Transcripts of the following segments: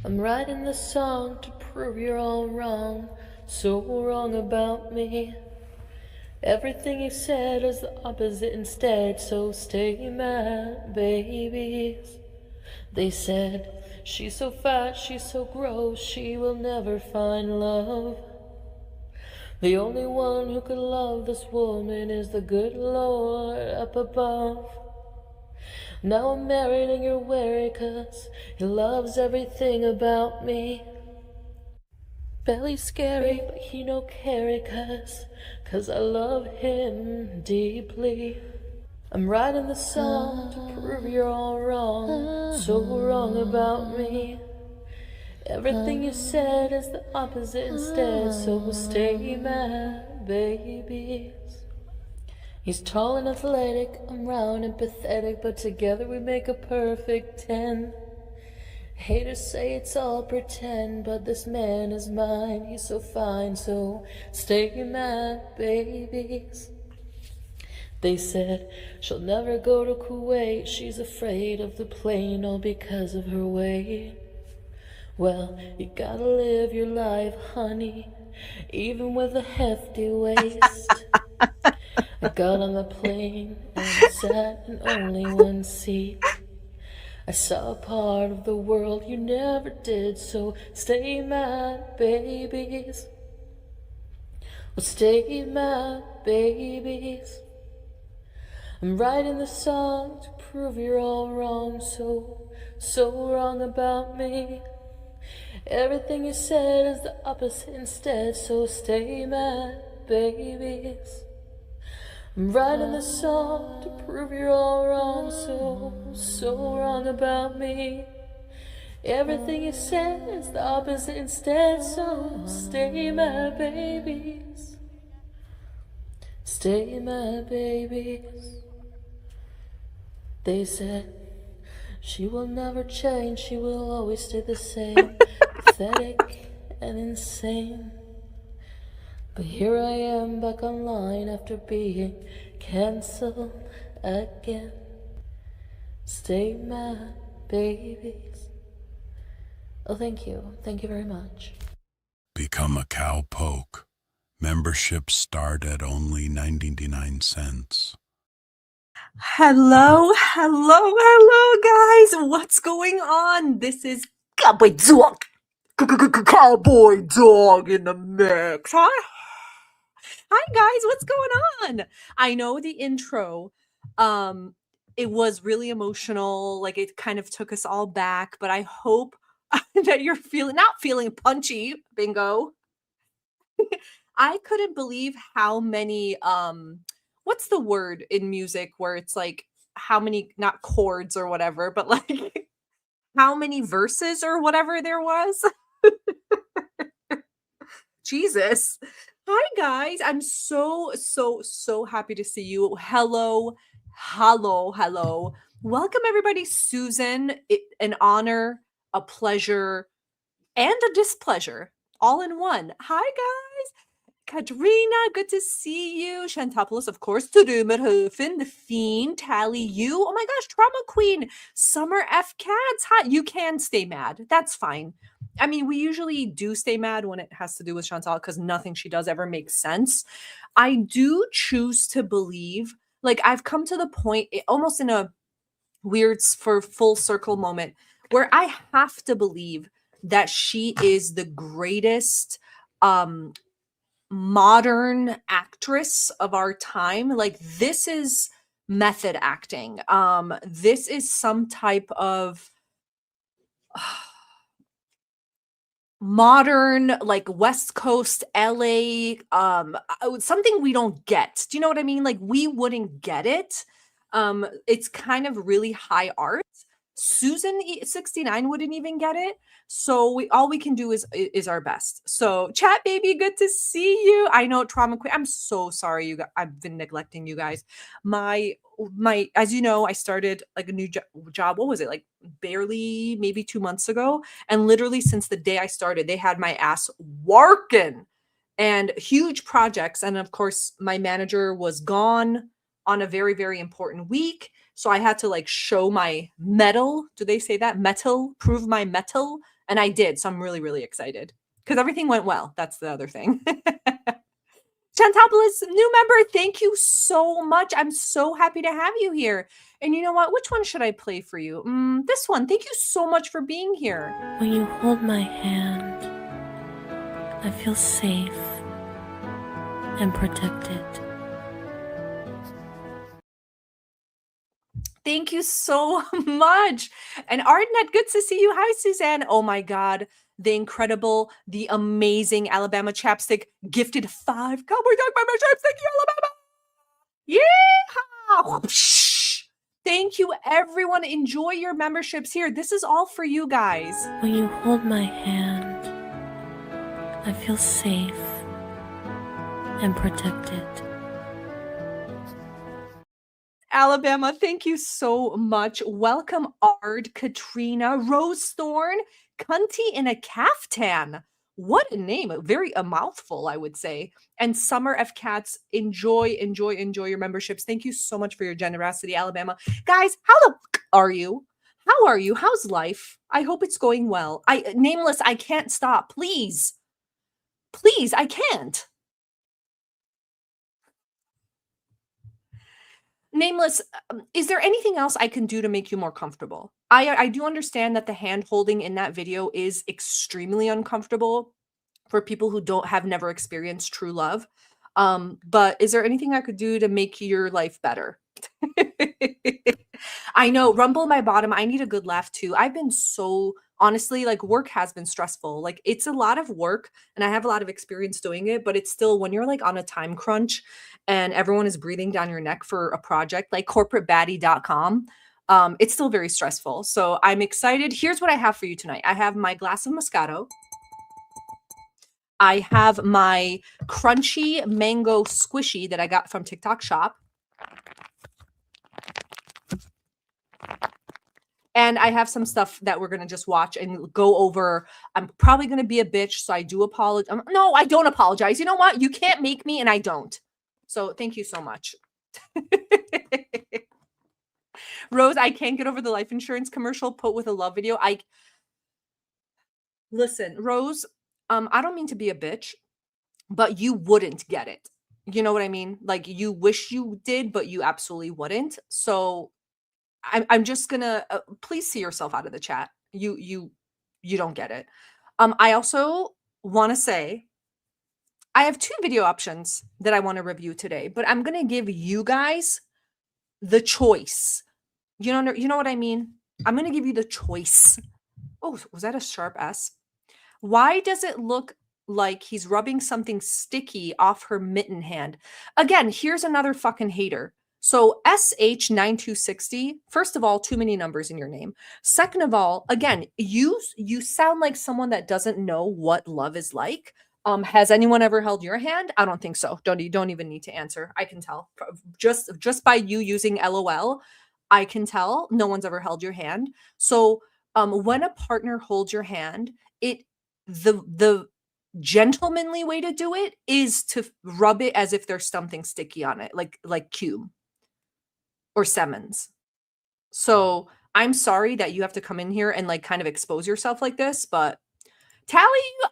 I'm writing this song to prove you're all wrong, so wrong about me. Everything you said is the opposite instead, so stay mad, babies. They said, she's so fat, she's so gross, she will never find love. The only one who could love this woman is the good Lord up above. Now I'm married and you're wary, 'cause he loves everything about me. Belly's scary, but he no carry, 'cause I love him deeply. I'm writing the song to prove you're all wrong, so wrong about me. Everything you said is the opposite instead, so stay mad, babies. He's tall and athletic, I'm round and pathetic, but together we make a perfect 10. Haters say it's all pretend, but this man is mine, he's so fine, so stay mad, babies. They said she'll never go to Kuwait, she's afraid of the plane, all because of her weight. Well, you gotta live your life, honey, even with a hefty waist. I got on the plane and I sat in only one seat. I saw a part of the world you never did, so stay mad, babies. Well, stay mad, babies. I'm writing the song to prove you're all wrong, so wrong about me. Everything you said is the opposite instead, so stay mad, babies. I'm writing this song to prove you're all wrong, so wrong about me. Everything you said is the opposite instead, so stay mad, babies. Stay mad, babies. They said she will never change, she will always stay the same, pathetic and insane. But here I am back online after being cancelled again. Stay mad, babies. Oh, thank you. Thank you very much. Become a cowpoke. Memberships start at only 99 cents. Hello, guys. What's going on? This is Cowboy Dog. Cowboy Dog in the mix. Hi, guys. What's going on? I know the intro, it was really emotional. Like, it kind of took us all back, but I hope that you're not feeling punchy. Bingo. I couldn't believe how many, what's the word in music where it's like how many, not chords or whatever, but like how many verses or whatever there was. Jesus. Hi, guys. I'm so happy to see you. Hello. Welcome, everybody. Susan, an honor, a pleasure, and a displeasure all in one. Hi, guys. Katrina, good to see you. Shantopoulos, of course. Tudumerhofen, the Fiend, Tally, you. Oh my gosh, Trauma Queen. Summer F Cats. Hi. You can stay mad. That's fine. I mean, we usually do stay mad when it has to do with Chantal because nothing she does ever makes sense. I do choose to believe, like, I've come to the point, almost in a weird for full circle moment, where I have to believe that she is the greatest modern actress of our time. Like, this is method acting. This is some type of modern, like, West Coast LA, something we don't get. Do you know what I mean? Like, we wouldn't get it. It's kind of really high art. Susan 69 wouldn't even get it. So all we can do is our best. So chat baby, good to see you. I know Trauma Queen. I'm so sorry you guys. I've been neglecting you guys. My as you know, I started like a new job. What was it? Like barely maybe 2 months ago. And literally since the day I started, they had my ass working and huge projects. And of course, my manager was gone on a very, very important week. So I had to like show my mettle. Do they say that? Metal, prove my mettle. And I did. So I'm really, really excited because everything went well. That's the other thing. Chantopoulos, new member, thank you so much. I'm so happy to have you here. And you know what? Which one should I play for you? This one. Thank you so much for being here. When you hold my hand, I feel safe and protected. Thank you so much. And Ardenette, good to see you. Hi, Suzanne. Oh my God. The incredible, the amazing Alabama Chapstick gifted 5 Cowboy Dog memberships. Thank you, Alabama. Yeah. Thank you, everyone. Enjoy your memberships here. This is all for you guys. When you hold my hand, I feel safe and protected. Alabama, thank you so much. Welcome, Ard, Katrina, Rose Thorn, Cunty in a Caftan. What a name. A mouthful, I would say. And Summer F. Cats, enjoy your memberships. Thank you so much for your generosity, Alabama. Guys, how the fuck are you? How are you? How's life? I hope it's going well. Nameless, I can't stop. Please. Please, I can't. Nameless, is there anything else I can do to make you more comfortable? I do understand that the hand holding in that video is extremely uncomfortable for people who have never experienced true love. But is there anything I could do to make your life better? I know, rumble my bottom. I need a good laugh too. I've been so, honestly, like work has been stressful. Like it's a lot of work and I have a lot of experience doing it, but it's still when you're like on a time crunch and everyone is breathing down your neck for a project like corporatebaddie.com. It's still very stressful. So I'm excited. Here's what I have for you tonight. I have my glass of Moscato. I have my crunchy mango squishy that I got from TikTok Shop. And I have some stuff that we're going to just watch and go over. I'm probably going to be a bitch, so I do apologize. No, I don't apologize. You know what? You can't make me, and I don't. So thank you so much. Rose, I can't get over the life insurance commercial put with a love video. Listen, Rose, I don't mean to be a bitch, but you wouldn't get it. You know what I mean? Like you wish you did, but you absolutely wouldn't. So I'm just gonna please see yourself out of the chat. You don't get it. I also want to say I have 2 video options that I want to review today, but I'm gonna give you guys the choice. You know what I mean? I'm gonna give you the choice. Oh, was that a sharp S? Why does it look like he's rubbing something sticky off her mitten hand? Again, here's another fucking hater. So SH9260, first of all, too many numbers in your name. Second of all, again, you sound like someone that doesn't know what love is like. Has anyone ever held your hand? I don't think so. You don't even need to answer. I can tell. Just by you using LOL, I can tell no one's ever held your hand. So when a partner holds your hand, the gentlemanly way to do it is to rub it as if there's something sticky on it, like Cube or Simmons. So I'm sorry that you have to come in here and like kind of expose yourself like this, but Tally,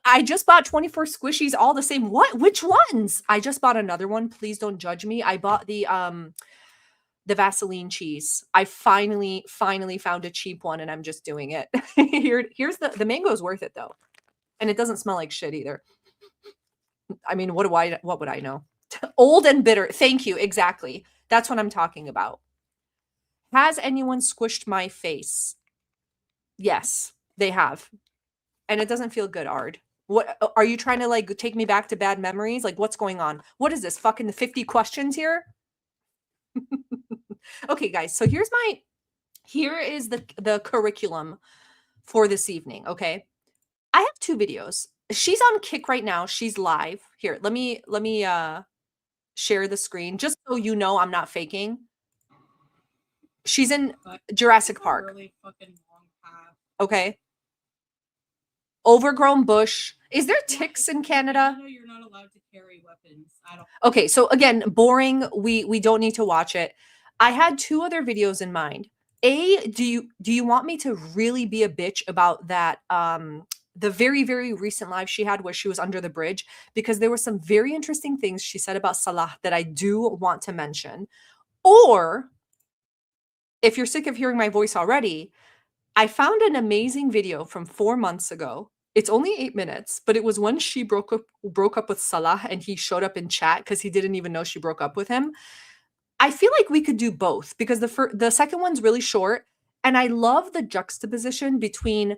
I just bought 24 squishies all the same. What? Which ones? I just bought another one. Please don't judge me. I bought the Vaseline cheese. I finally found a cheap one and I'm just doing it. Here's the mango is worth it though. And it doesn't smell like shit either. I mean, what would I know? Old and bitter. Thank you. Exactly. That's what I'm talking about. Has anyone squished my face? Yes, they have. And it doesn't feel good, Ard. What are you trying to like take me back to bad memories? Like what's going on? What is this? Fucking 50 questions here? Okay, guys. So here is the curriculum for this evening, okay? I have 2 videos. She's on Kick right now. She's live. Here, let me share the screen just so you know I'm not faking. She's in Jurassic Park. Really fucking long path. Okay. Overgrown bush. Is there ticks in Canada? No, you're not allowed to carry weapons. I don't. Okay, so again, boring. We don't need to watch it. I had 2 other videos in mind. Do you want me to really be a bitch about that the very, very recent live she had where she was under the bridge? Because there were some very interesting things she said about Salah that I do want to mention. Or if you're sick of hearing my voice already, I found an amazing video from 4 months ago. It's only 8 minutes, but it was when she broke up with Salah and he showed up in chat because he didn't even know she broke up with him. I feel like we could do both because the second one's really short, and I love the juxtaposition between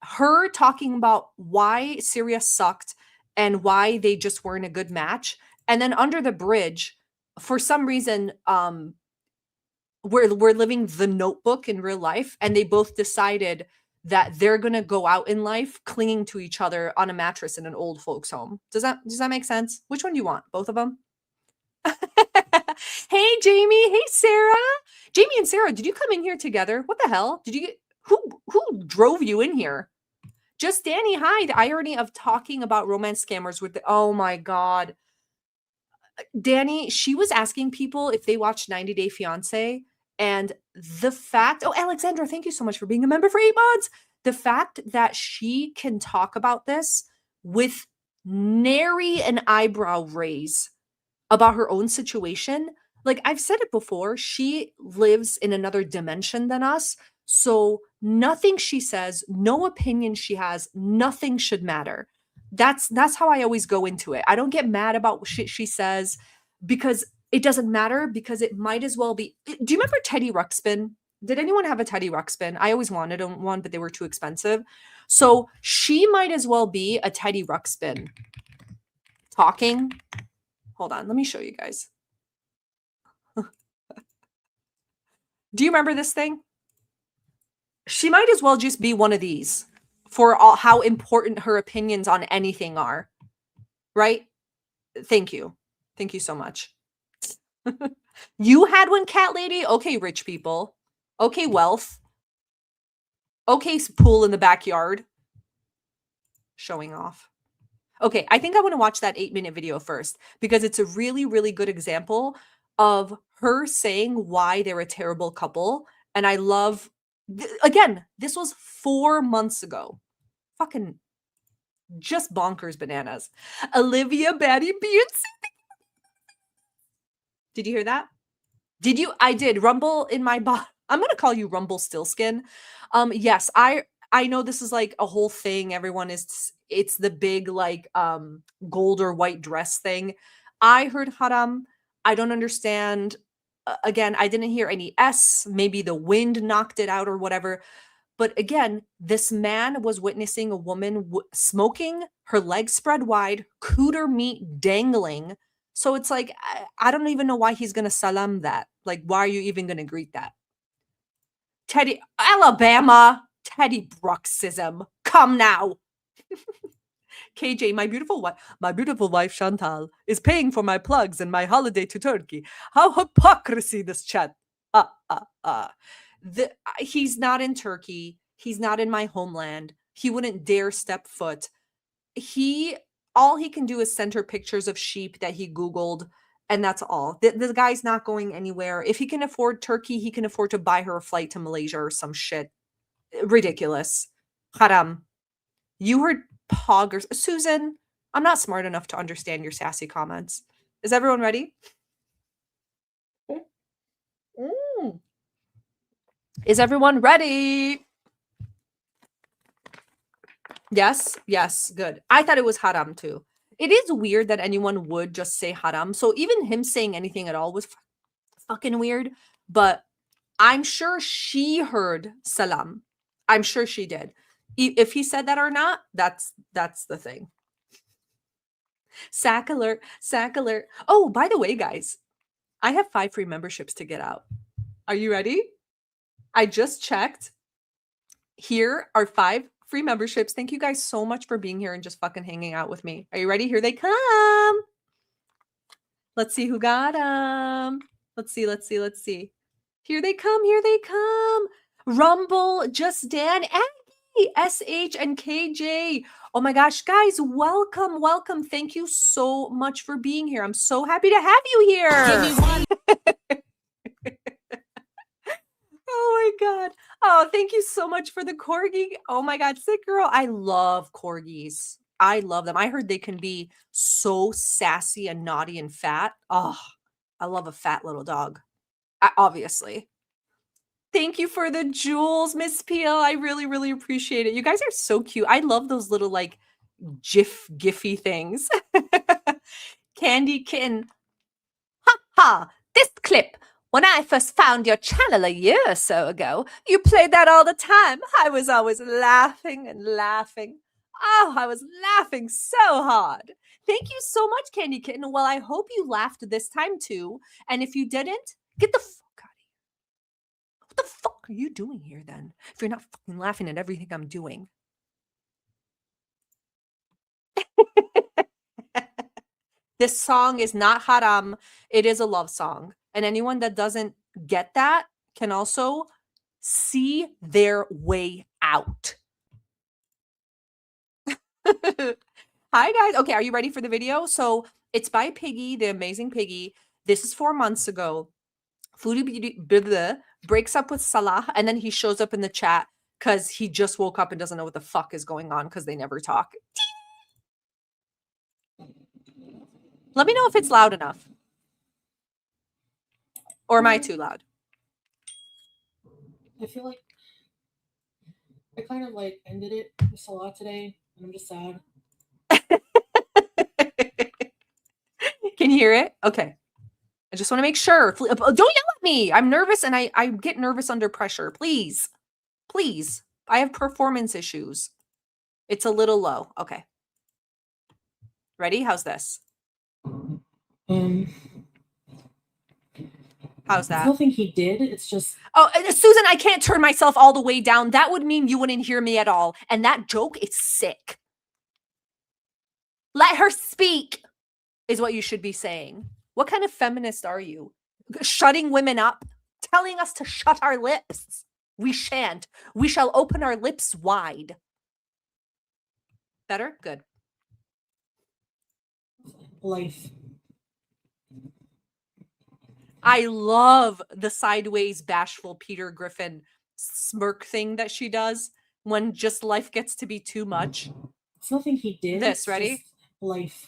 her talking about why Syria sucked and why they just weren't a good match, and then under the bridge, for some reason, we're living the Notebook in real life, and they both decided that they're gonna go out in life clinging to each other on a mattress in an old folks' home. Does that make sense? Which one do you want? Both of them? Hey, Jamie. Hey, Sarah. Jamie and Sarah, did you come in here together? What the hell? Did you get who drove you in here? Just Danny. Hi. The irony of talking about romance scammers with the oh my god. Danny, she was asking people if they watched 90 Day Fiance, and the fact, oh, Alexandra, thank you so much for being a member for 8 months. The fact that she can talk about this with nary an eyebrow raise about her own situation. Like I've said it before, she lives in another dimension than us. So nothing she says, no opinion she has, nothing should matter. That's how I always go into it. I don't get mad about shit she says because it doesn't matter, because it might as well be. Do you remember Teddy Ruxpin? Did anyone have a Teddy Ruxpin? I always wanted one, but they were too expensive. So she might as well be a Teddy Ruxpin talking. Hold on, let me show you guys. Do you remember this thing? She might as well just be one of these for all how important her opinions on anything are. Right? Thank you. Thank you so much. You had one, cat lady? Okay, rich people. Okay, wealth. Okay, pool in the backyard. Showing off. Okay, I think I want to watch that 8-minute video first because it's a really, really good example of her saying why they're a terrible couple. And I love, again, this was 4 months ago. Fucking just bonkers bananas. Olivia Batty Beyonce. Did you hear that? Did you? I did. Rumble in my body. I'm going to call you Rumble Stillskin. Yes, I know this is like a whole thing. Everyone is, it's the big like gold or white dress thing. I heard haram. I don't understand. Again, I didn't hear any S. Maybe the wind knocked it out or whatever. But again, this man was witnessing a woman smoking, her legs spread wide, cooter meat dangling. So it's like, I don't even know why he's going to salam that. Like, why are you even going to greet that? Teddy, Alabama, Teddy Bruxism. Come now. KJ, my beautiful wife Chantal is paying for my plugs and my holiday to Turkey. How hypocrisy this chat. He's not in Turkey. He's not in my homeland. He wouldn't dare step foot. All he can do is send her pictures of sheep that he Googled, and that's all. The guy's not going anywhere. If he can afford Turkey, he can afford to buy her a flight to Malaysia or some shit. Ridiculous. Haram. You heard poggers. Susan, I'm not smart enough to understand your sassy comments. Is everyone ready? Is everyone ready? Yes, good. I thought it was haram too. It is weird that anyone would just say haram. So even him saying anything at all was fucking weird. But I'm sure she heard salam. I'm sure she did. If he said that or not, that's the thing. Sack alert, sack alert. Oh, by the way, guys, I have 5 free memberships to get out. Are you ready? I just checked. Here are 5 free memberships. Thank you guys so much for being here and just fucking hanging out with me. Are you ready? Here they come. Let's see who got them. Let's see. Here they come. Rumble, Just Dan, Aggie, SH, and KJ. Oh my gosh, guys, welcome. Thank you so much for being here. I'm so happy to have you here. my God. Oh, thank you so much for the corgi. Oh my God, sick girl. I love corgis. I love them. I heard they can be so sassy and naughty and fat. Oh, I love a fat little dog. Obviously. Thank you for the jewels, Miss Peel. I really, really appreciate it. You guys are so cute. I love those little like gify things. Candy Kitten. Ha! This clip. When I first found your channel a year or so ago, you played that all the time. I was always laughing and laughing. Oh, I was laughing so hard. Thank you so much, Candy Kitten. Well, I hope you laughed this time too. And if you didn't, get the fuck out of here. What the fuck are you doing here then? If you're not fucking laughing at everything I'm doing. This song is not haram. It is a love song. And anyone that doesn't get that can also see their way out. Hi, guys. Okay, are you ready for the video? So it's by Piggy, the amazing Piggy. This is 4 months ago. Foodie Beauty breaks up with Salah, and then he shows up in the chat because he just woke up and doesn't know what the fuck is going on because they never talk. Let me know if it's loud enough. Or am I too loud? I feel like I kind of like ended it with Salah today, and I'm just sad. Can you hear it? Okay. I just want to make sure. Don't yell at me. I'm nervous and I get nervous under pressure. Please. Please. I have performance issues. It's a little low. Okay. Ready? How's this? How's that? Nothing he did. It's just... Oh, Susan, I can't turn myself all the way down. That would mean you wouldn't hear me at all. And that joke is sick. Let her speak is what you should be saying. What kind of feminist are you? Shutting women up? Telling us to shut our lips? We shan't. We shall open our lips wide. Better? Good. Life. I love the sideways bashful Peter Griffin smirk thing that she does when just life gets to be too much. It's nothing he did. This, ready? Life.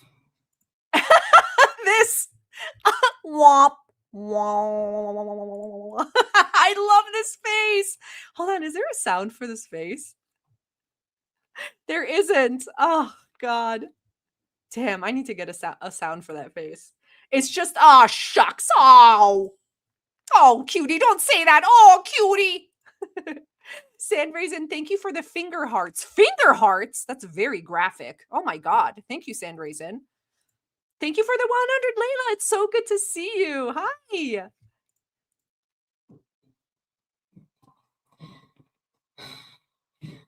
This. Womp. Womp. I love this face. Hold on. Is there a sound for this face? There isn't. Oh, God. Damn, I need to get a sound for that face. It's just, oh, shucks. Oh, cutie, don't say that. Oh, cutie. Sand Raisin, thank you for the finger hearts. Finger hearts? That's very graphic. Oh, my God. Thank you, Sand Raisin. Thank you for the 100, Layla. It's so good to see you. Hi.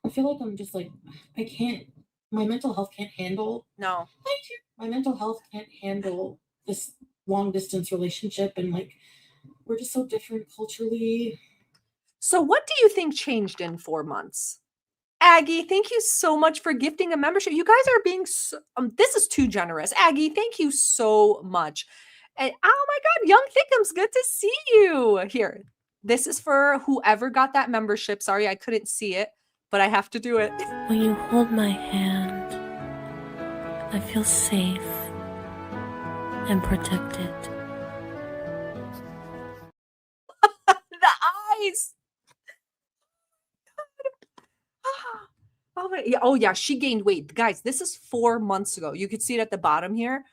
I feel like I'm just like, I can't, my mental health can't handle. No. My mental health can't handle this long distance relationship, and like we're just so different culturally. So what do you think changed in 4 months? Aggie, thank you so much for gifting a membership. You guys are being so, this is too generous. Aggie, thank you so much. And oh my God, Young Thickums, good to see you. Here, this is for whoever got that membership. Sorry, I couldn't see it, but I have to do it. When you hold my hand, I feel safe and protected. The eyes. Oh my, yeah, oh yeah, she gained weight. Guys, this is 4 months ago. You could see it at the bottom here.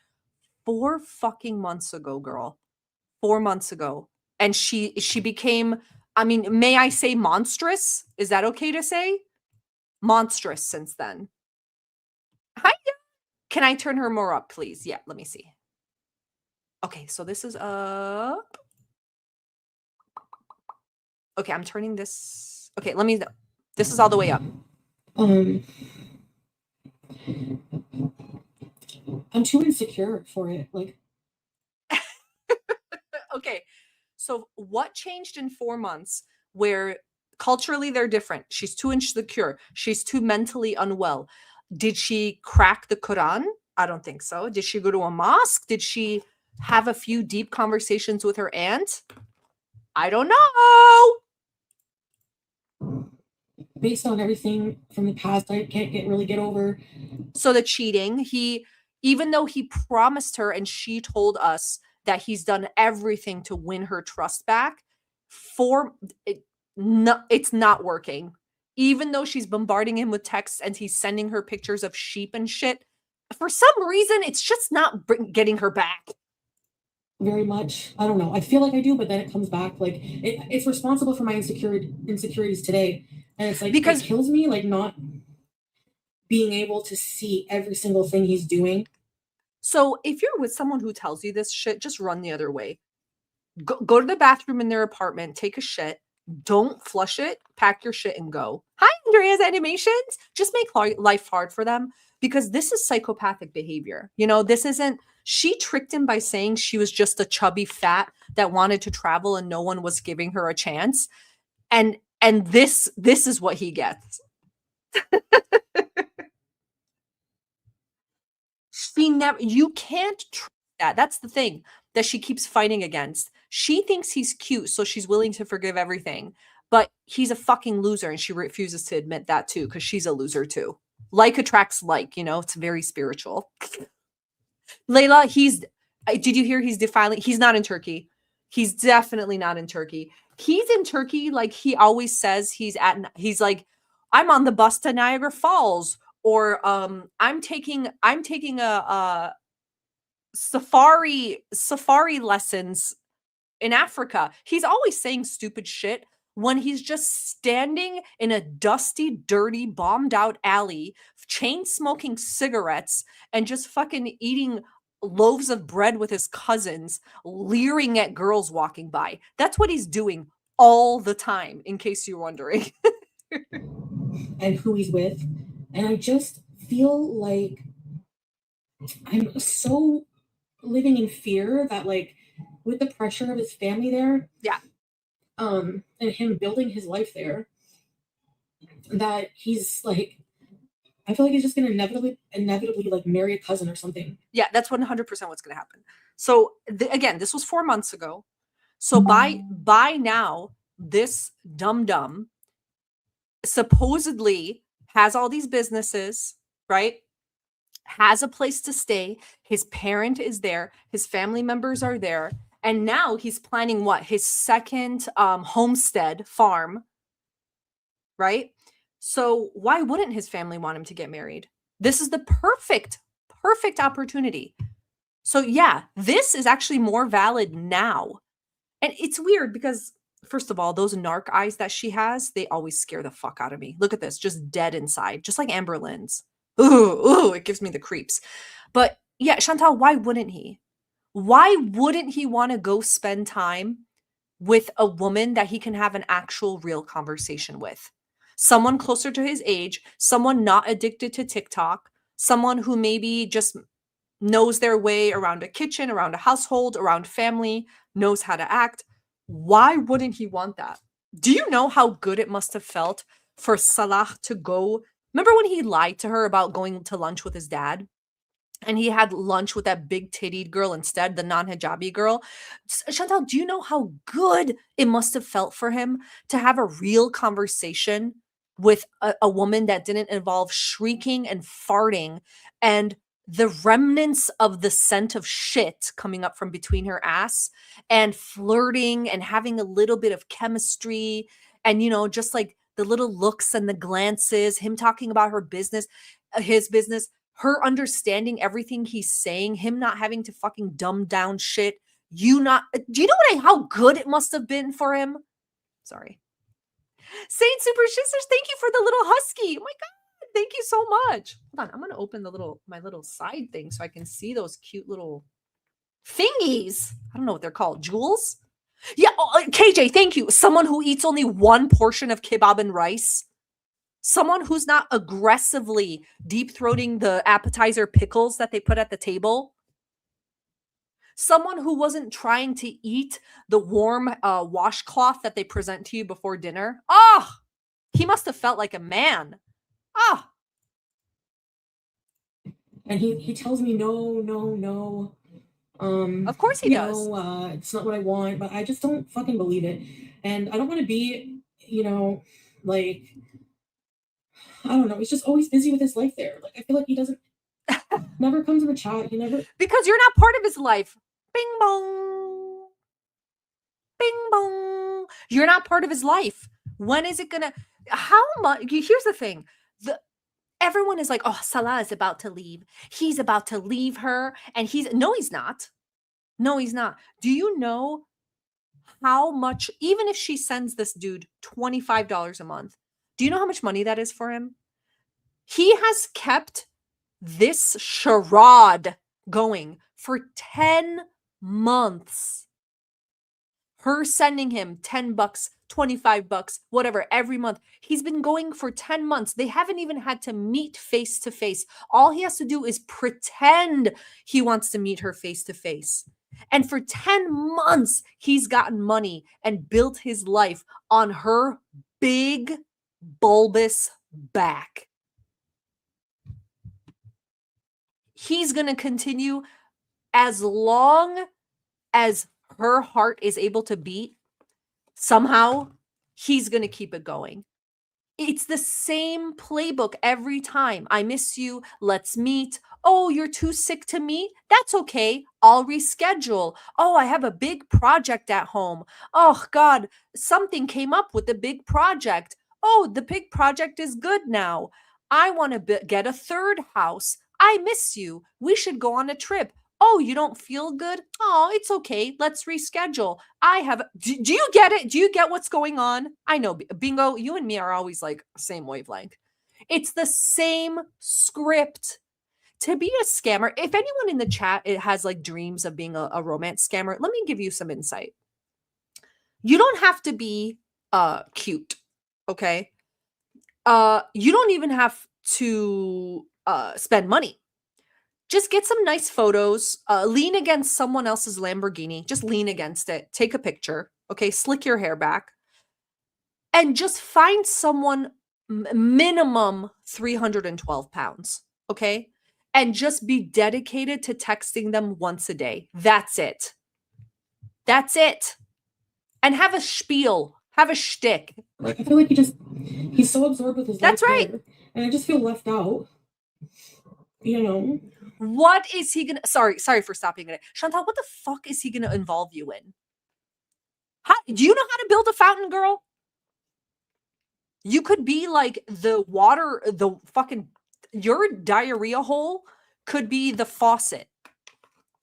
4 fucking months ago, girl. 4 months ago. And she became, I mean, may I say monstrous? Is that okay to say? Monstrous since then. Hi. Can I turn her more up, please? Yeah, let me see. Okay, so this is up. Okay, I'm turning this. Okay, let me, this is all the way up. I'm too insecure for it. Like, okay, so what changed in 4 months where culturally they're different? She's too insecure. She's too mentally unwell. Did she crack the Quran? I don't think so. Did she go to a mosque? Did she have a few deep conversations with her aunt? I don't know. based on everything from the past, I can't really get over. So the cheating, even though he promised her and she told us that he's done everything to win her trust back, it's not working. Even though she's bombarding him with texts and he's sending her pictures of sheep and shit, for some reason, it's just not getting her back. Very much. I don't know. I feel like I do, but then it comes back. Like it's responsible for my insecurities today. And it's like, because it kills me, like not being able to see every single thing he's doing. So if you're with someone who tells you this shit, just run the other way. Go to the bathroom in their apartment, take a shit, don't flush it, pack your shit and go. Hi, Andrea's Animations. Just make life hard for them, because this is psychopathic behavior. You know, this isn't, she tricked him by saying she was just a chubby fat that wanted to travel and no one was giving her a chance. And this is what he gets. You can't trust that. That's the thing that she keeps fighting against. She thinks he's cute, so she's willing to forgive everything. But he's a fucking loser, and she refuses to admit that too, because she's a loser too. Like attracts like, you know, it's very spiritual. Layla, did you hear he's defiling? He's not in Turkey. He's definitely not in Turkey. He's in Turkey like he always says he's like, I'm on the bus to Niagara Falls, or I'm taking a safari lessons in Africa. He's always saying stupid shit when he's just standing in a dusty, dirty, bombed out alley, chain smoking cigarettes and just fucking eating loaves of bread with his cousins, leering at girls walking by. That's what he's doing all the time, in case you're wondering. And who he's with. And I just feel like I'm so living in fear that, like, with the pressure of his family there, yeah, and him building his life there, that he's like, I feel like he's just gonna inevitably like marry a cousin or something. Yeah, that's 100% what's gonna happen. So again, this was 4 months ago. So by now, this dum-dum supposedly has all these businesses, right? Has a place to stay. His parent is there. His family members are there. And now he's planning what? His second homestead farm, right? So why wouldn't his family want him to get married? This is the perfect opportunity. So yeah, this is actually more valid now. And it's weird because, first of all, those narc eyes that she has, they always scare the fuck out of me. Look at this, just dead inside, just like Amber Lynn's. Ooh, it gives me the creeps. But yeah, Chantal, why wouldn't he? Why wouldn't he want to go spend time with a woman that he can have an actual real conversation with? Someone closer to his age, someone not addicted to TikTok, someone who maybe just knows their way around a kitchen, around a household, around family, knows how to act. Why wouldn't he want that? Do you know how good it must have felt for Salah to go? Remember when he lied to her about going to lunch with his dad? And he had lunch with that big tittied girl instead, the non-hijabi girl. Chantal, do you know how good it must have felt for him to have a real conversation with a woman that didn't involve shrieking and farting and the remnants of the scent of shit coming up from between her ass, and flirting and having a little bit of chemistry, and, you know, just like the little looks and the glances, him talking about her business, his business, her understanding everything he's saying, him not having to fucking dumb down shit. Do you know how good it must have been for him? Sorry. Saint Super Sisters, thank you for the little husky. Oh my God, thank you so much. Hold on, I'm gonna open my little side thing so I can see those cute little thingies. I don't know what they're called. Jewels? Yeah, KJ, thank you. Someone who eats only one portion of kebab and rice. Someone who's not aggressively deep-throating the appetizer pickles that they put at the table. Someone who wasn't trying to eat the warm washcloth that they present to you before dinner. Ah, he must have felt like a man. Ah. And he tells me no. Of course he does. It's not what I want, but I just don't fucking believe it. And I don't want to be, Like, I don't know. He's just always busy with his life there. Like, I feel like he doesn't, never comes in a chat. He never. Because you're not part of his life. Bing bong. Bing bong. You're not part of his life. When is it gonna, how much, here's the thing. Everyone is like, oh, Salah is about to leave. He's about to leave her. And no, he's not. No, he's not. Do you know how much, even if she sends this dude $25 a month, do you know how much money that is for him? He has kept this charade going for 10 months. Her sending him $10, $25, whatever, every month. He's been going for 10 months. They haven't even had to meet face to face. All he has to do is pretend he wants to meet her face to face. And for 10 months, he's gotten money and built his life on her big, bulbous back. He's going to continue as long as her heart is able to beat. Somehow, he's going to keep it going. It's the same playbook every time. I miss you. Let's meet. Oh, you're too sick to meet? That's okay. I'll reschedule. Oh, I have a big project at home. Oh, God, something came up with the big project. Oh, the big project is good now. I want to get a third house. I miss you. We should go on a trip. Oh, you don't feel good? Oh, it's okay. Let's reschedule. Do you get it? Do you get what's going on? I know, Bingo, you and me are always like same wavelength. It's the same script. To be a scammer, if anyone in the chat has like dreams of being a romance scammer, let me give you some insight. You don't have to be cute, okay? You don't even have to spend money. Just get some nice photos, lean against someone else's Lamborghini, just lean against it, take a picture, okay, slick your hair back, and just find someone minimum 312 pounds, okay? And just be dedicated to texting them once a day. That's it. That's it. And have a spiel, have a shtick. Like, I feel like he's so absorbed with his life. That's right. There, and I just feel left out, you know? What is he gonna? Sorry for stopping it, Chantal. What the fuck is he gonna involve you in? Do you know how to build a fountain, girl? You could be like the water, your diarrhea hole could be the faucet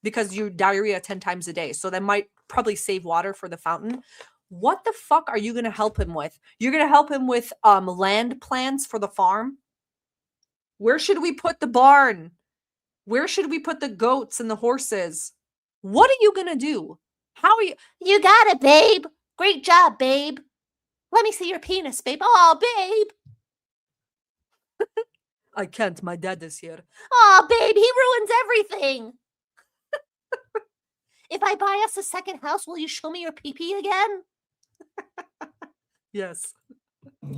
because you diarrhea 10 times a day. So that might probably save water for the fountain. What the fuck are you gonna help him with? You're gonna help him with land plans for the farm. Where should we put the barn? Where should we put the goats and the horses? What are you going to do? How are you? You got it, babe. Great job, babe. Let me see your penis, babe. Oh, babe. I can't. My dad is here. Oh, babe, he ruins everything. If I buy us a second house, will you show me your pee-pee again? Yes.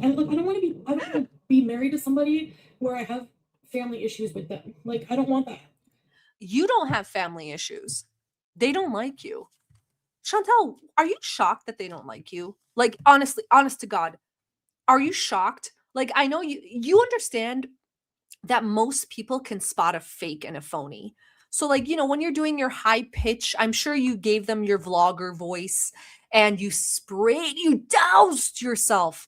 And look, I don't want to be married to somebody where I have family issues with them. Like, I don't want that. You don't have family issues. They don't like you. Chantal, are you shocked that they don't like you? Like, honestly, honest to God, are you shocked? Like, I know you understand that most people can spot a fake and a phony. So like, you know, when you're doing your high pitch, I'm sure you gave them your vlogger voice and you doused yourself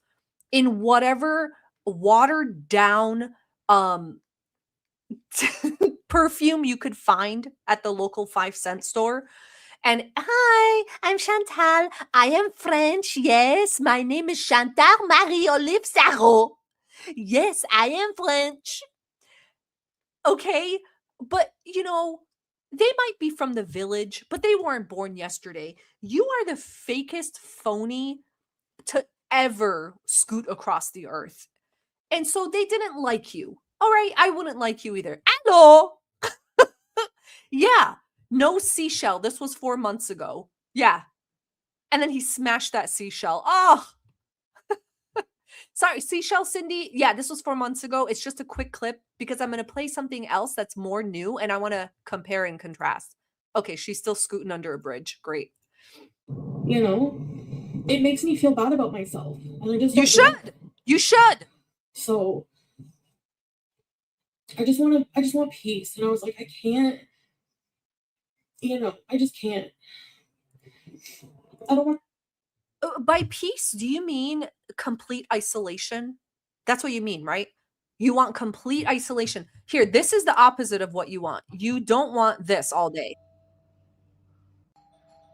in whatever watered down perfume you could find at the local 5-cent store. And hi, I'm Chantal. I am French. Yes, my name is Chantal Marie-Olive Sarrault. Yes, I am French. Okay, but you know, they might be from the village, but they weren't born yesterday. You are the fakest phony to ever scoot across the earth. And so they didn't like you. All right, I wouldn't like you either. Hello. Yeah, no seashell. This was 4 months ago. Yeah. And then he smashed that seashell. Oh, sorry, seashell Cindy. Yeah, this was 4 months ago. It's just a quick clip because I'm going to play something else that's more new and I want to compare and contrast. Okay, she's still scooting under a bridge. Great. You know, it makes me feel bad about myself. And I just you should. You should. So I just want peace. And I was like, I can't, I just can't. I don't want. By peace, do you mean complete isolation? That's what you mean, right? You want complete isolation. Here, this is the opposite of what you want. You don't want this all day.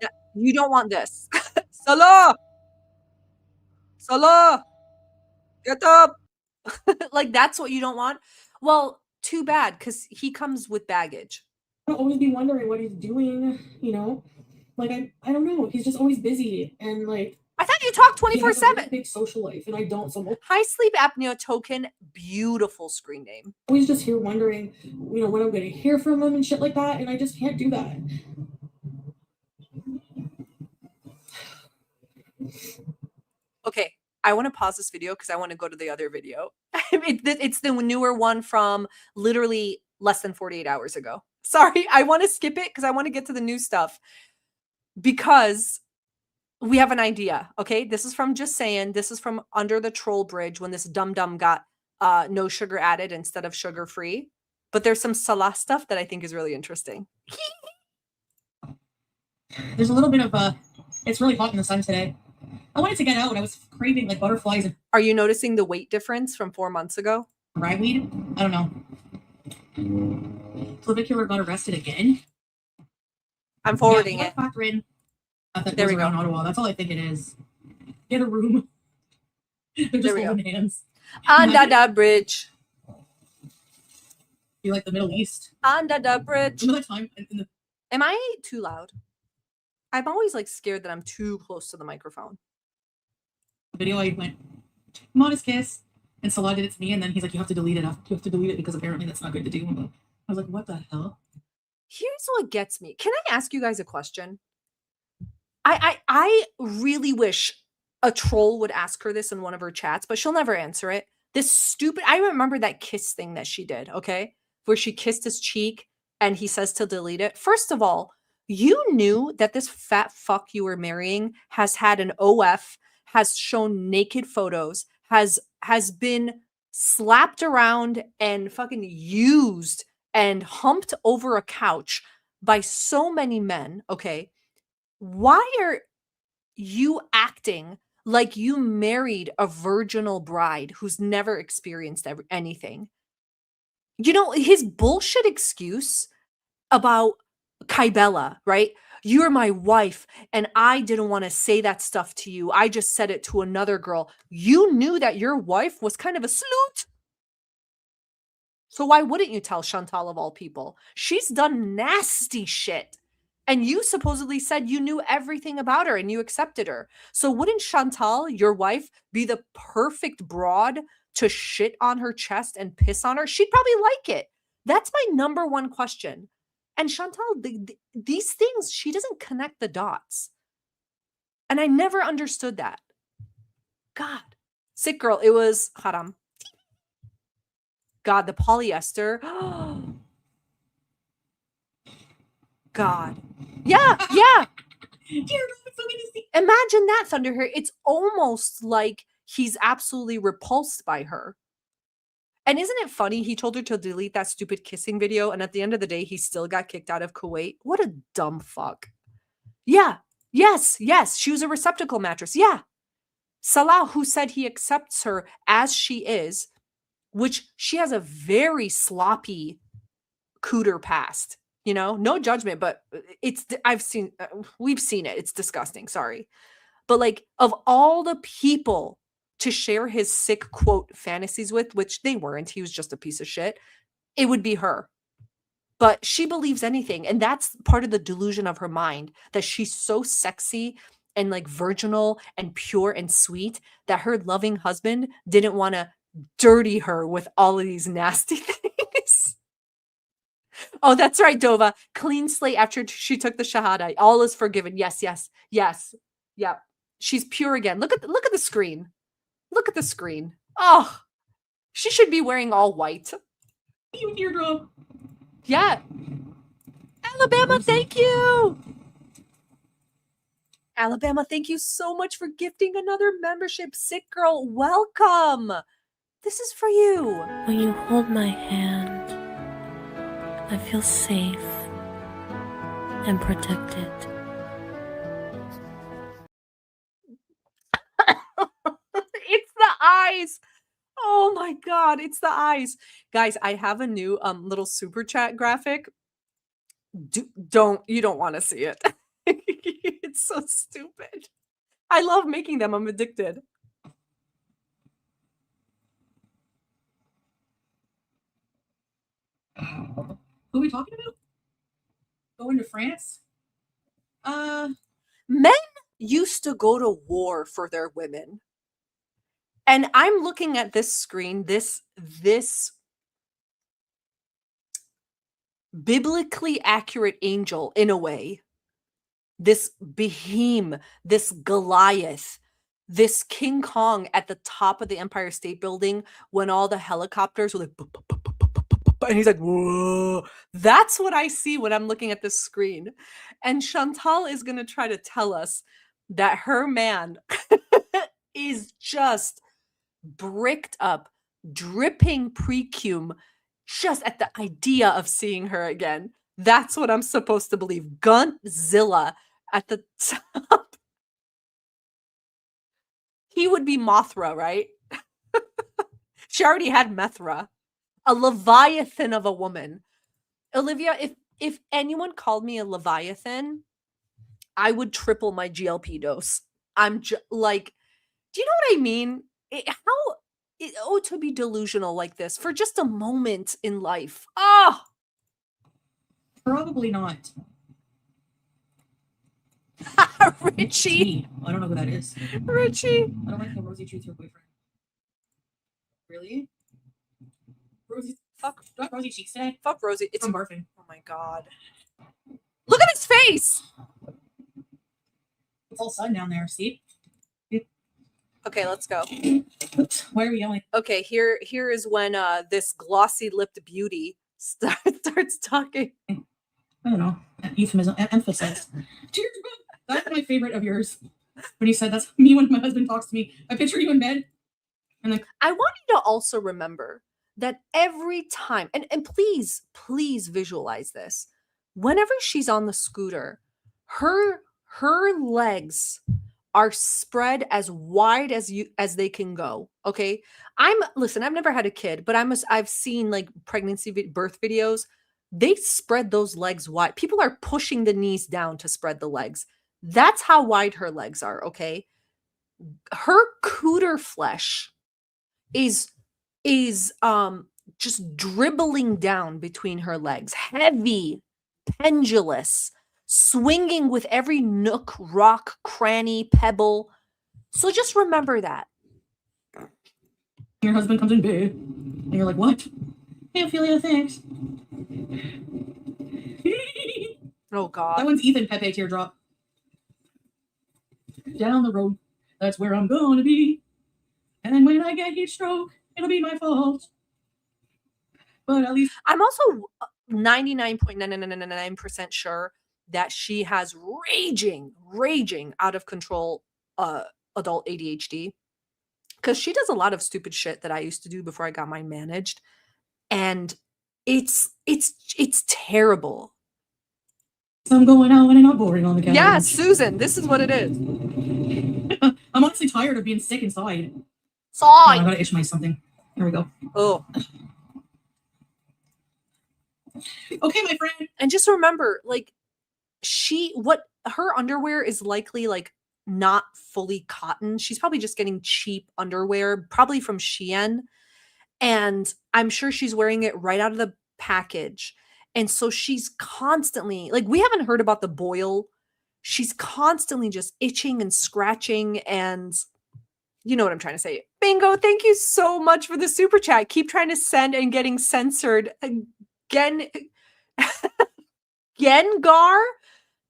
Yeah, you don't want this. Salah! Salah! Get up! Like, that's what you don't want? Well, too bad, because he comes with baggage. I'll always be wondering what he's doing, Like, I don't know. He's just always busy. And, like, I thought you talked he has a 24/7. really big social life, and I don't. So High sleep apnea token, beautiful screen name. I'm always just here wondering, when I'm going to hear from him and shit like that, and I just can't do that. Okay, I want to pause this video because I want to go to the other video. It's the newer one from literally less than 48 hours ago. Sorry, I want to skip it because I want to get to the new stuff. Because we have an idea, okay? This is from Just Sayin. This is from under the troll bridge when this dum-dum got no sugar added instead of sugar-free. But there's some Salah stuff that I think is really interesting. There's a little bit of it's really hot in the sun today. I wanted to get out. I was craving like butterflies and. Are you noticing the weight difference from 4 months ago? Ragweed? I don't know. Clavicular got arrested again. I'm forwarding it. Factor in. There we go. In Ottawa. That's all I think it is. Get a room. They're just holding hands. Under the bridge. You like the Middle East? Under the bridge. Remember that time? Am I too loud? I'm always like scared that I'm too close to the microphone. Video I went, modest kiss, and Salah did it to me, and then he's like, you have to delete it. You have to delete it because apparently that's not good to do. I was like, what the hell? Here's what gets me. Can I ask you guys a question? I really wish a troll would ask her this in one of her chats, but she'll never answer it. This stupid, I remember that kiss thing that she did, okay? Where she kissed his cheek and he says to delete it. First of all, you knew that this fat fuck you were marrying has had an OF, has shown naked photos, has been slapped around and fucking used and humped over a couch by so many men, okay? Why are you acting like you married a virginal bride who's never experienced anything? You know, his bullshit excuse about Kybella, right? You're my wife, and I didn't want to say that stuff to you. I just said it to another girl. You knew that your wife was kind of a slut. So why wouldn't you tell Chantal of all people? She's done nasty shit. And you supposedly said you knew everything about her and you accepted her. So wouldn't Chantal, your wife, be the perfect broad to shit on her chest and piss on her? She'd probably like it. That's my number one question. And Chantal, these things, she doesn't connect the dots. And I never understood that. God. Sick girl, it was haram. God, the polyester. God. Yeah. Imagine that, Thunderhair. It's almost like he's absolutely repulsed by her. And isn't it funny? He told her to delete that stupid kissing video, and at the end of the day, he still got kicked out of Kuwait. What a dumb fuck. Yeah. Yes. She was a receptacle mattress. Yeah. Salah, who said he accepts her as she is, which she has a very sloppy cooter past. You know, no judgment, but we've seen it. It's disgusting. Sorry. But like, of all the people to share his sick quote fantasies with, which they weren't, he was just a piece of shit, it would be her. But she believes anything. And that's part of the delusion of her mind, that she's so sexy and like virginal and pure and sweet that her loving husband didn't want to dirty her with all of these nasty things. Oh, that's right, Dova. Clean slate after she took the Shahada. All is forgiven. Yes. Yep. She's pure again. Look at the screen. Look at the screen. Oh, she should be wearing all white. You eardrum. Yeah. Alabama, thank you. Alabama, thank you so much for gifting another membership. Sick girl, welcome. This is for you. When you hold my hand, I feel safe and protected. It's the eyes. Oh my God, it's the eyes. Guys, I have a new little super chat graphic. You don't want to see it. It's so stupid. I love making them. I'm addicted. Who are we talking about? Going to France? Men used to go to war for their women. And I'm looking at this screen, this biblically accurate angel in a way. This behemoth, this Goliath, this King Kong at the top of the Empire State Building when all the helicopters were like, "Bup, bup, bup, bup, bup, bup, bup, bup," and he's like, whoa. That's what I see when I'm looking at this screen. And Chantal is going to try to tell us that her man is just bricked up, dripping precum just at the idea of seeing her again. That's what I'm supposed to believe. Guntzilla at the top. He would be Mothra, right? She already had Methra. A Leviathan of a woman. Olivia, if anyone called me a Leviathan, I would triple my GLP dose. I'm like, do you know what I mean? To be delusional like this for just a moment in life. Oh, Probably not. Richie. I don't know who that is. Richie. I don't like how Rosie treats her boyfriend. Really? Rosie, Fuck. do I have Rosie cheeks today? Fuck Rosie. It's I'm barfing. Oh my God. Look at his face. It's all sun down there, see? Okay, let's go. Oops, why are we yelling? Okay, here is when this glossy-lipped beauty starts talking. I don't know. Euphemism, emphasis. That's my favorite of yours. When you said that's me when my husband talks to me. I picture you in bed. And then I want you to also remember that every time, and please visualize this. Whenever she's on the scooter, her legs are spread as wide as they can go. Okay. Listen, I've never had a kid, but I've seen like pregnancy birth videos. They spread those legs wide. People are pushing the knees down to spread the legs. That's how wide her legs are. Okay. Her cooter flesh is just dribbling down between her legs, heavy, pendulous, swinging with every nook, rock, cranny, pebble. So just remember that. your husband comes in bed, and you're like, what? Hey, Ophelia, thanks. Oh, God. That one's Ethan Pepe Teardrop. Down the road, that's where I'm gonna be. And then when I get heat stroke, it'll be my fault. But at least I'm also 99.999% sure that she has raging out of control adult ADHD, because she does a lot of stupid shit that I used to do before I got mine managed, and it's terrible. I'm going out and I'm not boring on the couch. Yeah, Susan, this is what it is. I'm honestly tired of being sick inside. Sigh. Oh, I gotta itch my something. There we go. Oh. Okay, my friend. And just remember, like, her underwear is likely like not fully cotton. She's probably just getting cheap underwear, probably from Shein. And I'm sure she's wearing it right out of the package. And so she's constantly, like, we haven't heard about the boil. She's constantly just itching and scratching, and you know what I'm trying to say. Bingo, thank you so much for the super chat. Keep trying to send and getting censored. Gengar?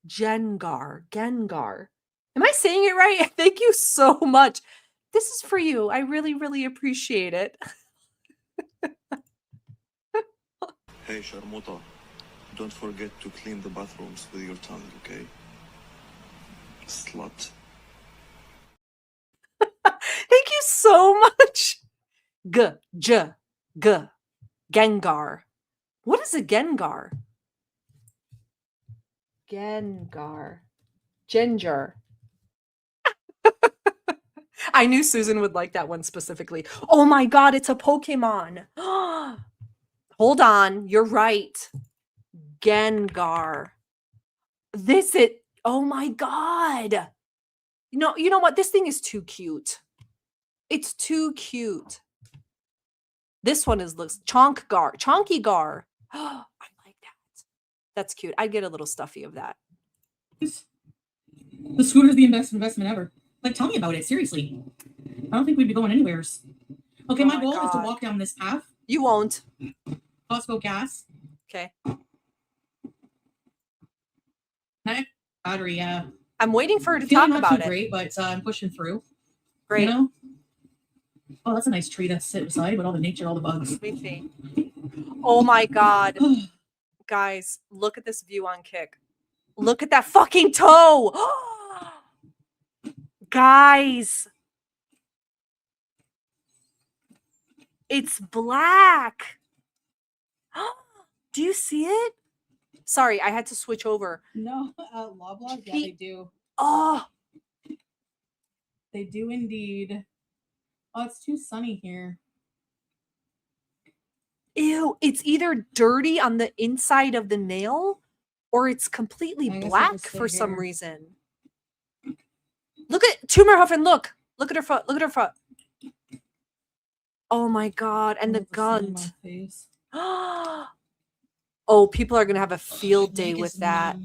Gengar. Am I saying it right? Thank you so much. This is for you. I really, really appreciate it. Hey, Sharmuta, don't forget to clean the bathrooms with your tongue, okay? Slut. Thank you so much. Gengar. What is a Gengar? Gengar. Ginger. I knew Susan would like that one specifically. Oh my god, it's a Pokemon. Hold on, you're right. Gengar. Oh my god. You know what? This thing is too cute. It's too cute. This one looks Chonky Gar. I like that. That's cute. I'd get a little stuffy of that. The scooter's the best investment ever. Like, tell me about it, seriously. I don't think we'd be going anywheres. Okay, my goal is to walk down this path. You won't. Costco gas. Okay. Battery, yeah. I'm waiting for her to talk about it. Great, but I'm pushing through. Great. You know? Oh, that's a nice tree to sit beside with all the nature, all the bugs. Let me see. Oh my god. Guys, look at this view on Kick. Look at that fucking toe. Guys. It's black. Do you see it? Sorry, I had to switch over. No, Loblaws, yeah, they do. Oh. They do indeed. Oh, it's too sunny here. Ew, it's either dirty on the inside of the nail or it's completely black for some reason. Look at Tumorhuffen, look. Look at her foot. Look at her foot. Oh my god, and the gunt. Oh, people are going to have a field day with that.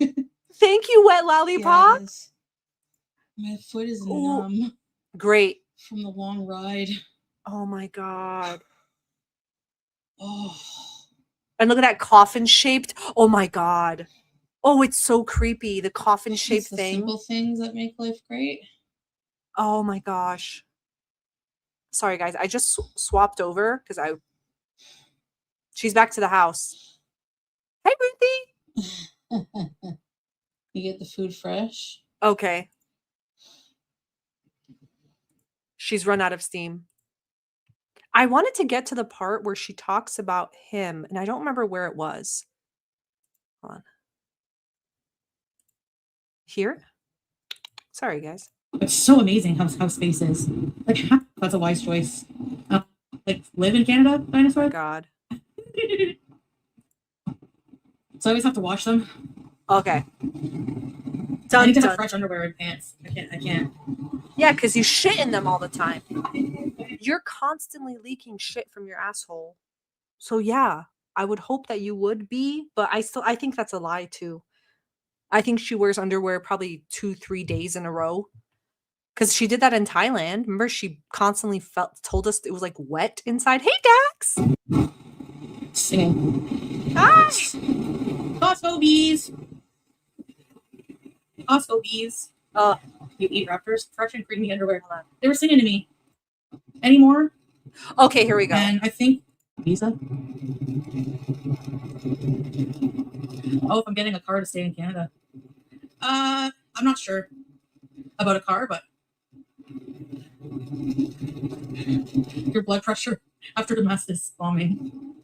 Thank you, Wet Lollipop. Yes. My foot is numb. Great. From the long ride. Oh my god. Oh. And look at that coffin shaped. Oh my god. Oh, it's so creepy. The coffin shaped thing. Simple things that make life great. Oh my gosh. Sorry guys, I just swapped over because she's back to the house. Hey Ruthie. You get the food fresh. Okay. She's run out of steam. I wanted to get to the part where she talks about him, and I don't remember where it was. Hold on. Here? Sorry, guys. It's so amazing how space is. Like, that's a wise choice. Like, live in Canada, dinosaur? God. So I always have to wash them. Okay. I need to have fresh underwear and pants. I can't. Yeah, because you shit in them all the time. You're constantly leaking shit from your asshole. So yeah, I would hope that you would be, but I think that's a lie too. I think she wears underwear probably 2-3 days in a row. Because she did that in Thailand. Remember, she constantly told us it was like wet inside. Hey, Dax! Singing. Hi! Costco bees! Costco bees. You eat Raptors? Fresh and creamy underwear. They were singing to me. Any more? Okay, here we go. And I think visa. Oh, if I'm getting a car to stay in Canada. I'm not sure about a car, but your blood pressure after domestic bombing.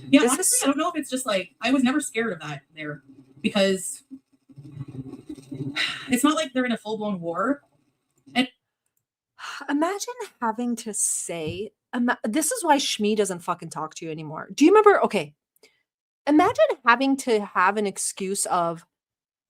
Yeah, honestly, I don't know if it's just like I was never scared of that there because it's not like they're in a full-blown war. And imagine having to say, this is why Shmi doesn't fucking talk to you anymore. Do you remember? Okay. Imagine having to have an excuse of,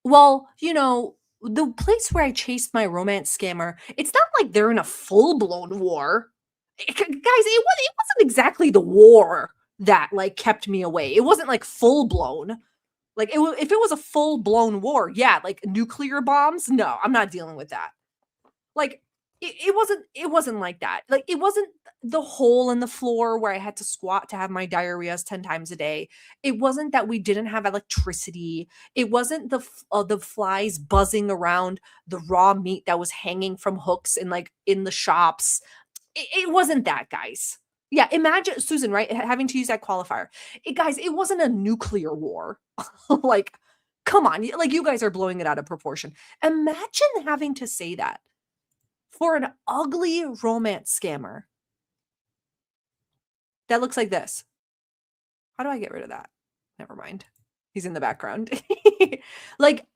well, you know, the place where I chased my romance scammer, it's not like they're in a full-blown war. Guys, it wasn't exactly the war that like kept me away. It wasn't like full-blown. Like if it was a full-blown war, yeah, like nuclear bombs, no, I'm not dealing with that. Like it wasn't like that. Like it wasn't the hole in the floor where I had to squat to have my diarrheas 10 times a day. It wasn't that we didn't have electricity. It wasn't the flies buzzing around the raw meat that was hanging from hooks in the shops. It wasn't that, guys. Yeah, imagine Susan, right? Having to use that qualifier. Guys, it wasn't a nuclear war. Like Come on, like you guys are blowing it out of proportion. Imagine having to say that for an ugly romance scammer. That looks like this. How do I get rid of that? Never mind. He's in the background. Like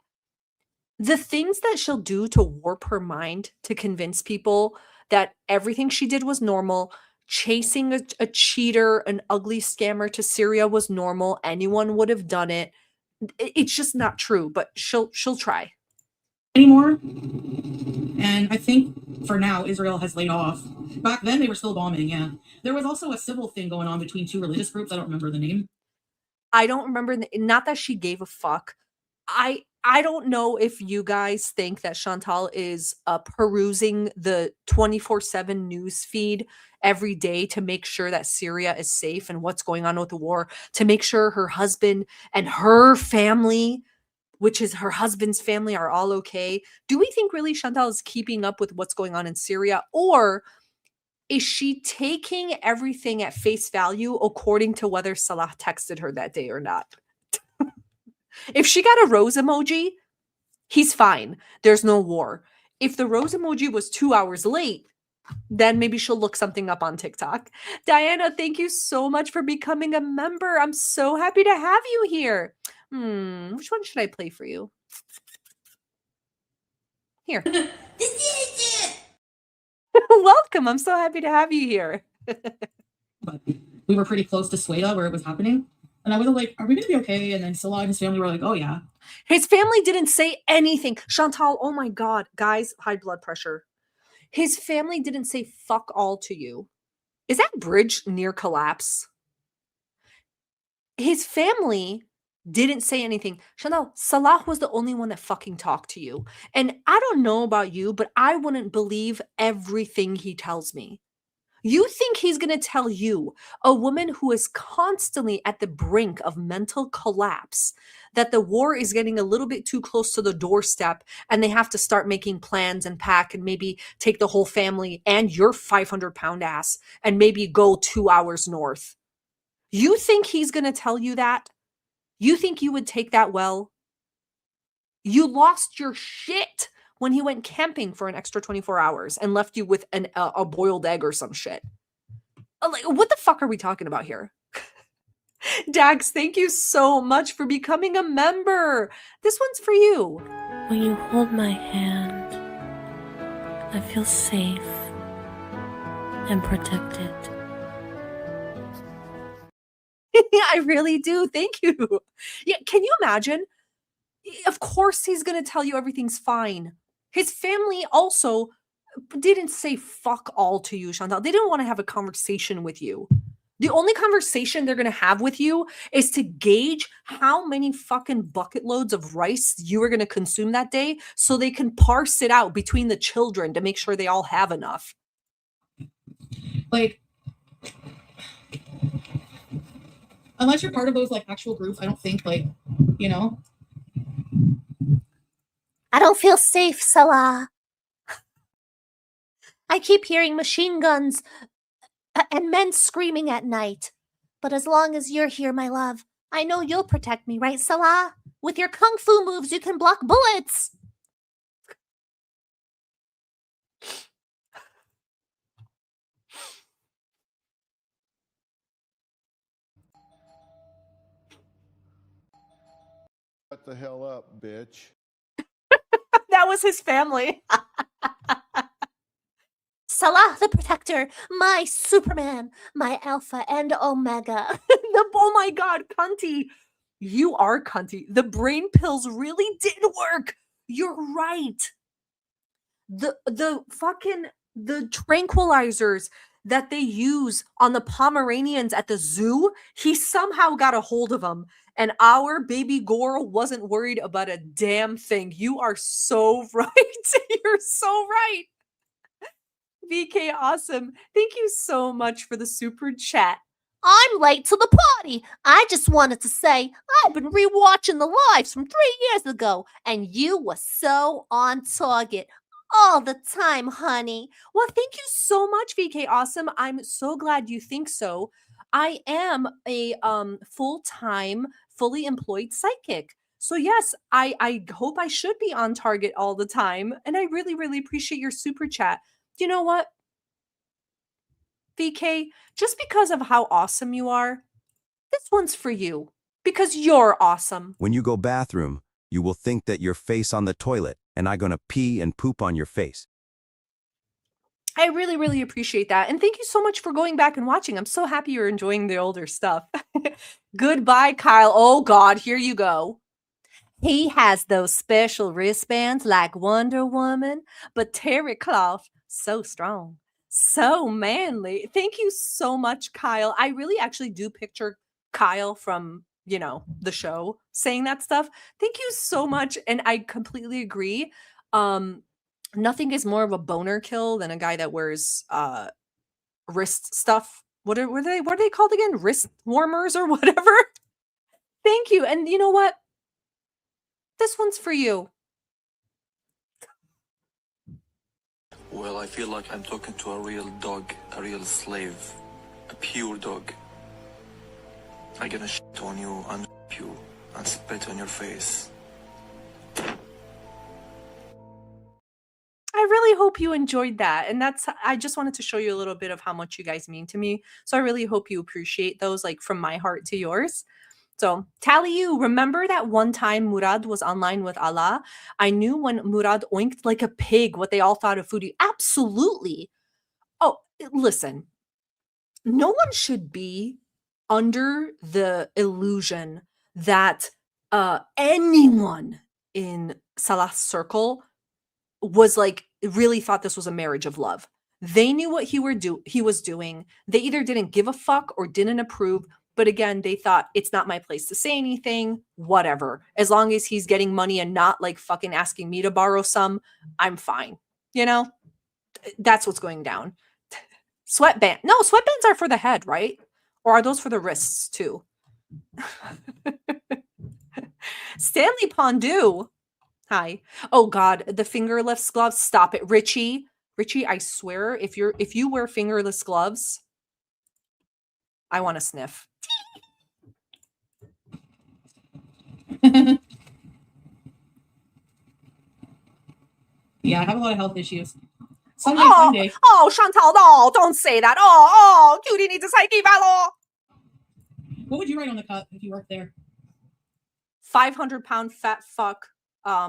the things that she'll do to warp her mind to convince people that everything she did was normal, chasing a cheater, an ugly scammer to Syria was normal, anyone would have done it. It's just not true, but she'll try. Anymore. And I think for now, Israel has laid off. Back then, they were still bombing, yeah. There was also a civil thing going on between two religious groups. I don't remember the name. I don't remember, not that she gave a fuck. I don't know if you guys think that Chantal is perusing the 24/7 news feed every day to make sure that Syria is safe and what's going on with the war, to make sure her husband and her family, which is her husband's family, are all okay. Do we think really Chantal is keeping up with what's going on in Syria? Or is she taking everything at face value according to whether Salah texted her that day or not? If she got a rose emoji, he's fine. There's no war. If the rose emoji was 2 hours late, then maybe she'll look something up on TikTok. Diana, thank you so much for becoming a member. I'm so happy to have you here. Which one should I play for you? Here. Welcome. I'm so happy to have you here. But we were pretty close to Sweda where it was happening. And I was like, are we going to be okay? And then Salah and his family were like, oh, yeah. His family didn't say anything. Chantal, oh my God. Guys, high blood pressure. His family didn't say fuck all to you. Is that bridge near collapse? His family didn't say anything. Chantal, Salah was the only one that fucking talked to you. And I don't know about you, but I wouldn't believe everything he tells me. You think he's going to tell you, a woman who is constantly at the brink of mental collapse, that the war is getting a little bit too close to the doorstep and they have to start making plans and pack and maybe take the whole family and your 500-pound ass and maybe go 2 hours north? You think he's going to tell you that? You think you would take that well? You lost your shit when he went camping for an extra 24 hours and left you with a boiled egg or some shit. Like, what the fuck are we talking about here? Dax, thank you so much for becoming a member. This one's for you. When you hold my hand, I feel safe and protected. I really do. Thank you. Yeah, can you imagine? Of course he's going to tell you everything's fine. His family also didn't say fuck all to you, Chantal. They didn't want to have a conversation with you. The only conversation they're going to have with you is to gauge how many fucking bucket loads of rice you are going to consume that day so they can parse it out between the children to make sure they all have enough. Like, unless you're part of those like actual groups, I don't think like, you know. I don't feel safe, Salah. I keep hearing machine guns and men screaming at night. But as long as you're here, my love, I know you'll protect me, right, Salah? With your kung fu moves, you can block bullets. Shut the hell up, bitch. That was his family. Salah the Protector, my Superman, my Alpha and Omega. Oh my God, cunty. You are cunty. The brain pills really did work. You're right. The tranquilizers that they use on the Pomeranians at the zoo, he somehow got a hold of them. And our baby Gore wasn't worried about a damn thing. You are so right. You're so right. VK, awesome. Thank you so much for the super chat. I'm late to the party. I just wanted to say I've been rewatching the lives from 3 years ago, and you were so on target all the time, honey. Well, thank you so much, VK Awesome. I'm so glad you think so. I am a full-time, fully employed psychic. So yes, I hope I should be on target all the time. And I really, really appreciate your super chat. You know what? VK, just because of how awesome you are, this one's for you. Because you're awesome. When you go bathroom, you will think that your face on the toilet and I gonna pee and poop on your face. I really, really appreciate that. And thank you so much for going back and watching. I'm so happy you're enjoying the older stuff. Goodbye, Kyle. Oh, God, here you go. He has those special wristbands like Wonder Woman, but terry cloth, so strong, so manly. Thank you so much, Kyle. I really actually do picture Kyle from, you know, the show saying that stuff. Thank you so much. And I completely agree. Nothing is more of a boner kill than a guy that wears wrist stuff. What are they called again? Wrist warmers or whatever. Thank you. And you know what? This one's for you. Well, I feel like I'm talking to a real dog, a real slave, a pure dog. I'm gonna shit on you and you and spit on your face. I really hope you enjoyed that. And I just wanted to show you a little bit of how much you guys mean to me. So I really hope you appreciate those, like from my heart to yours. So, Tally, you remember that one time Murad was online with Allah? I knew when Murad oinked like a pig what they all thought of Foodie. Absolutely. Oh, listen. No one should be under the illusion that anyone in Salah's circle was like really thought this was a marriage of love. They knew what he was doing. They either didn't give a fuck or didn't approve. But again, they thought it's not my place to say anything, whatever. As long as he's getting money and not like fucking asking me to borrow some, I'm fine. You know, that's what's going down. Sweatband. No, sweatbands are for the head, right? Or are those for the wrists too? Stanley Pondu. Hi. Oh God, the fingerless gloves. Stop it, Richie. Richie, I swear, if you wear fingerless gloves, I want to sniff. Yeah, I have a lot of health issues. Someday. Oh, Chantal, no, don't say that. Oh, cutie needs a psyche battle. What would you write on the cup if you worked there? 500-pound fat fuck,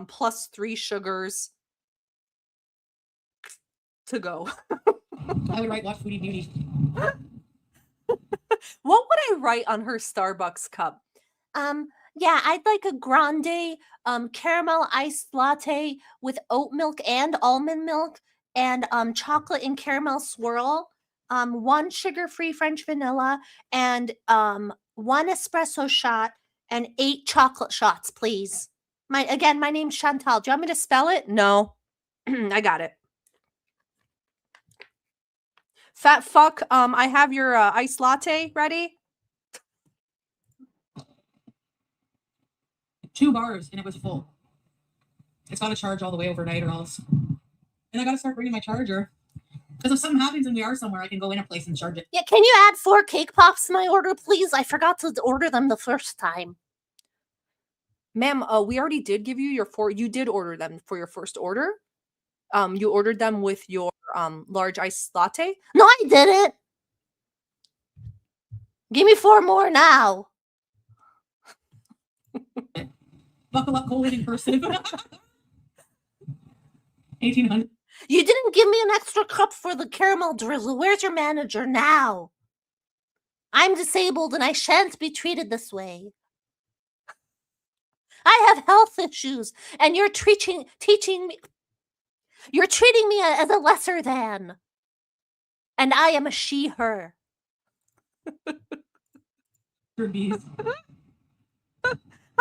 plus 3 sugars to go. I would write watch Foodie Beauty. What would I write on her Starbucks cup? Yeah, I'd like a grande caramel iced latte with oat milk and almond milk and chocolate and caramel swirl, 1 sugar-free French vanilla, and 1 espresso shot and 8 chocolate shots, please. My name's Chantal. Do you want me to spell it? No. I got it. Fat fuck, I have your iced latte ready. 2 bars and it was full. It's got to charge all the way overnight or else. And I got to start bringing my charger. Because if something happens and we are somewhere, I can go in a place and charge it. Yeah, can you add 4 cake pops to my order, please? I forgot to order them the first time. Ma'am, we already did give you your 4. You did order them for your first order. You ordered them with your large iced latte. No, I didn't. Give me 4 more now. Buckle up, cold in person. 1800. You didn't give me an extra cup for the caramel drizzle. Where's your manager now? I'm disabled and I shan't be treated this way. I have health issues and you're teaching me. You're treating me as a lesser than. And I am a she, her.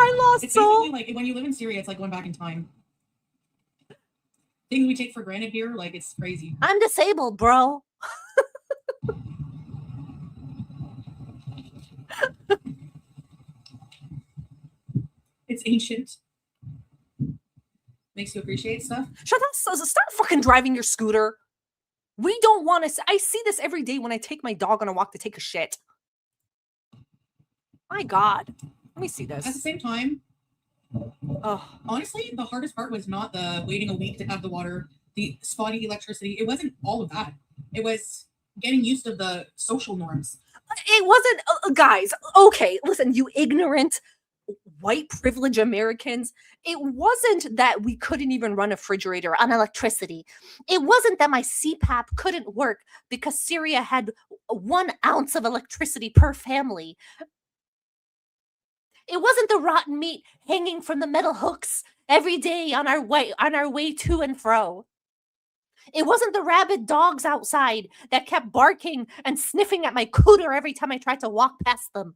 I lost it's soul. Basically like when you live in Syria, it's like going back in time. Things we take for granted here, like it's crazy. I'm disabled, bro. It's ancient. Makes you appreciate stuff. Shut up! Start fucking driving your scooter. We don't want to. I see this every day when I take my dog on a walk to take a shit. My God. Let me see this. At the same time, Oh, Honestly, the hardest part was not the waiting a week to have the water, the spotty electricity. It wasn't all of that. It was getting used to the social norms. it wasn't, guys. Okay, listen, you ignorant white privilege Americans. It wasn't that we couldn't even run a refrigerator on electricity. It wasn't that my CPAP couldn't work because Syria had 1 ounce of electricity per family. It wasn't the rotten meat hanging from the metal hooks every day on our way to and fro. It wasn't the rabid dogs outside that kept barking and sniffing at my cooter every time I tried to walk past them.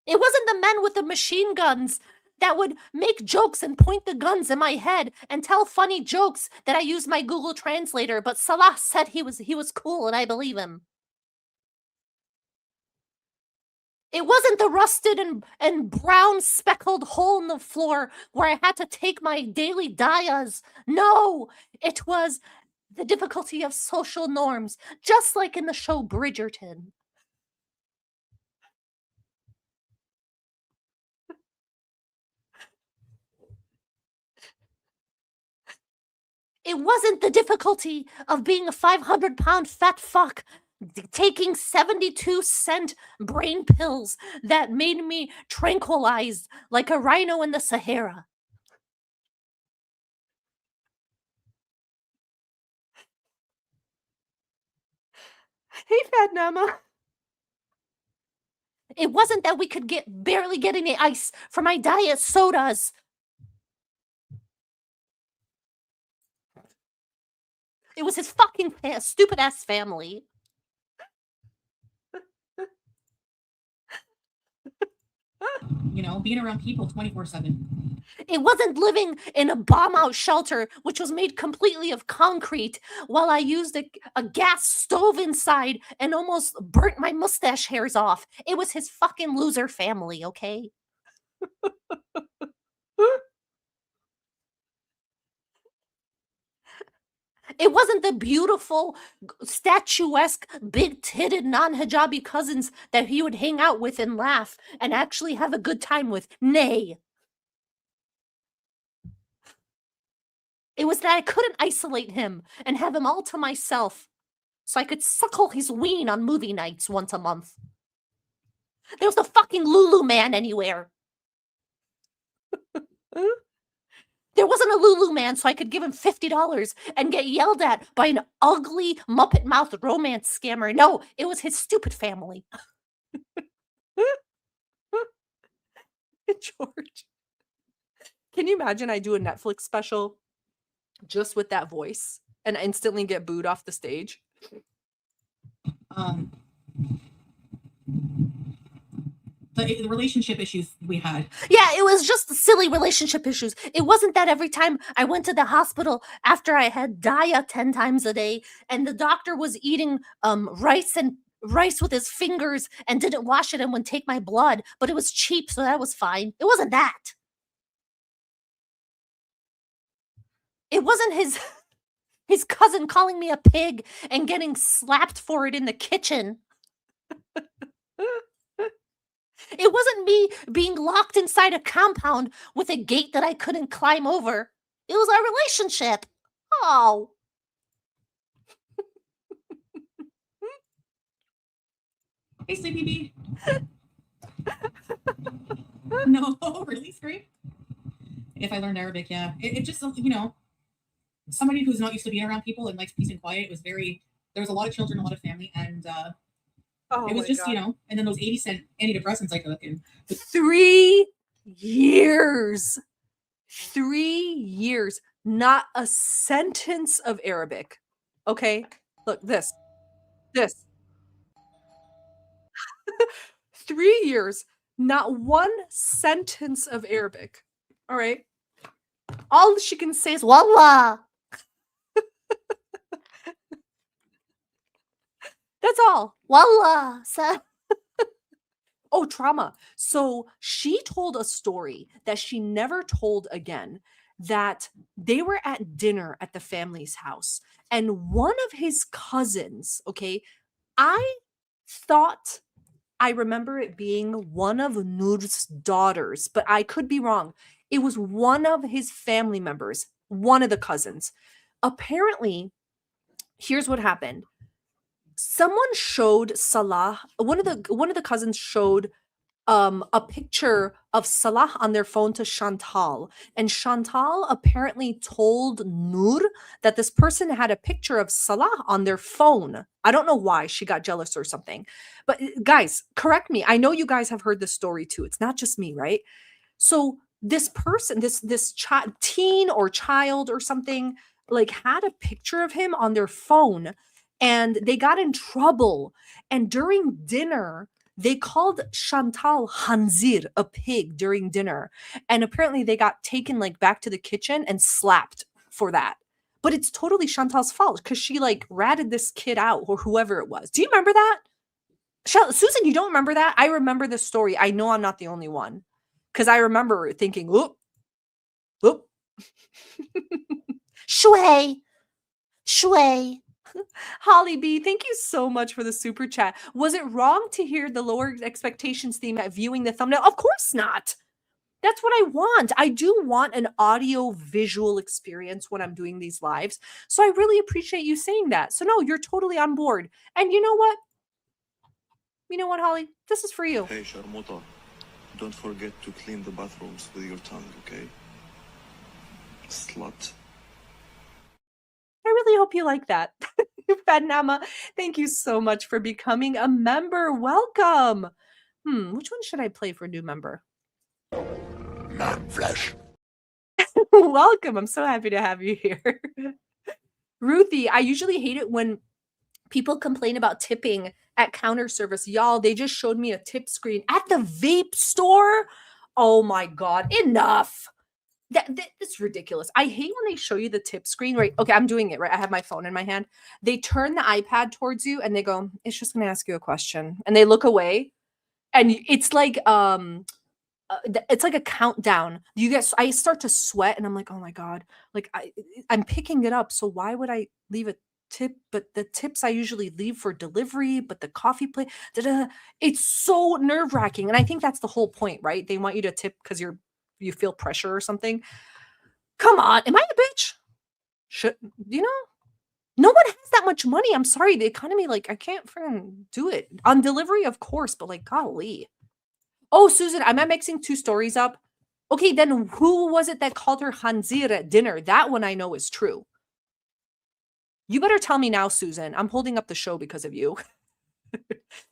It wasn't the men with the machine guns that would make jokes and point the guns in my head and tell funny jokes that I used my Google Translator, but Salah said he was cool and I believe him. It wasn't the rusted and brown speckled hole in the floor where I had to take my daily dias. No, it was the difficulty of social norms, just like in the show Bridgerton. It wasn't the difficulty of being a 500-pound fat fuck taking 72-cent brain pills that made me tranquilized like a rhino in the Sahara. Hey, Fat Nama. It wasn't that we could barely get any ice for my diet sodas. It was his fucking stupid ass family. You know, being around people 24/7. It wasn't living in a bomb out shelter, which was made completely of concrete, while I used a gas stove inside and almost burnt my mustache hairs off. It was his fucking loser family, okay? It wasn't the beautiful, statuesque, big titted, non hijabi cousins that he would hang out with and laugh and actually have a good time with. Nay. It was that I couldn't isolate him and have him all to myself so I could suckle his ween on movie nights once a month. There was no fucking Lulu man anywhere. There wasn't a Lulu man so I could give him $50 and get yelled at by an ugly Muppet Mouth romance scammer. No, it was his stupid family. George. Can you imagine I do a Netflix special just with that voice and instantly get booed off the stage? The relationship issues we had. Yeah, it was just silly relationship issues. It wasn't that every time I went to the hospital after I had dia 10 times a day and the doctor was eating rice with his fingers and didn't wash it and would take my blood, but it was cheap, so that was fine. It wasn't that. It wasn't his cousin calling me a pig and getting slapped for it in the kitchen. It wasn't me being locked inside a compound with a gate that I couldn't climb over. It was our relationship. Oh. Hey, Sleepy Bee. No, really, Scream? If I learned Arabic, yeah. It just, you know, somebody who's not used to being around people and likes peace and quiet, it was very, there was a lot of children, a lot of family, and it was just, God. You know, and then those 80-cent antidepressants I took. And 3 years. 3 years. Not a sentence of Arabic. Okay? Look, this. 3 years. Not one sentence of Arabic. All right? All she can say is, Wallah. That's all. Wallah. Oh, trauma. So she told a story that she never told again, that they were at dinner at the family's house and one of his cousins, okay, I thought I remember it being one of Noor's daughters, but I could be wrong. It was one of his family members, one of the cousins. Apparently, here's what happened. Someone showed Salah, one of the cousins showed a picture of Salah on their phone to Chantal. And Chantal apparently told Noor that this person had a picture of Salah on their phone. I don't know why she got jealous or something. But guys, correct me. I know you guys have heard this story too. It's not just me, right? So this person, this teen or child or something, like had a picture of him on their phone and they got in trouble. And during dinner, they called Chantal Hanzir, a pig, during dinner. And apparently they got taken like back to the kitchen and slapped for that. But it's totally Chantal's fault because she like ratted this kid out or whoever it was. Do you remember that? Susan, you don't remember that? I remember this story. I know I'm not the only one. Because I remember thinking, whoop, whoop. Shui. Shui. Holly B, thank you so much for the super chat. Was it wrong to hear the lower expectations theme at viewing the thumbnail? Of course not. That's what I want. I do want an audio visual experience when I'm doing these lives. So I really appreciate you saying that. So no, you're totally on board. And you know what? You know what, Holly? This is for you. Hey, Sharmuta, don't forget to clean the bathrooms with your tongue, okay? Slut. I really hope you like that. Fadnama, thank you so much for becoming a member. Welcome. Which one should I play for a new member? Non-flesh. Welcome. I'm so happy to have you here. Ruthie, I usually hate it when people complain about tipping at counter service. Y'all, they just showed me a tip screen at the vape store. Oh my God, enough. That's ridiculous. I hate when they show you the tip screen, right? Okay, I'm doing it, right? I have my phone in my hand. They turn the iPad towards you and they go, it's just going to ask you a question. And they look away and it's like a countdown. I start to sweat and I'm like, oh my God, like I'm picking it up. So why would I leave a tip? But the tips I usually leave for delivery, but the coffee plate, it's so nerve wracking. And I think that's the whole point, right? They want you to tip because you feel pressure or something. Come on. Am I a bitch? No one has that much money. I'm sorry. The economy, like, I can't freaking do it. On delivery, of course, but like, golly. Oh, Susan, am I mixing two stories up? Okay, then who was it that called her Hanzir at dinner? That one I know is true. You better tell me now, Susan. I'm holding up the show because of you.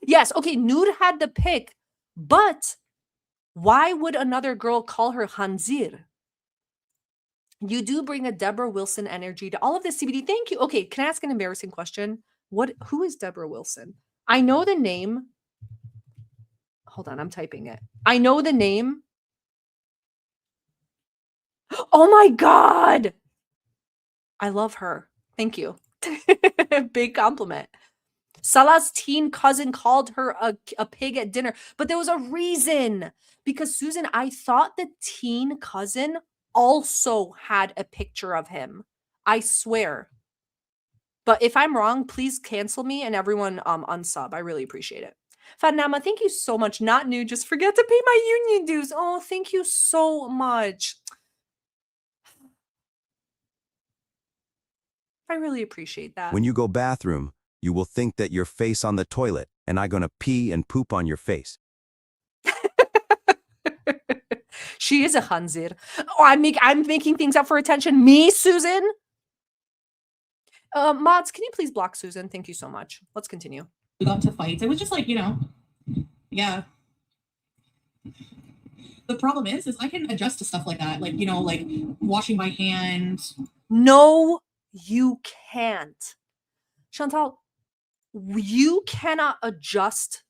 Yes, okay, Noor had the pick, but why would another girl call her Hanzir? You do bring a Deborah Wilson energy to all of this CBD. Thank you. Okay, can I ask an embarrassing question? Who is Deborah Wilson? I know the name. Hold on, I'm typing it. I know the name. Oh my God. I love her. Thank you. Big compliment. Salah's teen cousin called her a pig at dinner, but there was a reason. Because, Susan, I thought the teen cousin also had a picture of him. I swear. But if I'm wrong, please cancel me and everyone unsub. I really appreciate it. Fadnama, thank you so much. Not new, just forget to pay my union dues. Oh, thank you so much. I really appreciate that. When you go bathroom, you will think that your face on the toilet and I gonna pee and poop on your face. She is a Hanzir. Oh, I'm making things up for attention. Me, Susan? Mods, can you please block Susan? Thank you so much. Let's continue. We got to fights. It was just like, yeah. The problem is I can adjust to stuff like that. Like, like washing my hands. No, you can't. Chantal, you cannot adjust.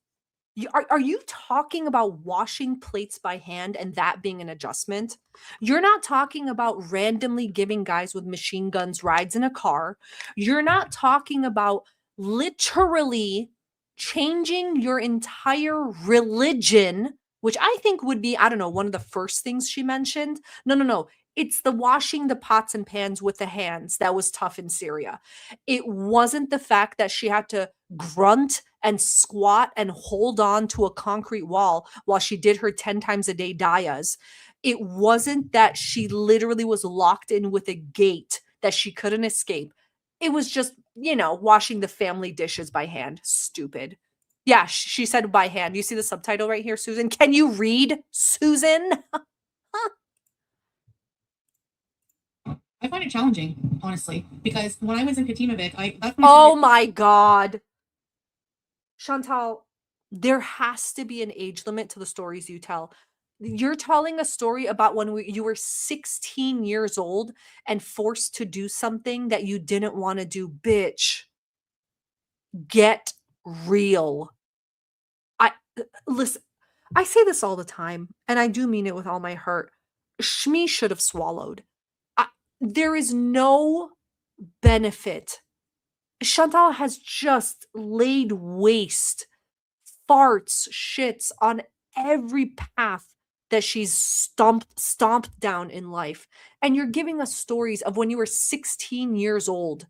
Are you talking about washing plates by hand and that being an adjustment? You're not talking about randomly giving guys with machine guns rides in a car. You're not talking about literally changing your entire religion, which I think would be, I don't know, one of the first things she mentioned. No. It's the washing the pots and pans with the hands that was tough in Syria. It wasn't the fact that she had to grunt and squat and hold on to a concrete wall while she did her 10 times a day dayas. It wasn't that she literally was locked in with a gate that she couldn't escape. It was just, washing the family dishes by hand. Stupid. Yeah, she said by hand. You see the subtitle right here, Susan? Can you read, Susan? I find it challenging, honestly, because when I was in Katimavik, Oh my God. Chantal, there has to be an age limit to the stories you tell. You're telling a story about when you were 16 years old and forced to do something that you didn't want to do. Bitch, get real. Listen, I say this all the time, and I do mean it with all my heart. Shmi should have swallowed. There is no benefit. Chantal has just laid waste, farts, shits on every path that she's stomped down in life. And you're giving us stories of when you were 16 years old,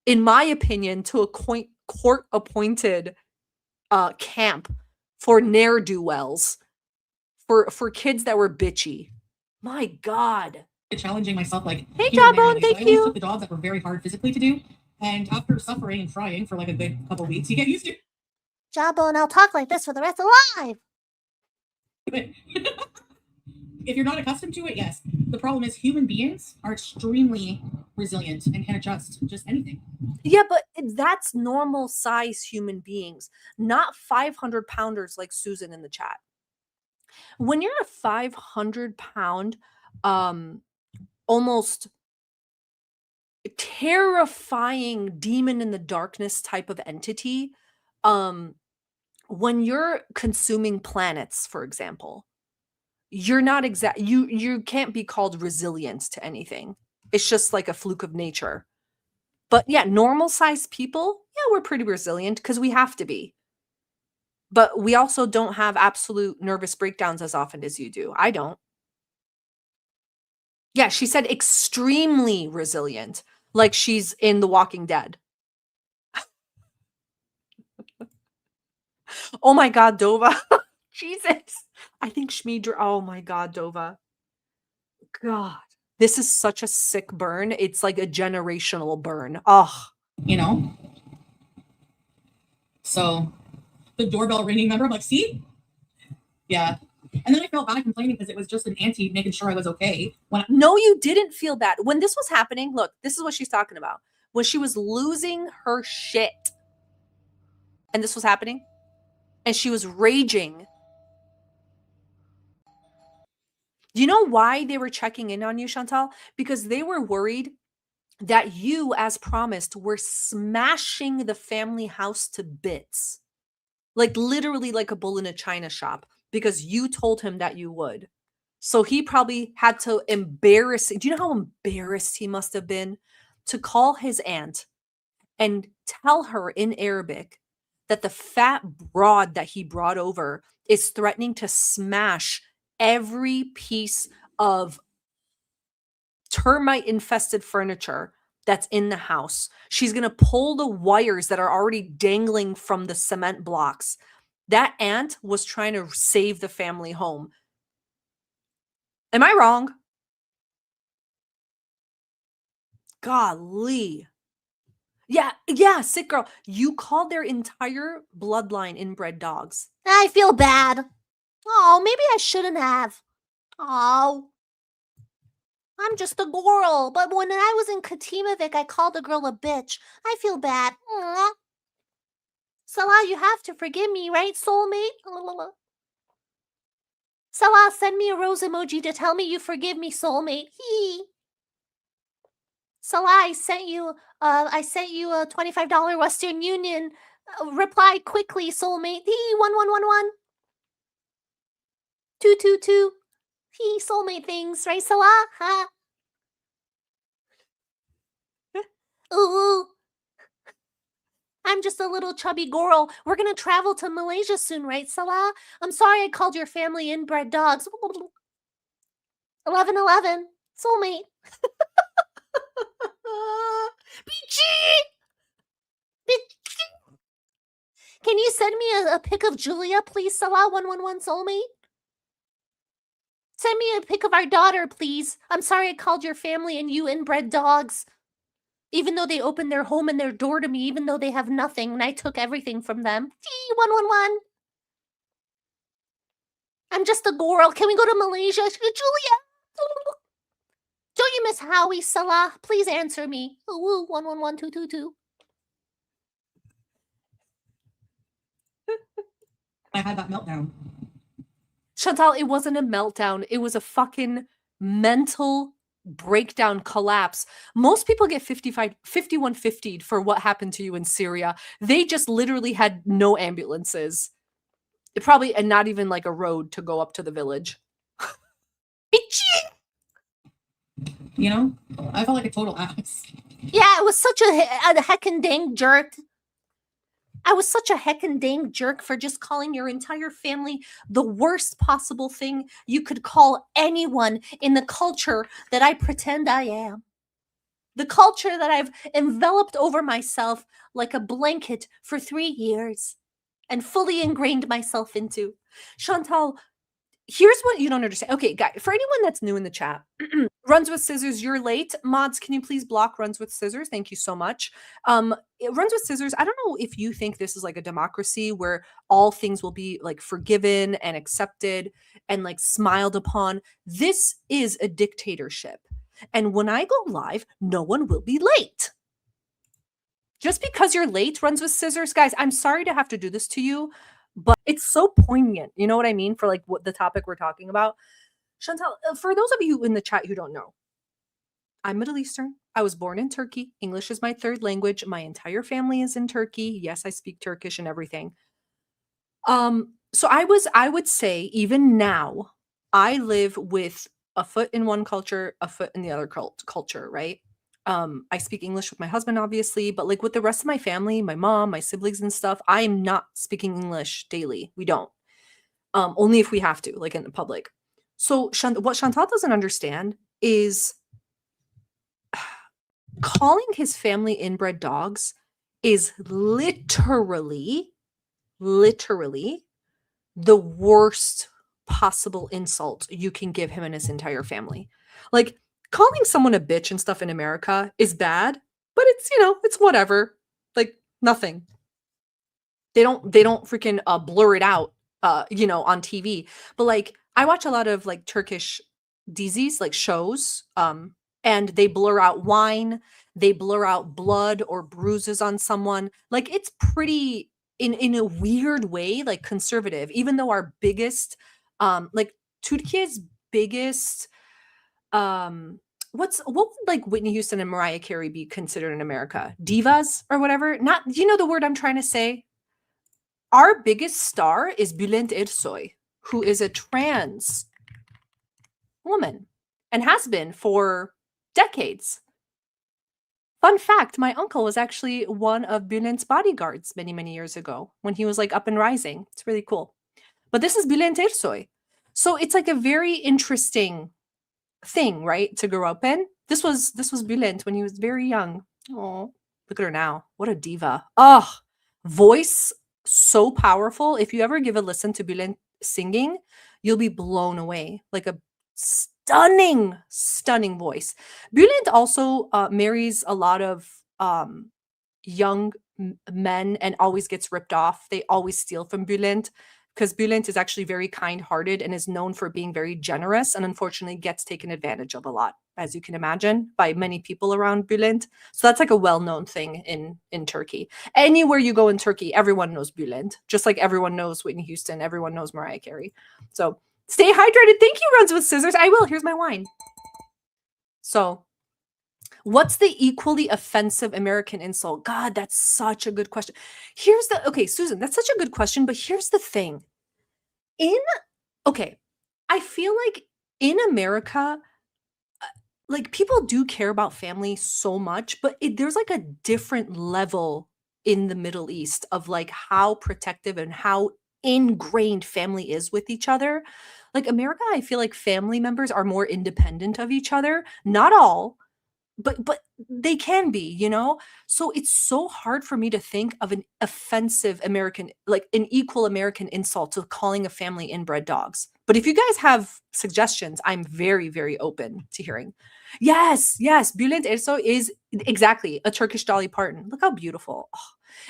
in my opinion, to a court-appointed camp for ne'er-do-wells, for kids that were bitchy. My God. Challenging myself, like, hey, Jawbone, thank I always you. took the jobs that were very hard physically to do, and after suffering and trying for like a good couple weeks, you get used to it. Jawbone, I'll talk like this for the rest of life. If you're not accustomed to it, yes. The problem is human beings are extremely resilient and can adjust just anything. Yeah, but that's normal size human beings, not 500 pounders like Susan in the chat. When you're a 500 pound, almost terrifying demon in the darkness type of entity, when you're consuming planets, for example, you're not you can't be called resilient to anything. It's just like a fluke of nature. But yeah, normal sized people, yeah, we're pretty resilient because we have to be. But we also don't have absolute nervous breakdowns as often as you do. I don't. Yeah, she said extremely resilient, like she's in The Walking Dead. Oh my God, Dova. Jesus. I think Shmidra. Oh my God, Dova. God. This is such a sick burn. It's like a generational burn. Ugh. So the doorbell ringing, remember? I'm like, see? Yeah. And then I felt bad complaining because it was just an auntie making sure I was okay. No, you didn't feel bad. When this was happening, look, this is what she's talking about. When she was losing her shit. And this was happening. And she was raging. You know why they were checking in on you, Chantal? Because they were worried that you, as promised, were smashing the family house to bits. Like literally like a bull in a china shop. Because you told him that you would. So he probably had to embarrass. Do you know how embarrassed he must have been to call his aunt and tell her in Arabic that the fat broad that he brought over is threatening to smash every piece of termite infested furniture that's in the house. She's going to pull the wires that are already dangling from the cement blocks. That aunt was trying to save the family home. Am I wrong? Golly. Yeah, sick girl. You called their entire bloodline inbred dogs. I feel bad. Oh, maybe I shouldn't have. Oh. I'm just a girl, but when I was in Katimavik, I called a girl a bitch. I feel bad. Aww. Salah, you have to forgive me, right, soulmate? Salah, send me a rose emoji to tell me you forgive me, soulmate. Hee. Salah, I sent you a $25 Western Union. Reply quickly, soulmate. Hee, 1111. 222. Hee, soulmate things, right, Salah? Huh? Ooh. I'm just a little chubby girl. We're gonna travel to Malaysia soon, right, Salah? I'm sorry I called your family inbred dogs. 1111. Soulmate. Peachy! Can you send me a pic of Julia, please, Salah 111 soulmate? Send me a pic of our daughter, please. I'm sorry I called your family and you inbred dogs. Even though they opened their home and their door to me, even though they have nothing, and I took everything from them. Gee, 111. I'm just a girl. Can we go to Malaysia? Julia! Don't you miss Howie, Salah? Please answer me. Ooh, 111222. I had that meltdown. Chantal, it wasn't a meltdown. It was a fucking mental breakdown collapse. Most people get 5150'd for what happened to you in Syria. They just literally had no ambulances. It probably, and not even like a road to go up to the village. You know? I felt like a total ass. Yeah, it was such a heckin' dang jerk. I was such a heckin' dang jerk for just calling your entire family the worst possible thing you could call anyone in the culture that I pretend I am. The culture that I've enveloped over myself like a blanket for 3 years and fully ingrained myself into. Chantal, here's what you don't understand. Okay, guys, for anyone that's new in the chat, Runs with Scissors, you're late. Mods, can you please block Runs with Scissors? Thank you so much. Runs with Scissors, I don't know if you think this is like a democracy where all things will be like forgiven and accepted and like smiled upon. This is a dictatorship. And when I go live, no one will be late. Just because you're late, Runs with Scissors, guys, I'm sorry to have to do this to you, but it's so poignant. You know what I mean? For like what the topic we're talking about. Chantal, for those of you in the chat who don't know, I'm Middle Eastern. I was born in Turkey. English is my third language. My entire family is in Turkey. Yes, I speak Turkish and everything. So I would say even now, I live with a foot in one culture, a foot in the other culture, right? I speak English with my husband, obviously, but like with the rest of my family, my mom, my siblings and stuff, I am not speaking English daily. We don't. Only if we have to, like in the public. So what Chantal doesn't understand is calling his family inbred dogs is literally the worst possible insult you can give him and his entire family. Like calling someone a bitch and stuff in America is bad, but it's, you know, it's whatever. Like nothing. They don't freaking blur it out, you know, on TV. But like I watch a lot of like Turkish dizis, like shows, and they blur out wine, they blur out blood or bruises on someone. Like it's pretty in a weird way, like conservative, even though our biggest, like Turkey's biggest, what would like Whitney Houston and Mariah Carey be considered in America? Divas or whatever? Not, you know the word I'm trying to say? Our biggest star is Bülent Ersoy, who is a trans woman and has been for decades. Fun fact, my uncle was actually one of Bülent's bodyguards many, many years ago when he was like up and rising. It's really cool. But this is Bülent Ersoy. So it's like a very interesting thing, right, to grow up in. This was Bülent when he was very young. Oh, look at her now. What a diva. Oh, voice so powerful. If you ever give a listen to Bülent singing, you'll be blown away. Like a stunning voice. Bülent also marries a lot of young men and always gets ripped off. They always steal from Bülent because Bülent is actually very kind-hearted and is known for being very generous and unfortunately gets taken advantage of a lot, as you can imagine, by many people around Bülent. So that's like a well-known thing in Turkey. Anywhere you go in Turkey, everyone knows Bülent, just like everyone knows Whitney Houston, everyone knows Mariah Carey. So stay hydrated. Thank you, Runs with Scissors. I will. Here's my wine. So what's the equally offensive American insult? God, that's such a good question. Okay, Susan, that's such a good question, but here's the thing. I feel like in America, like people do care about family so much, but there's like a different level in the Middle East of like how protective and how ingrained family is with each other. Like America, I feel like family members are more independent of each other. Not all, but they can be, you know? So it's so hard for me to think of an offensive American, like an equal American insult to calling a family inbred dogs. But if you guys have suggestions, I'm very, very open to hearing. Yes, yes, Bülent Ersoy is exactly a Turkish Dolly Parton. Look how beautiful. Oh.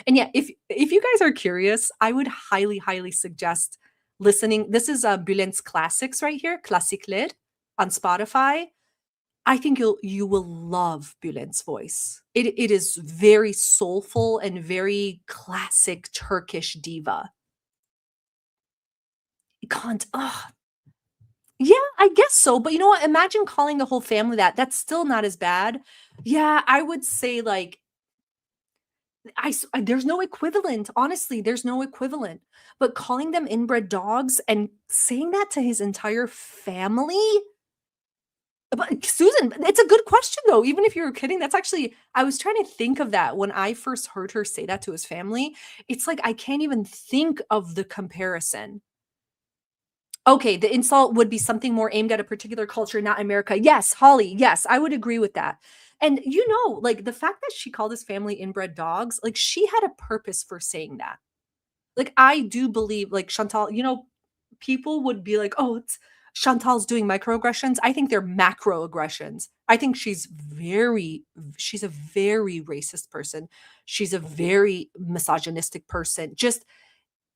And yeah, if you guys are curious, I would highly, highly suggest listening. This is Bülent's classics right here, Klasikler on Spotify. I think you will love Bülent's voice. It is very soulful and very classic Turkish diva. You can't. Yeah, I guess so. But you know what? Imagine calling the whole family that. That's still not as bad. Yeah, I would say like there's no equivalent. Honestly, there's no equivalent. But calling them inbred dogs and saying that to his entire family. But Susan, it's a good question though. Even if you were kidding, that's actually, I was trying to think of that when I first heard her say that to his family. It's like I can't even think of the comparison. Okay, the insult would be something more aimed at a particular culture, not America. Yes, Holly, yes, I would agree with that. And you know, like the fact that she called his family inbred dogs, like she had a purpose for saying that. Like I do believe, like Chantal, you know, people would be like, oh, it's Chantal's doing microaggressions. I think they're macroaggressions. I think she's a very racist person. She's a very misogynistic person. Just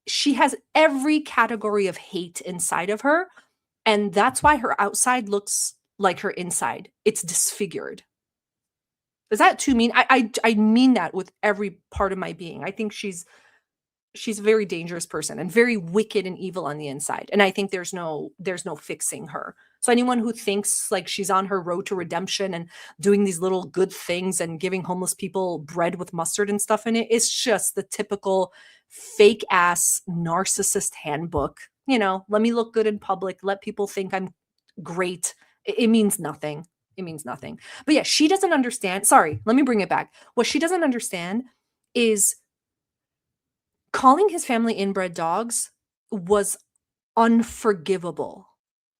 she has every category of hate inside of her. And that's why her outside looks like her inside. It's disfigured. Is that too mean? I mean that with every part of my being. I think she's a very dangerous person and very wicked and evil on the inside. And I think there's no fixing her. So anyone who thinks like she's on her road to redemption and doing these little good things and giving homeless people bread with mustard and stuff in it, it's just the typical fake ass narcissist handbook. You know, let me look good in public. Let people think I'm great. It means nothing. It means nothing. But yeah, she doesn't understand. Sorry, let me bring it back. What she doesn't understand is calling his family inbred dogs was unforgivable.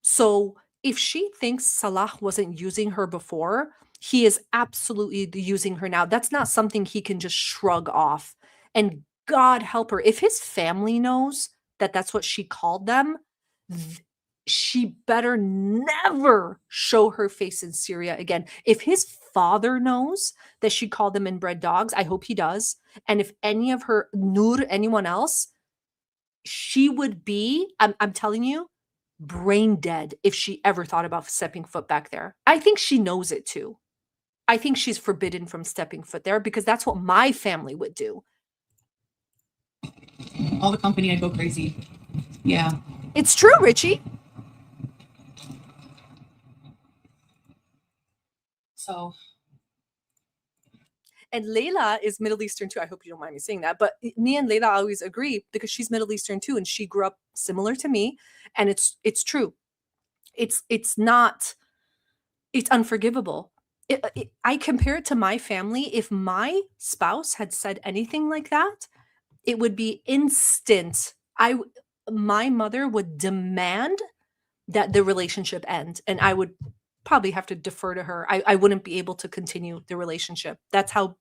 So if she thinks Salah wasn't using her before, he is absolutely using her now. That's not something he can just shrug off. And God help her. If his family knows that that's what she called them, she better never show her face in Syria again. If his father knows that she called them inbred dogs, I hope he does. And if any of her, Nur, anyone else, she would be, I'm telling you, brain dead if she ever thought about stepping foot back there. I think she knows it too. I think she's forbidden from stepping foot there because that's what my family would do. All the company, I'd go crazy. Yeah. It's true, Richie. So. And Layla is Middle Eastern too. I hope you don't mind me saying that. But me and Layla always agree because she's Middle Eastern too. And she grew up similar to me. And it's true. It's unforgivable. I compare it to my family. If my spouse had said anything like that, it would be instant. My mother would demand that the relationship end. And I would probably have to defer to her. I wouldn't be able to continue the relationship. That's how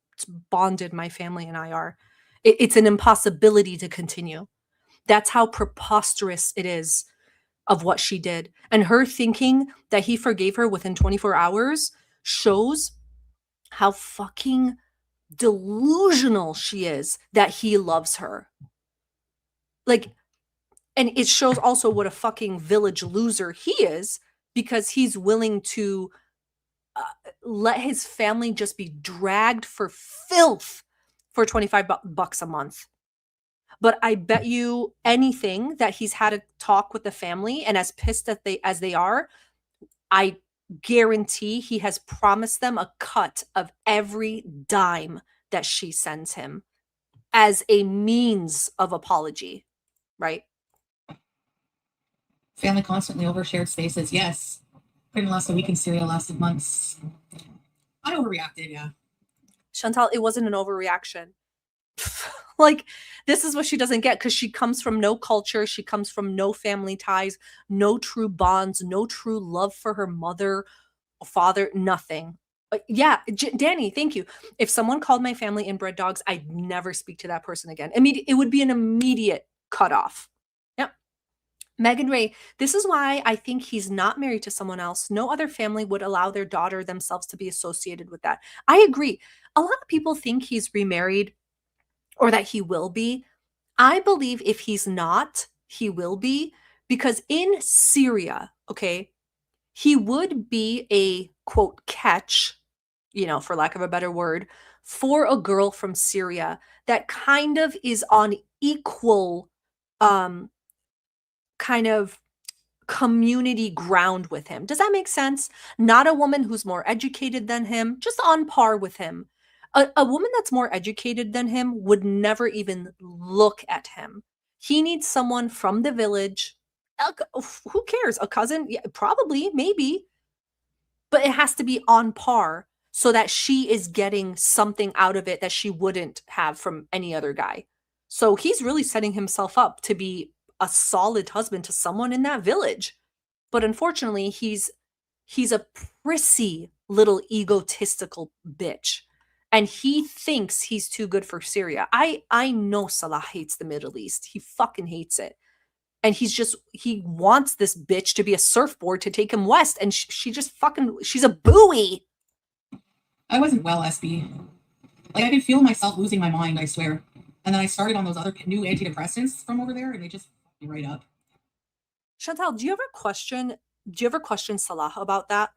bonded my family and I are. It's an impossibility to continue. That's how preposterous it is of what she did. And her thinking that he forgave her within 24 hours shows how fucking delusional she is that he loves her. Like, and it shows also what a fucking village loser he is because he's willing to let his family just be dragged for filth for 25 bucks a month. But I bet you anything that he's had a talk with the family, and as pissed as they are, I guarantee he has promised them a cut of every dime that she sends him as a means of apology, right? Family constantly overshared spaces. Yes. Couldn't last a week in Syria, lasted months. I overreacted, yeah. Chantal, it wasn't an overreaction. Like, this is what she doesn't get because she comes from no culture. She comes from no family ties, no true bonds, no true love for her mother, father, nothing. Yeah, Danny, thank you. If someone called my family inbred dogs, I'd never speak to that person again. It would be an immediate cutoff. Yep. Megan Ray, this is why I think he's not married to someone else. No other family would allow their daughter themselves to be associated with that. I agree. A lot of people think he's remarried or that he will be. I believe if he's not, he will be, because in Syria, okay, he would be a quote catch, for lack of a better word, for a girl from Syria that kind of is on equal um kind of community ground with him. Does that make sense? Not a woman who's more educated than him, just on par with him. A woman that's more educated than him would never even look at him. He needs someone from the village. Who cares? A cousin? Yeah, probably, maybe. But it has to be on par so that she is getting something out of it that she wouldn't have from any other guy. So he's really setting himself up to be a solid husband to someone in that village. But unfortunately, he's a prissy little egotistical bitch. And he thinks he's too good for Syria. I know Salah hates the Middle East. He fucking hates it. And he wants this bitch to be a surfboard to take him west. And she just she's a buoy. I wasn't well, SB. Like, I could feel myself losing my mind, I swear. And then I started on those other new antidepressants from over there, and they just fucked me right up. Chantal, do you ever question Salah about that?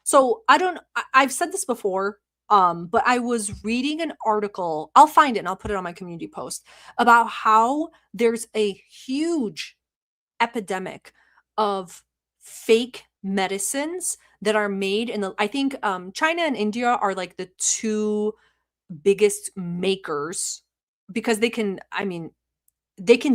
So I've said this before, but I was reading an article, I'll find it and I'll put it on my community post, about how there's a huge epidemic of fake medicines that are made I think China and India are like the two biggest makers, because they can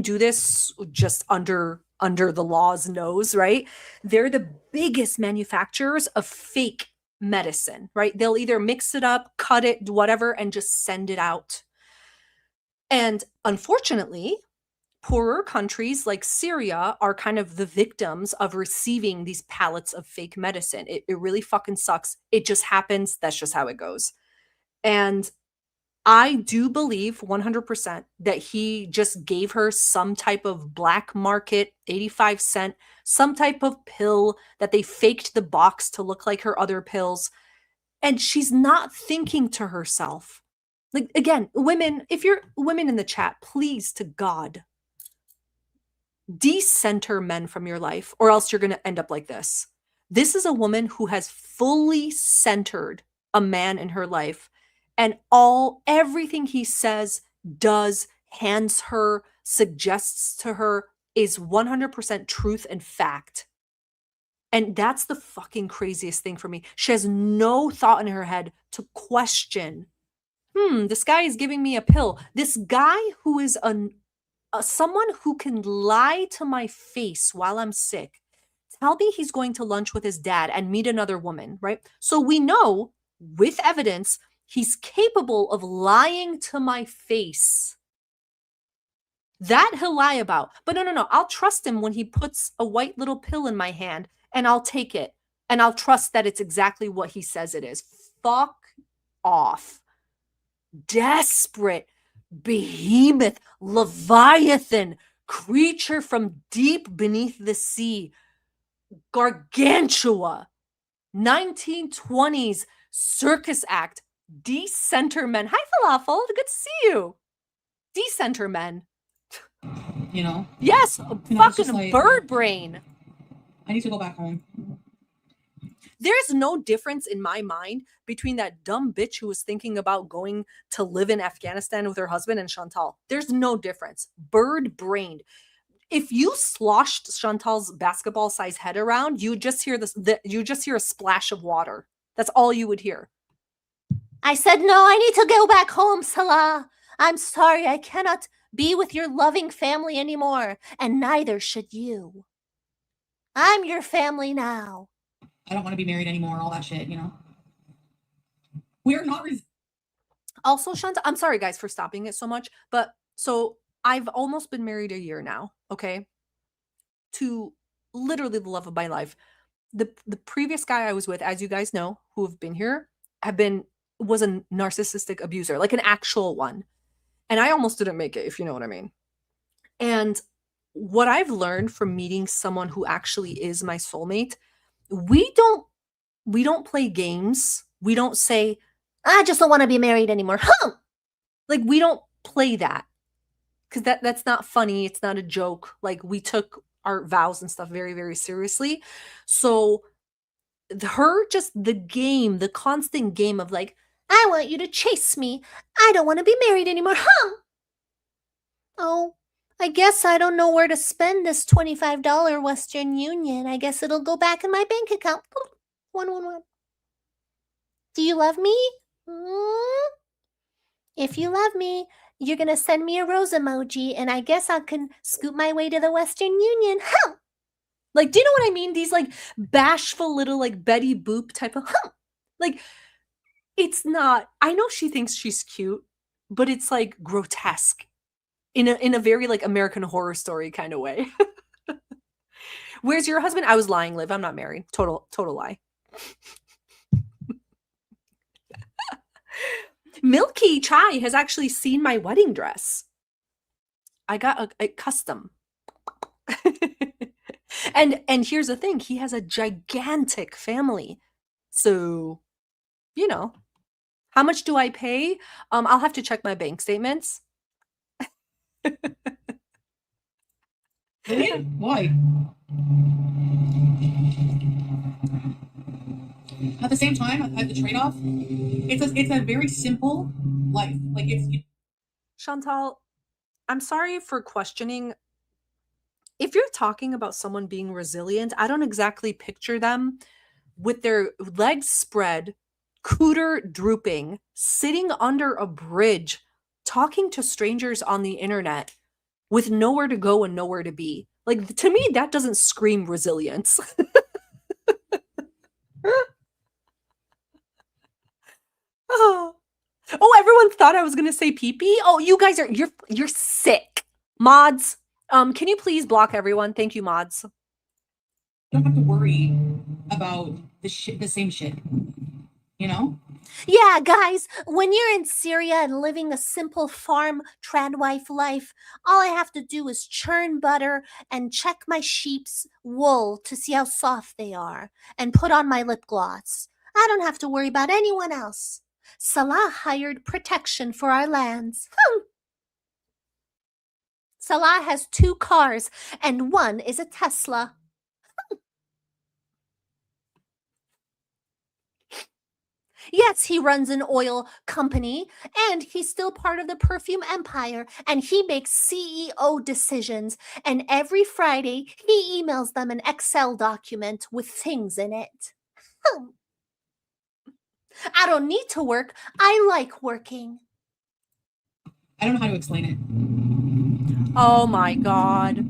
do this just under the law's nose, right? They're the biggest manufacturers of fake medicine, right? They'll either mix it up, cut it, whatever, and just send it out. And unfortunately, poorer countries like Syria are kind of the victims of receiving these pallets of fake medicine. It really fucking sucks. It just happens. That's just how it goes. And I do believe 100% that he just gave her some type of black market, 85-cent, some type of pill that they faked the box to look like her other pills. And she's not thinking to herself. Like, again, women, if you're women in the chat, please to God, decenter men from your life, or else you're going to end up like this. This is a woman who has fully centered a man in her life. And everything he says, does, hands her, suggests to her is 100% truth and fact. And that's the fucking craziest thing for me. She has no thought in her head to question, this guy is giving me a pill. This guy who is someone who can lie to my face while I'm sick, tell me he's going to lunch with his dad and meet another woman, right? So we know with evidence he's capable of lying to my face. That he'll lie about. But no. I'll trust him when he puts a white little pill in my hand, and I'll take it. And I'll trust that it's exactly what he says it is. Fuck off. Desperate, behemoth, leviathan, creature from deep beneath the sea, gargantua, 1920s circus act, decenter men. Hi, Falafel. Good to see you. Decenter men. Yes, fucking like, bird brain. I need to go back home. There's no difference in my mind between that dumb bitch who was thinking about going to live in Afghanistan with her husband and Chantal. There's no difference. Bird brained. If you sloshed Chantal's basketball size head around, you just hear you just hear a splash of water. That's all you would hear. I said, no, I need to go back home, Salah. I'm sorry, I cannot be with your loving family anymore, and neither should you. I'm your family now. I don't want to be married anymore, all that shit, We're not... Also, Chantal, I'm sorry, guys, for stopping it so much, but so I've almost been married a year now, okay? To literally the love of my life. The previous guy I was with, as you guys know, who have been here, was a narcissistic abuser, like an actual one. And I almost didn't make it, if you know what I mean. And what I've learned from meeting someone who actually is my soulmate, we don't play games. We don't say, I just don't want to be married anymore. Huh? like, we don't play that. Because that's not funny. It's not a joke. Like, we took our vows and stuff very, very seriously. So just the game, the constant game of like, I want you to chase me. I don't want to be married anymore. Huh? Oh, I guess I don't know where to spend this $25 Western Union. I guess it'll go back in my bank account. 111. Do you love me? If you love me, you're going to send me a rose emoji, and I guess I can scoot my way to the Western Union. Huh? like, do you know what I mean? These like bashful little like Betty Boop type of, like, it's not, I know she thinks she's cute, but it's like grotesque in a very like American Horror Story kind of way. Where's your husband? I was lying, Liv. I'm not married. Total lie. Milky Chai has actually seen my wedding dress. I got a custom. and here's the thing, he has a gigantic family. So, you know, how much do I pay? I'll have to check my bank statements. Really? Why? At the same time, at the trade-off, it's a very simple life. Like it's Chantal, I'm sorry for questioning. If you're talking about someone being resilient, I don't exactly picture them with their legs spread, cooter drooping, sitting under a bridge, talking to strangers on the internet with nowhere to go and nowhere to be. Like, to me, that doesn't scream resilience. Oh, everyone thought I was gonna say pee-pee. Oh, you guys you're sick. Mods, can you please block everyone? Thank you, mods. don't have to worry about the same shit. You know? Yeah, guys, when you're in Syria and living a simple farm tradwife life, all I have to do is churn butter and check my sheep's wool to see how soft they are and put on my lip gloss. I don't have to worry about anyone else. Salah hired protection for our lands. Salah has 2 cars and one is a Tesla. Yes, he runs an oil company, and he's still part of the perfume empire, and he makes CEO decisions, and every Friday he emails them an Excel document with things in it. I don't need to work. I like working. I don't know how to explain it. Oh my God.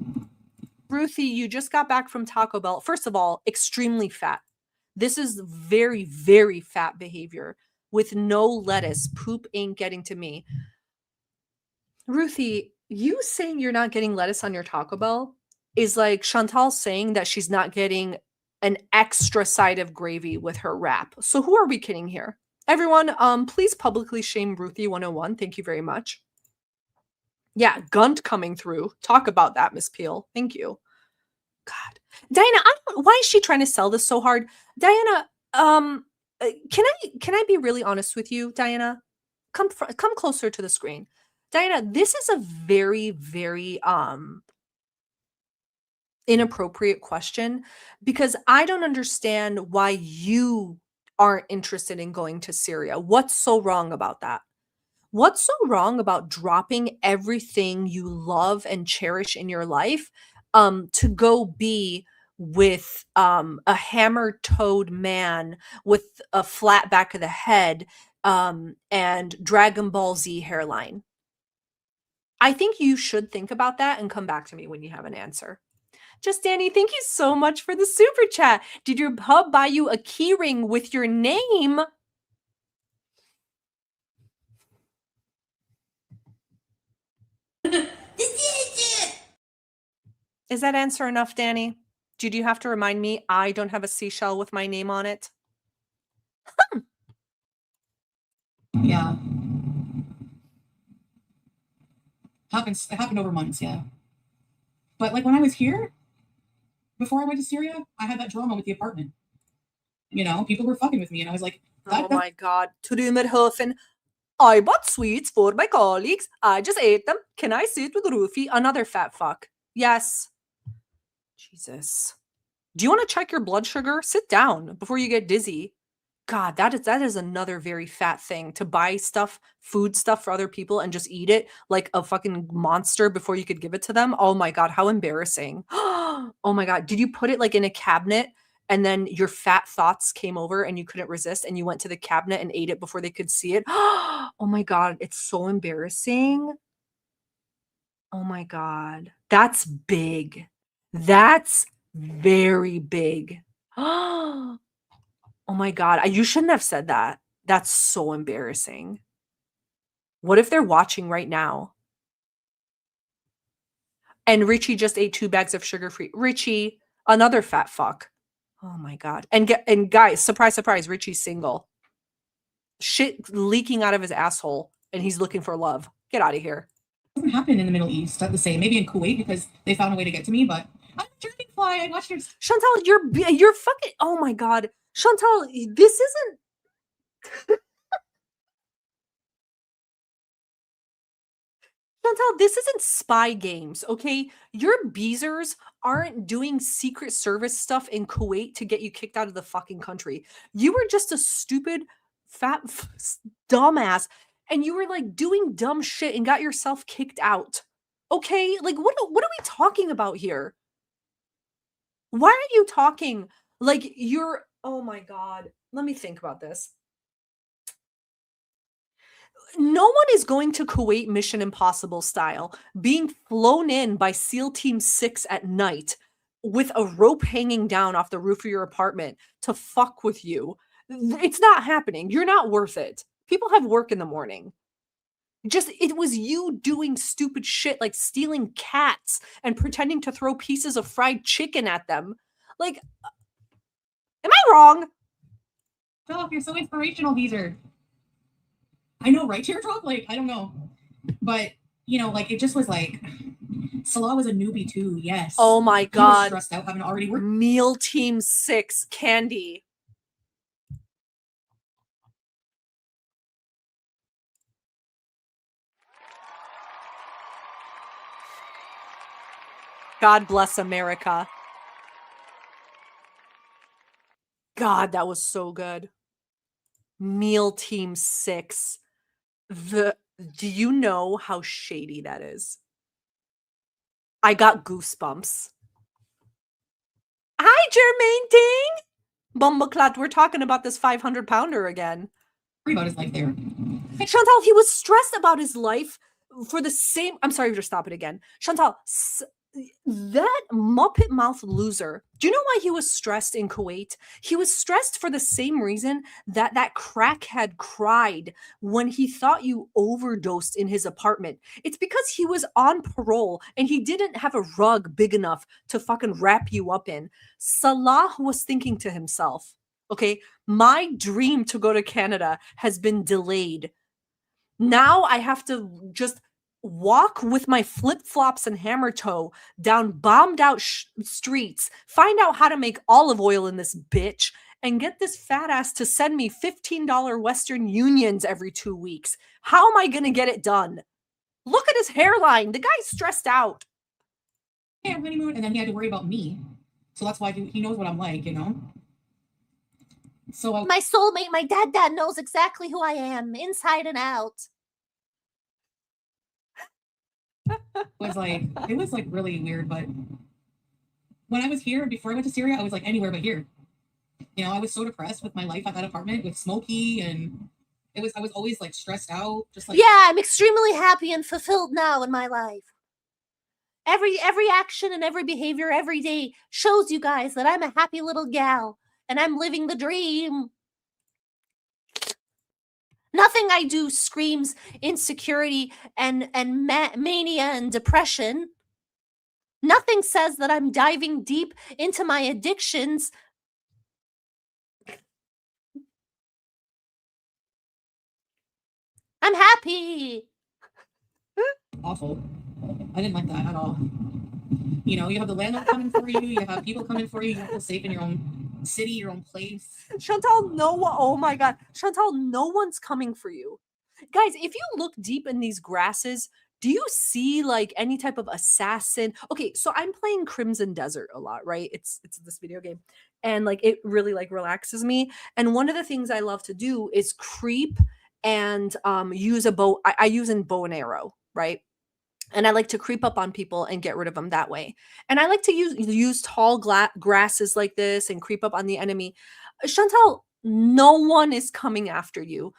Ruthie, you just got back from Taco Bell. First of all, extremely fat. This is very, very fat behavior with no lettuce. Poop ain't getting to me. Ruthie, you saying you're not getting lettuce on your Taco Bell is like Chantal saying that she's not getting an extra side of gravy with her wrap. So who are we kidding here? Everyone, please publicly shame Ruthie 101. Thank you very much. Yeah, Gunt coming through. Talk about that, Miss Peel. Thank you. God. Diana, why is she trying to sell this so hard? Diana, can I be really honest with you, Diana? Come closer to the screen. Diana, this is a very, very inappropriate question because I don't understand why you aren't interested in going to Syria. What's so wrong about that? What's so wrong about dropping everything you love and cherish in your life to go be with a hammer-toed man with a flat back of the head and Dragon Ball Z hairline? I think you should think about that and come back to me when you have an answer. Just Danny, thank you so much for the super chat. Did your hub buy you a key ring with your name? Is that answer enough, Danny? Did you have to remind me I don't have a seashell with my name on it? Yeah. It happened over months, yeah. But like when I was here, before I went to Syria, I had that drama with the apartment. You know, people were fucking with me, and I was like, oh my god. Trümmerhofen. I bought sweets for my colleagues. I just ate them. Can I sit with Rufy? Another fat fuck. Yes. Jesus. Do you want to check your blood sugar? Sit down before you get dizzy. God, that is another very fat thing, to buy stuff, food stuff for other people and just eat it like a fucking monster before you could give it to them. Oh my God, how embarrassing. Oh my God. Did you put it like in a cabinet and then your fat thoughts came over and you couldn't resist and you went to the cabinet and ate it before they could see it? Oh my God, it's so embarrassing. Oh my God. That's big. That's very big. Oh my God. You shouldn't have said that. That's so embarrassing. What if they're watching right now? And Richie just ate 2 bags of sugar-free. Richie, another fat fuck. Oh my God. And guys, surprise, surprise, Richie's single. Shit leaking out of his asshole and he's looking for love. Get out of here. It doesn't happen in the Middle East, the same. Maybe in Kuwait because they found a way to get to me, but I'm a dreaming fly. I watched your Chantal, you're fucking, oh my God. Chantal, this isn't Chantal, this isn't Spy Games, okay? Your Beezers aren't doing Secret Service stuff in Kuwait to get you kicked out of the fucking country. You were just a stupid, fat, dumbass, and you were like doing dumb shit and got yourself kicked out. Okay? Like, what are we talking about here? Why are you talking like you're, oh my God. Let me think about this. No one is going to Kuwait Mission Impossible style, being flown in by SEAL Team 6 at night with a rope hanging down off the roof of your apartment to fuck with you. It's not happening. You're not worth it. People have work in the morning. It was you doing stupid shit like stealing cats and pretending to throw pieces of fried chicken at them. Like, am I wrong? Oh, you're so inspirational, Beezer. I know, right, Teardrop? Like, I don't know. But, you know, like, it just was like, Salah was a newbie too, yes. Oh my God. He was stressed out, having already worked. Meal Team 6, Candy. God bless America. God, that was so good. Meal Team 6. Do you know how shady that is? I got goosebumps. Hi, Jermaine Ting. Bumbleclat, we're talking about this 500-pounder again. About his life there. Chantal, he was stressed about his life for the same. I'm sorry to stop it again. Chantal, that Muppet Mouth loser. Do you know why he was stressed in Kuwait? He was stressed for the same reason that crackhead cried when he thought you overdosed in his apartment. It's because he was on parole and he didn't have a rug big enough to fucking wrap you up in. Salah was thinking to himself, okay, my dream to go to Canada has been delayed. Now I have to just walk with my flip-flops and hammer toe down bombed out streets, find out how to make olive oil in this bitch, and get this fat ass to send me $15 Western Unions every 2 weeks. How am I going to get it done? Look at his hairline. The guy's stressed out. Yeah, honeymoon, and then he had to worry about me. So that's why he knows what I'm like, you know? So my soulmate, my dad knows exactly who I am, inside and out. It was like really weird, but when I was here, before I went to Syria, I was like anywhere but here. You know, I was so depressed with my life at that apartment with Smokey, and I was always like stressed out, just like. Yeah, I'm extremely happy and fulfilled now in my life. Every action and every behavior every day shows you guys that I'm a happy little gal and I'm living the dream. Nothing I do screams insecurity and mania and depression. Nothing says that I'm diving deep into my addictions. I'm happy. Awful. I didn't like that at all. You know, you have the landlord coming for you. You have people coming for you. You feel safe in your own city, your own place. Chantal, oh my God. Chantal, no one's coming for you. Guys, if you look deep in these grasses, do you see like any type of assassin? Okay, so I'm playing Crimson Desert a lot, right? It's this video game. And like it really like relaxes me. And one of the things I love to do is creep and use a bow. I use a bow and arrow, right? And I like to creep up on people and get rid of them that way. And I like to use tall grasses like this and creep up on the enemy. Chantal, no one is coming after you.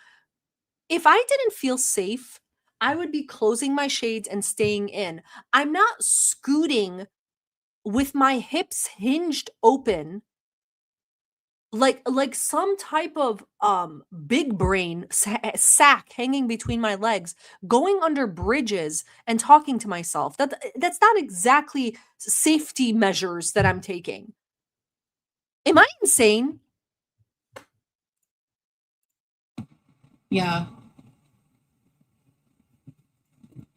If I didn't feel safe, I would be closing my shades and staying in. I'm not scooting with my hips hinged open like some type of big brain sack hanging between my legs, going under bridges and talking to myself. That's not exactly safety measures that I'm taking. Am I insane? Yeah.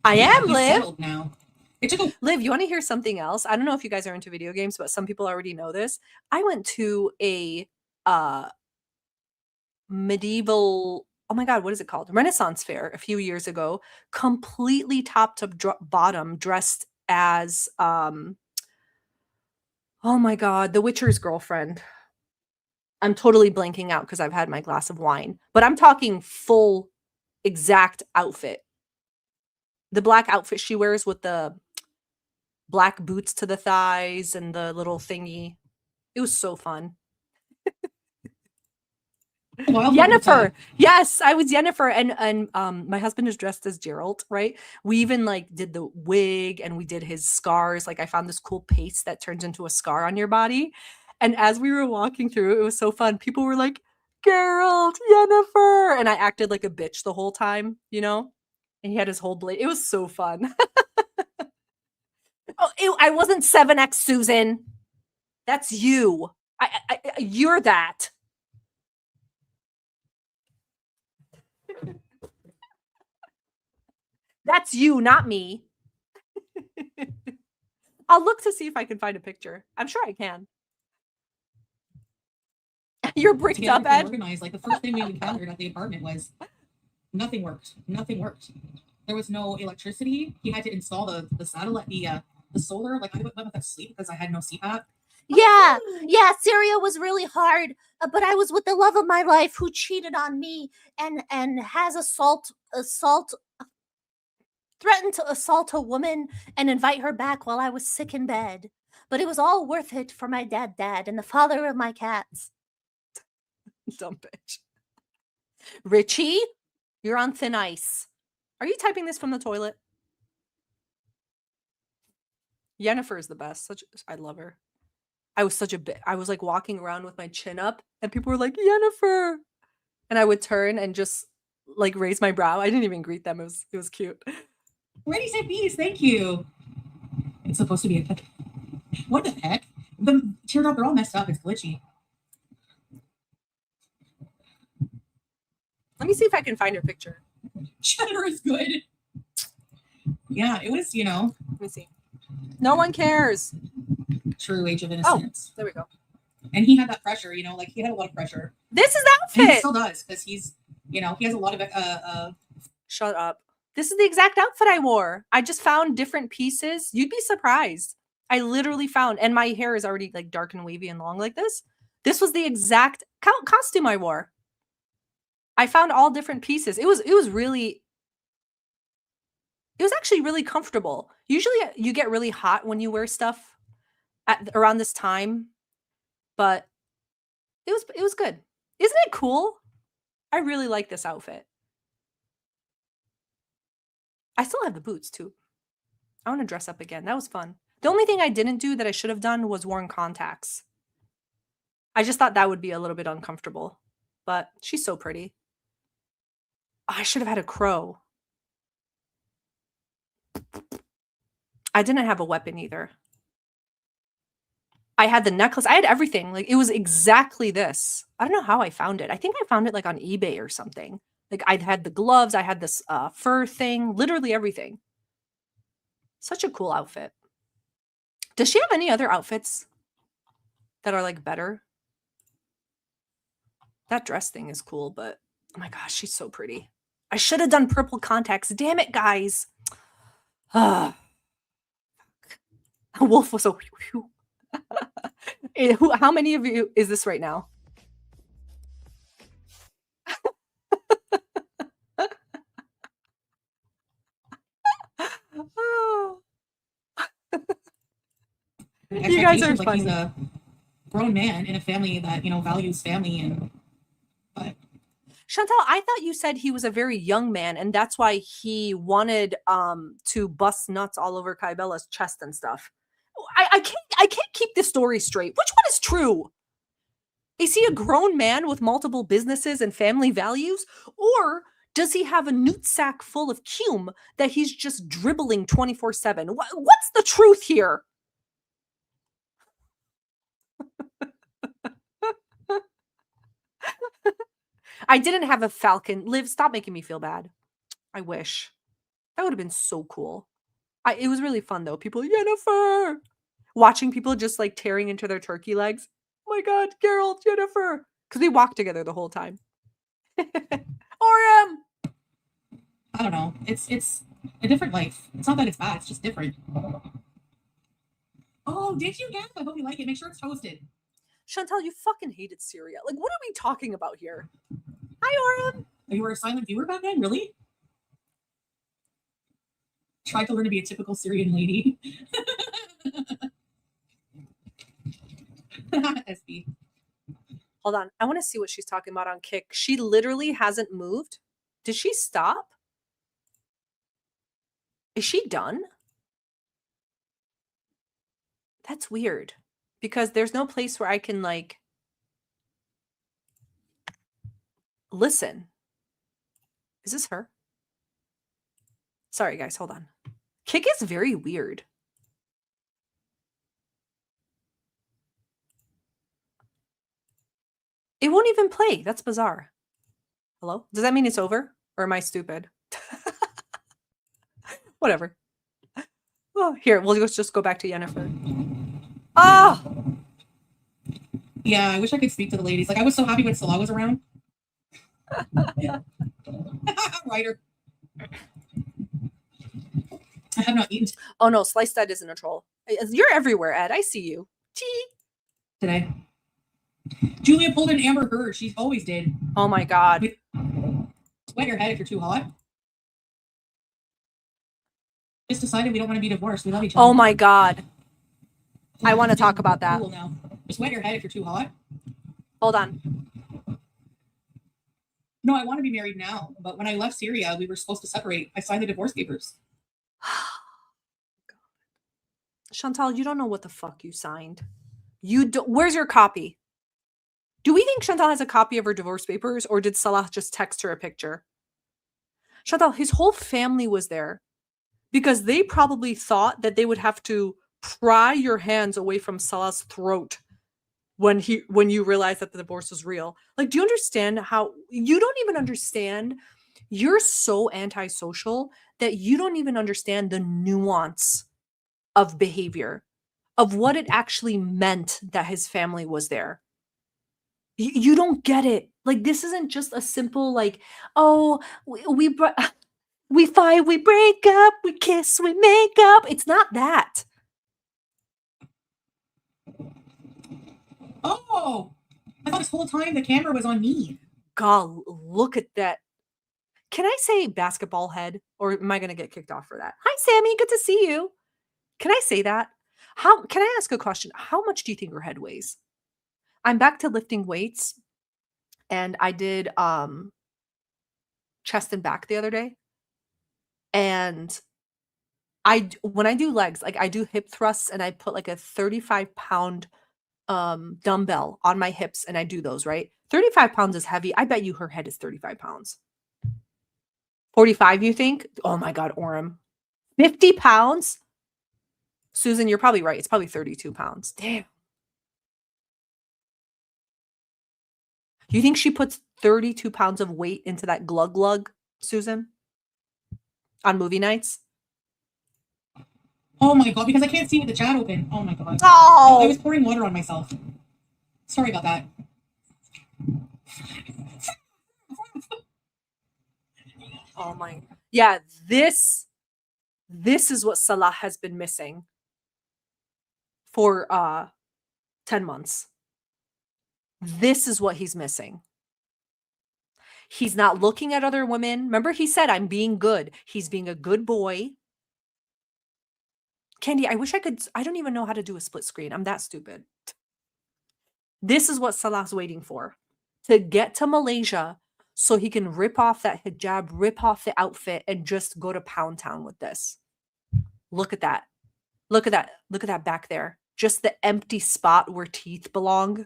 I am, Liv. Settled now. It took Liv, you want to hear something else? I don't know if you guys are into video games, but some people already know this. I went to a medieval, oh my God, what is it called? Renaissance fair a few years ago, completely top to bottom dressed as, oh my God, The Witcher's girlfriend. I'm totally blanking out because I've had my glass of wine, but I'm talking full exact outfit. The black outfit she wears with the black boots to the thighs and the little thingy. It was so fun. Yennefer. Yes, I was Yennefer, and my husband is dressed as Geralt, right? We even like did the wig and we did his scars. Like I found this cool paste that turns into a scar on your body. And as we were walking through, it was so fun. People were like, Geralt, Yennefer. And I acted like a bitch the whole time, you know? And he had his whole blade. It was so fun. Oh, ew, I wasn't 7X, Susan. That's you. You're that. That's you, not me. I'll look to see if I can find a picture. I'm sure I can. You're bricked up, Ed. Organized. Like the first thing we encountered at the apartment was nothing worked. Nothing worked. There was no electricity. He had to install the satellite, the solar. Like I went to sleep because I had no CPAP. Yeah, Syria was really hard, but I was with the love of my life who cheated on me and has threatened to assault a woman and invite her back while I was sick in bed. But it was all worth it for my dad and the father of my cats. Dumb bitch. Richie, you're on thin ice. Are you typing this from the toilet? Yennefer is the best. I love her. I was such a bit. I was like walking around with my chin up, and people were like, Yennefer. And I would turn and just like raise my brow. I didn't even greet them. It was cute. Ready, set, bees. Thank you. It's supposed to be a. What the heck? The teardrop, they're all messed up. It's glitchy. Let me see if I can find her picture. Cheddar is good. Yeah, it was, Let me see. No one cares. True age of innocence. Oh, there we go. And he had that pressure, like he had a lot of pressure. This is the outfit. And he still does because he's, he has a lot of. Shut up. This is the exact outfit I wore. I just found different pieces. You'd be surprised. I literally found, and my hair is already like dark and wavy and long like this. This was the exact costume I wore. I found all different pieces. It was actually really comfortable. Usually you get really hot when you wear stuff around this time, but it was good. Isn't it cool? I really like this outfit. I still have the boots too. I want to dress up again. That was fun. The only thing I didn't do that I should have done was worn contacts. I just thought that would be a little bit uncomfortable, but she's so pretty. I should have had a crow. I didn't have a weapon either. I had the necklace. I had everything. Like it was exactly this. I don't know how I found it. I think I found it like on eBay or something. Like I had the gloves, I had this fur thing, literally everything. Such a cool outfit. Does she have any other outfits that are like better? That dress thing is cool, but oh my gosh, she's so pretty. I should have done purple contacts. Damn it, guys. Wolf was so. How many of you is this right now? Oh. You guys are funny. Like he's a grown man in a family that, you know, values family and but Chantal, I thought you said he was a very young man and that's why he wanted to bust nuts all over Kybella's chest and stuff. I can't keep this story straight. Which one is true? Is he a grown man with multiple businesses and family values? Or does he have a newt sack full of cum that he's just dribbling 24/7? What's the truth here? I didn't have a falcon. Liv, stop making me feel bad. I wish. That would have been so cool. It was really fun though. People, Jennifer! Watching people just like tearing into their turkey legs. Oh my God, Geralt, Jennifer! Because we walked together the whole time. Oriam! I don't know. It's a different life. It's not that it's bad. It's just different. Oh, did you? Yeah, I hope you like it. Make sure it's toasted. Chantal, you fucking hated Syria. Like, what are we talking about here? Hi, Oriam. You were a silent viewer back then? Really? Tried to learn to be a typical Syrian lady. SB. Hold on. I want to see what she's talking about on Kick. She literally hasn't moved. Did she stop? Is she done? That's weird. Because there's no place where I can, like, listen. Is this her? Sorry, guys. Hold on. Kick is very weird. It won't even play. That's bizarre. Hello? Does that mean it's over? Or am I stupid? Whatever. Oh, here, we'll just go back to Jennifer. Ah! Oh! Yeah, I wish I could speak to the ladies. Like, I was so happy when Salah was around. Writer. I have not eaten. Oh no, Sliced Ed isn't a troll. You're everywhere, Ed. I see you. Gee. Today. Julia pulled an Amber Heard. She always did. Oh my God. Sweat your head if you're too hot. Just decided we don't want to be divorced. We love each other. Oh my God. I want to talk about that. Cool now. Just wet your head if you're too hot. Hold on. No, I want to be married now. But when I left Syria, we were supposed to separate. I signed the divorce papers. Chantal, you don't know what the fuck you signed. Where's your copy? Do we think Chantal has a copy of her divorce papers, or did Salah just text her a picture? Chantal, his whole family was there because they probably thought that they would have to pry your hands away from Salah's throat when you realize that the divorce was real. Like, do you understand how you don't even understand? You're so antisocial that you don't even understand the nuance of behavior, of what it actually meant that his family was there. You don't get it. Like, this isn't just a simple, like, oh, we fight, we break up, we kiss, we make up. It's not that. Oh, I thought this whole time the camera was on me. God, look at that. Can I say basketball head, or am I going to get kicked off for that? Hi, Sammy. Good to see you. Can I say that? Can I ask a question? How much do you think her head weighs? I'm back to lifting weights, and I did chest and back the other day. And when I do legs, like I do hip thrusts, and I put like a 35-pound dumbbell on my hips, and I do those, right? 35 pounds is heavy. I bet you her head is 35 pounds. 45, you think? Oh my God, Orem. 50 pounds? Susan, you're probably right. It's probably 32 pounds. Damn. Do you think she puts 32 pounds of weight into that glug glug, Susan? On movie nights? Oh my god, because I can't see with the chat open. Oh my god. Oh! I was pouring water on myself. Sorry about that. Oh my. Yeah, this is what Salah has been missing for 10 months. This is what he's missing. He's not looking at other women. Remember, he said, I'm being good. He's being a good boy. Candy, I wish I could. I don't even know how to do a split screen. I'm that stupid. This is what Salah's waiting for, to get to Malaysia so he can rip off that hijab, rip off the outfit, and just go to Pound Town with this. Look at that. Look at that. Look at that back there. Just the empty spot where teeth belong.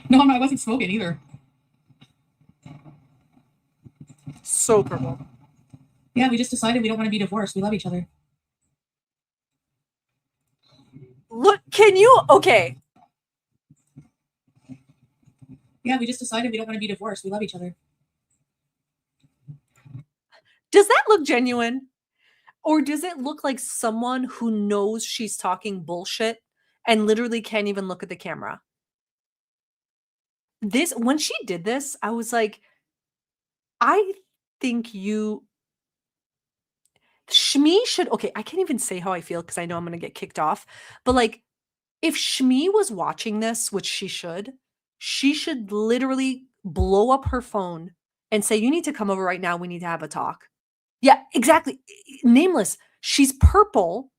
No, I wasn't smoking either. So purple. Yeah, we just decided we don't want to be divorced. We love each other. Look, can you? Okay. Yeah, we just decided we don't want to be divorced. We love each other. Does that look genuine? Or does it look like someone who knows she's talking bullshit and literally can't even look at the camera? When she did this, I was like, I think Shmi should, okay, I can't even say how I feel because I know I'm going to get kicked off. But like, if Shmi was watching this, which she should literally blow up her phone and say, you need to come over right now. We need to have a talk. Yeah, exactly. Nameless. She's purple,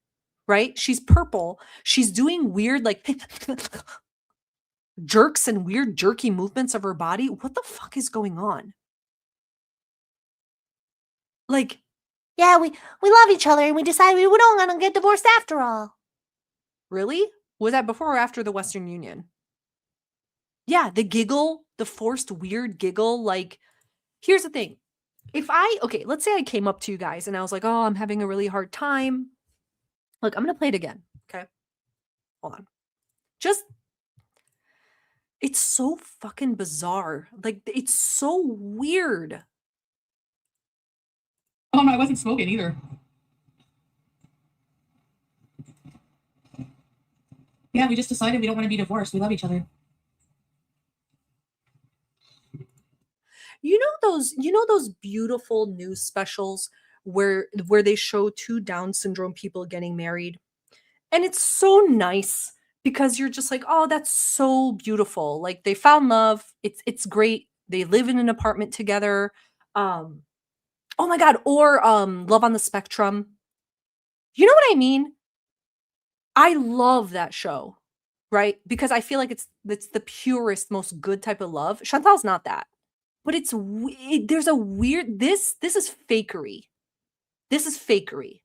right? She's purple. She's doing weird, like, jerks and weird jerky movements of her body. What the fuck is going on? Like, Yeah, we love each other and we decided we don't want to get divorced after all. really? Was that before or after the Western Union? Yeah, the giggle, the forced weird giggle. Like, here's the thing. Okay, let's say I came up to you guys and I was like, oh, I'm having a really hard time. Look, I'm going to play it again. Okay. Hold on. It's so fucking bizarre. Like, it's so weird. Oh, I wasn't smoking either. Yeah, we just decided we don't want to be divorced. We love each other. You know those beautiful news specials where they show two Down syndrome people getting married? And it's so nice because you're just like, "Oh, that's so beautiful. Like they found love. It's great. They live in an apartment together." Oh my god, or Love on the Spectrum. You know what I mean? I love that show, right? Because I feel like it's the purest, most good type of love. Chantal's not that. But there's a weird this is fakery. This is fakery.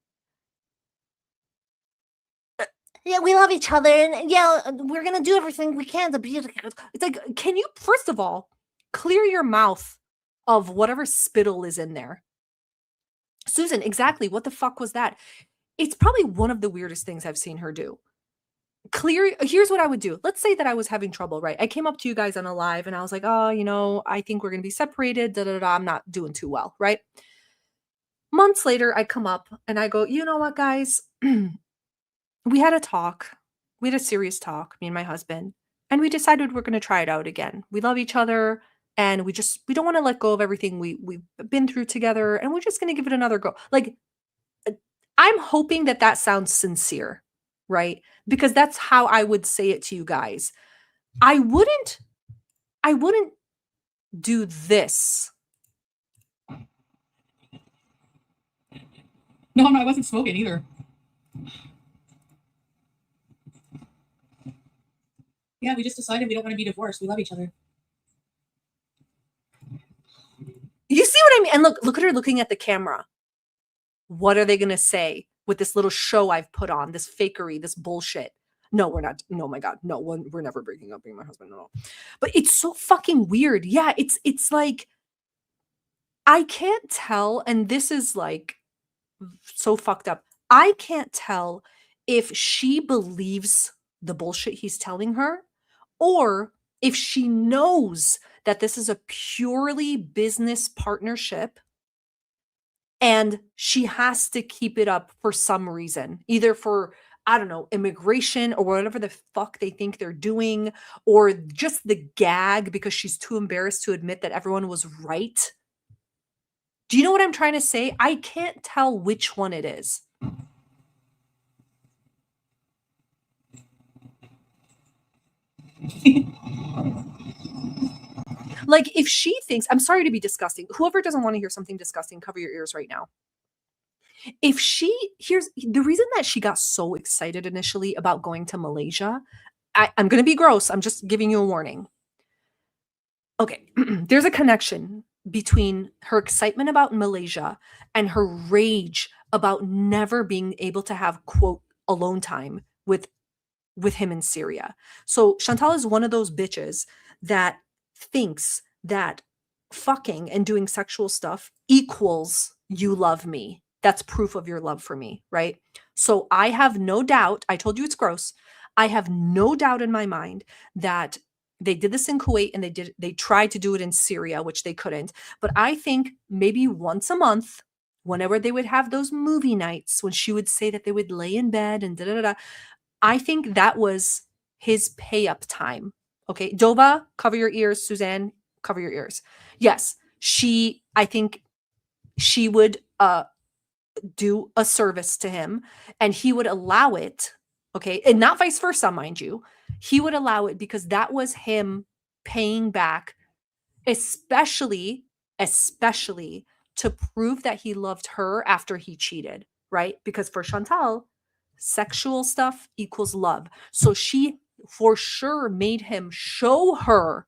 Yeah, we love each other, and yeah, we're gonna do everything we can to be. It's like, can you first of all clear your mouth of whatever spittle is in there? Susan, exactly. What the fuck was that? It's probably one of the weirdest things I've seen her do. Here's what I would do. Let's say that I was having trouble, right? I came up to you guys on a live and I was like, oh, I think we're going to be separated. I'm not doing too well, right? Months later, I come up and I go, you know what, guys? We had a talk. We had a serious talk, me and my husband, and we decided we're going to try it out again. We love each other and we don't want to let go of everything we've been through together, and we're just going to give it another go. Like, I'm hoping that sounds sincere, right? Because that's how I would say it to you guys. I wouldn't do this. No, I wasn't smoking either. Yeah, we just decided we don't want to be divorced. We love each other. You see what I mean? And look at her looking at the camera. What are they going to say with this little show I've put on, this fakery, this bullshit? No, we're not. No, my God. No, we're never breaking up, me and my husband. No. But it's so fucking weird. Yeah, it's like, I can't tell. And this is like so fucked up. I can't tell if she believes the bullshit he's telling her or if she knows that this is a purely business partnership and she has to keep it up for some reason, either for, I don't know, immigration or whatever the fuck they think they're doing, or just the gag because she's too embarrassed to admit that everyone was right. Do you know what I'm trying to say? I can't tell which one it is. Like, if she thinks, I'm sorry to be disgusting. Whoever doesn't want to hear something disgusting, cover your ears right now. If she, here's the reason that she got so excited initially about going to Malaysia. I'm going to be gross. I'm just giving you a warning. Okay, there's a connection between her excitement about Malaysia and her rage about never being able to have, quote, alone time with him in Syria. So Chantal is one of those bitches that thinks that fucking and doing sexual stuff equals you love me. That's proof of your love for me, right? So I have no doubt, I told you it's gross. I have no doubt in my mind that they did this in Kuwait and they tried to do it in Syria, which they couldn't. But I think maybe once a month, whenever they would have those movie nights, when she would say that they would lay in bed and da da da, I think that was his pay up time. Okay. Dova, cover your ears. Suzanne, cover your ears. Yes. I think she would do a service to him and he would allow it. Okay. And not vice versa, mind you. He would allow it because that was him paying back, especially to prove that he loved her after he cheated, right? Because for Chantal, sexual stuff equals love. So she for sure made him show her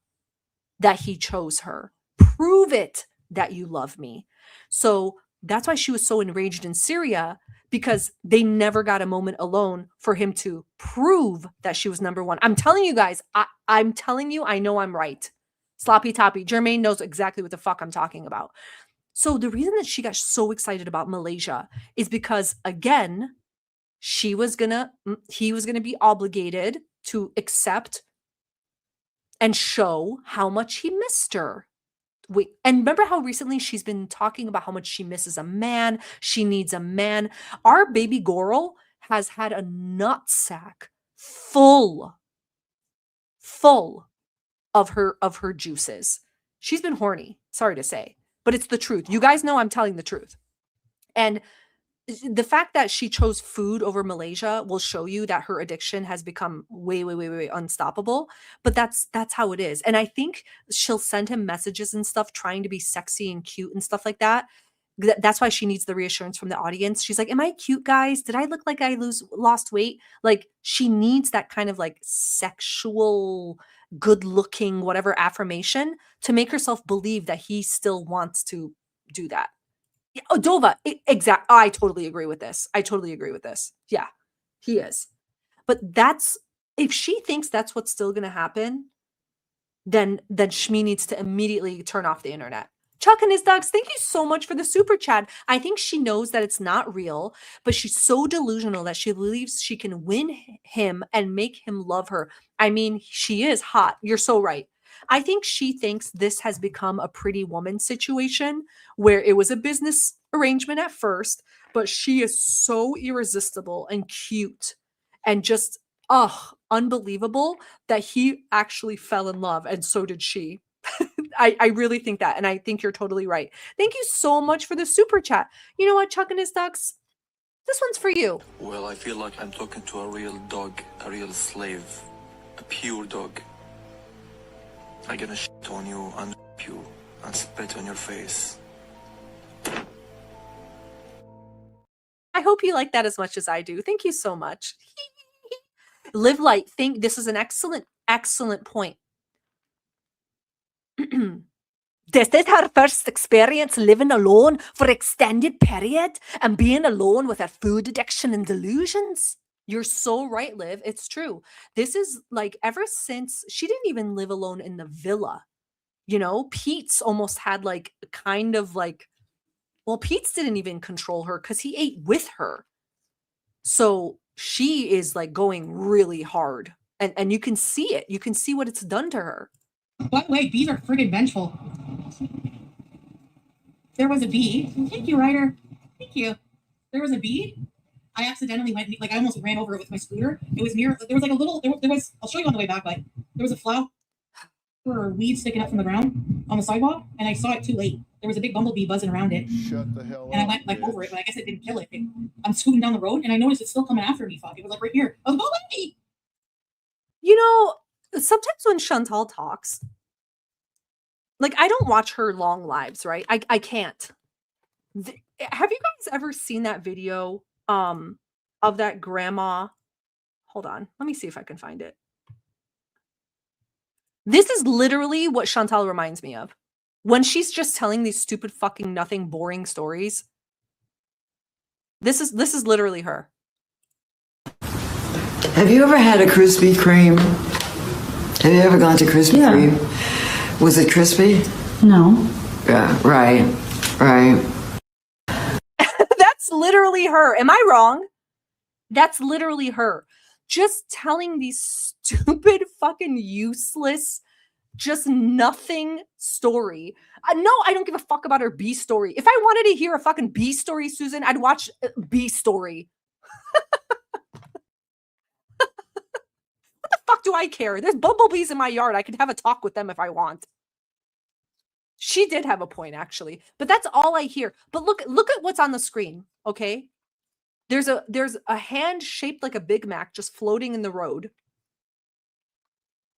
that he chose her. Prove it that you love me. So that's why she was so enraged in Syria, because they never got a moment alone for him to prove that she was number one. I'm telling you guys, I'm telling you, I know I'm right. Sloppy toppy. Jermaine knows exactly what the fuck I'm talking about. So the reason that she got so excited about Malaysia is because, again, he was gonna be obligated to accept and show how much he missed her. Wait, and remember how recently she's been talking about how much she misses a man, she needs a man. Our baby girl has had a nutsack full of her juices. She's been horny, sorry to say, but it's the truth. You guys know I'm telling the truth. And the fact that she chose food over Malaysia will show you that her addiction has become way unstoppable. But that's how it is. And I think she'll send him messages and stuff trying to be sexy and cute and stuff like that. That's why she needs the reassurance from the audience. She's like, am I cute, guys? Did I look like I lost weight? Like, she needs that kind of like sexual, good looking, whatever affirmation to make herself believe that he still wants to do that. Oh, Dova, exact. I totally agree with this. Yeah, he is. But if she thinks that's what's still going to happen, then Shmi needs to immediately turn off the internet. Chuck and his dogs, thank you so much for the super chat. I think she knows that it's not real, but she's so delusional that she believes she can win him and make him love her. I mean, she is hot. You're so right. I think she thinks this has become a Pretty Woman situation where it was a business arrangement at first, but she is so irresistible and cute and just, unbelievable that he actually fell in love, and so did she. I really think that, and I think you're totally right. Thank you so much for the super chat. You know what, Chuck and his ducks? This one's for you. Well, I feel like I'm talking to a real dog, a real slave, a pure dog. I'm gonna shit on you and you and spit on your face. I hope you like that as much as I do. Thank you so much. Live light. Think this is an excellent point. This is her first experience living alone for extended period and being alone with her food addiction and delusions. You're so right, Liv. It's true. This is like ever since she didn't even live alone in the villa. You know, Pete's almost had like kind of like, well, Pete's didn't even control her because he ate with her. So she is like going really hard And you can see it. You can see what it's done to her. By the way, bees are friggin' vengeful. There was a bee. Thank you, Ryder. Thank you. There was a bee. I accidentally went, like, I almost ran over it with my scooter. It was near, there was like a little, there was, I'll show you on the way back, but there was a flower or weed sticking up from the ground on the sidewalk, and I saw it too late. There was a big bumblebee buzzing around it. Shut the hell up. And I went like over it, but I guess it didn't kill it. I'm scooting down the road, and I noticed it's still coming after me. Fuck, it was like right here. I was like, oh, wait. You know, sometimes when Chantal talks, like, I don't watch her long lives, right? I can't. Have you guys ever seen that video of that grandma? Hold on. Let me see if I can find it. This is literally what Chantal reminds me of. When she's just telling these stupid fucking nothing boring stories. This is literally her. Have you ever had a Krispy Kreme? Have you ever gone to Krispy Kreme? Was it crispy? No. Yeah, right. That's literally her. Am I wrong? That's literally her. Just telling these stupid fucking useless, just nothing story. No, I don't give a fuck about her bee story. If I wanted to hear a fucking bee story, Susan, I'd watch bee story. What the fuck do I care? There's bumblebees in my yard. I could have a talk with them if I want. She did have a point, actually, but that's all I hear. But look at what's on the screen. Okay. There's a hand shaped like a Big Mac just floating in the road.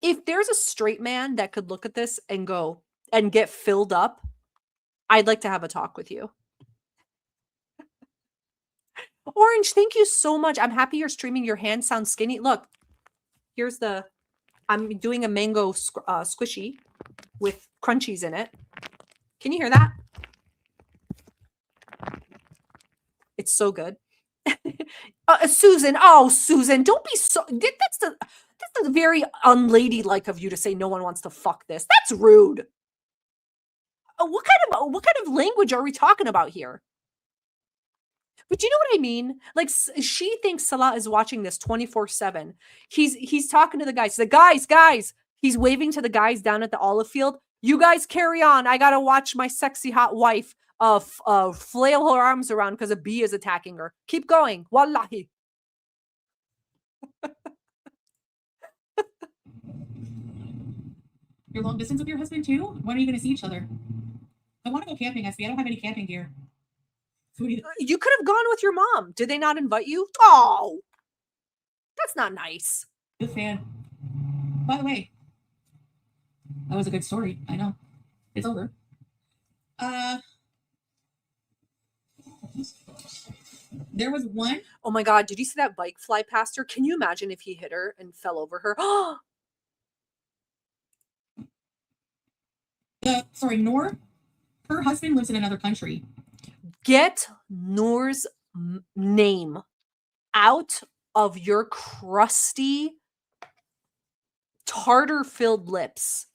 If there's a straight man that could look at this and go and get filled up, I'd like to have a talk with you. Orange, thank you so much. I'm happy you're streaming. Your hand sounds skinny. Look, I'm doing a mango squishy with crunchies in it. Can you hear that? It's so good. Susan, Susan, don't be so. That's very unladylike of you to say no one wants to fuck this. That's rude. What kind of language are we talking about here? But you know what I mean? Like, she thinks Salah is watching this 24/7. He's talking to the guys. The guys. He's waving to the guys down at the olive field. You guys carry on. I gotta watch my sexy hot wife flail her arms around because a bee is attacking her. Keep going. Wallahi. You're long distance with your husband too? When are you going to see each other? I want to go camping, SB. I don't have any camping gear. You could have gone with your mom. Did they not invite you? Oh, that's not nice. Good fan. By the way, that was a good story. I know. It's over. There was one. Oh my God. Did you see that bike fly past her? Can you imagine if he hit her and fell over her? Noor, her husband lives in another country. Get Noor's name out of your crusty, tartar-filled lips.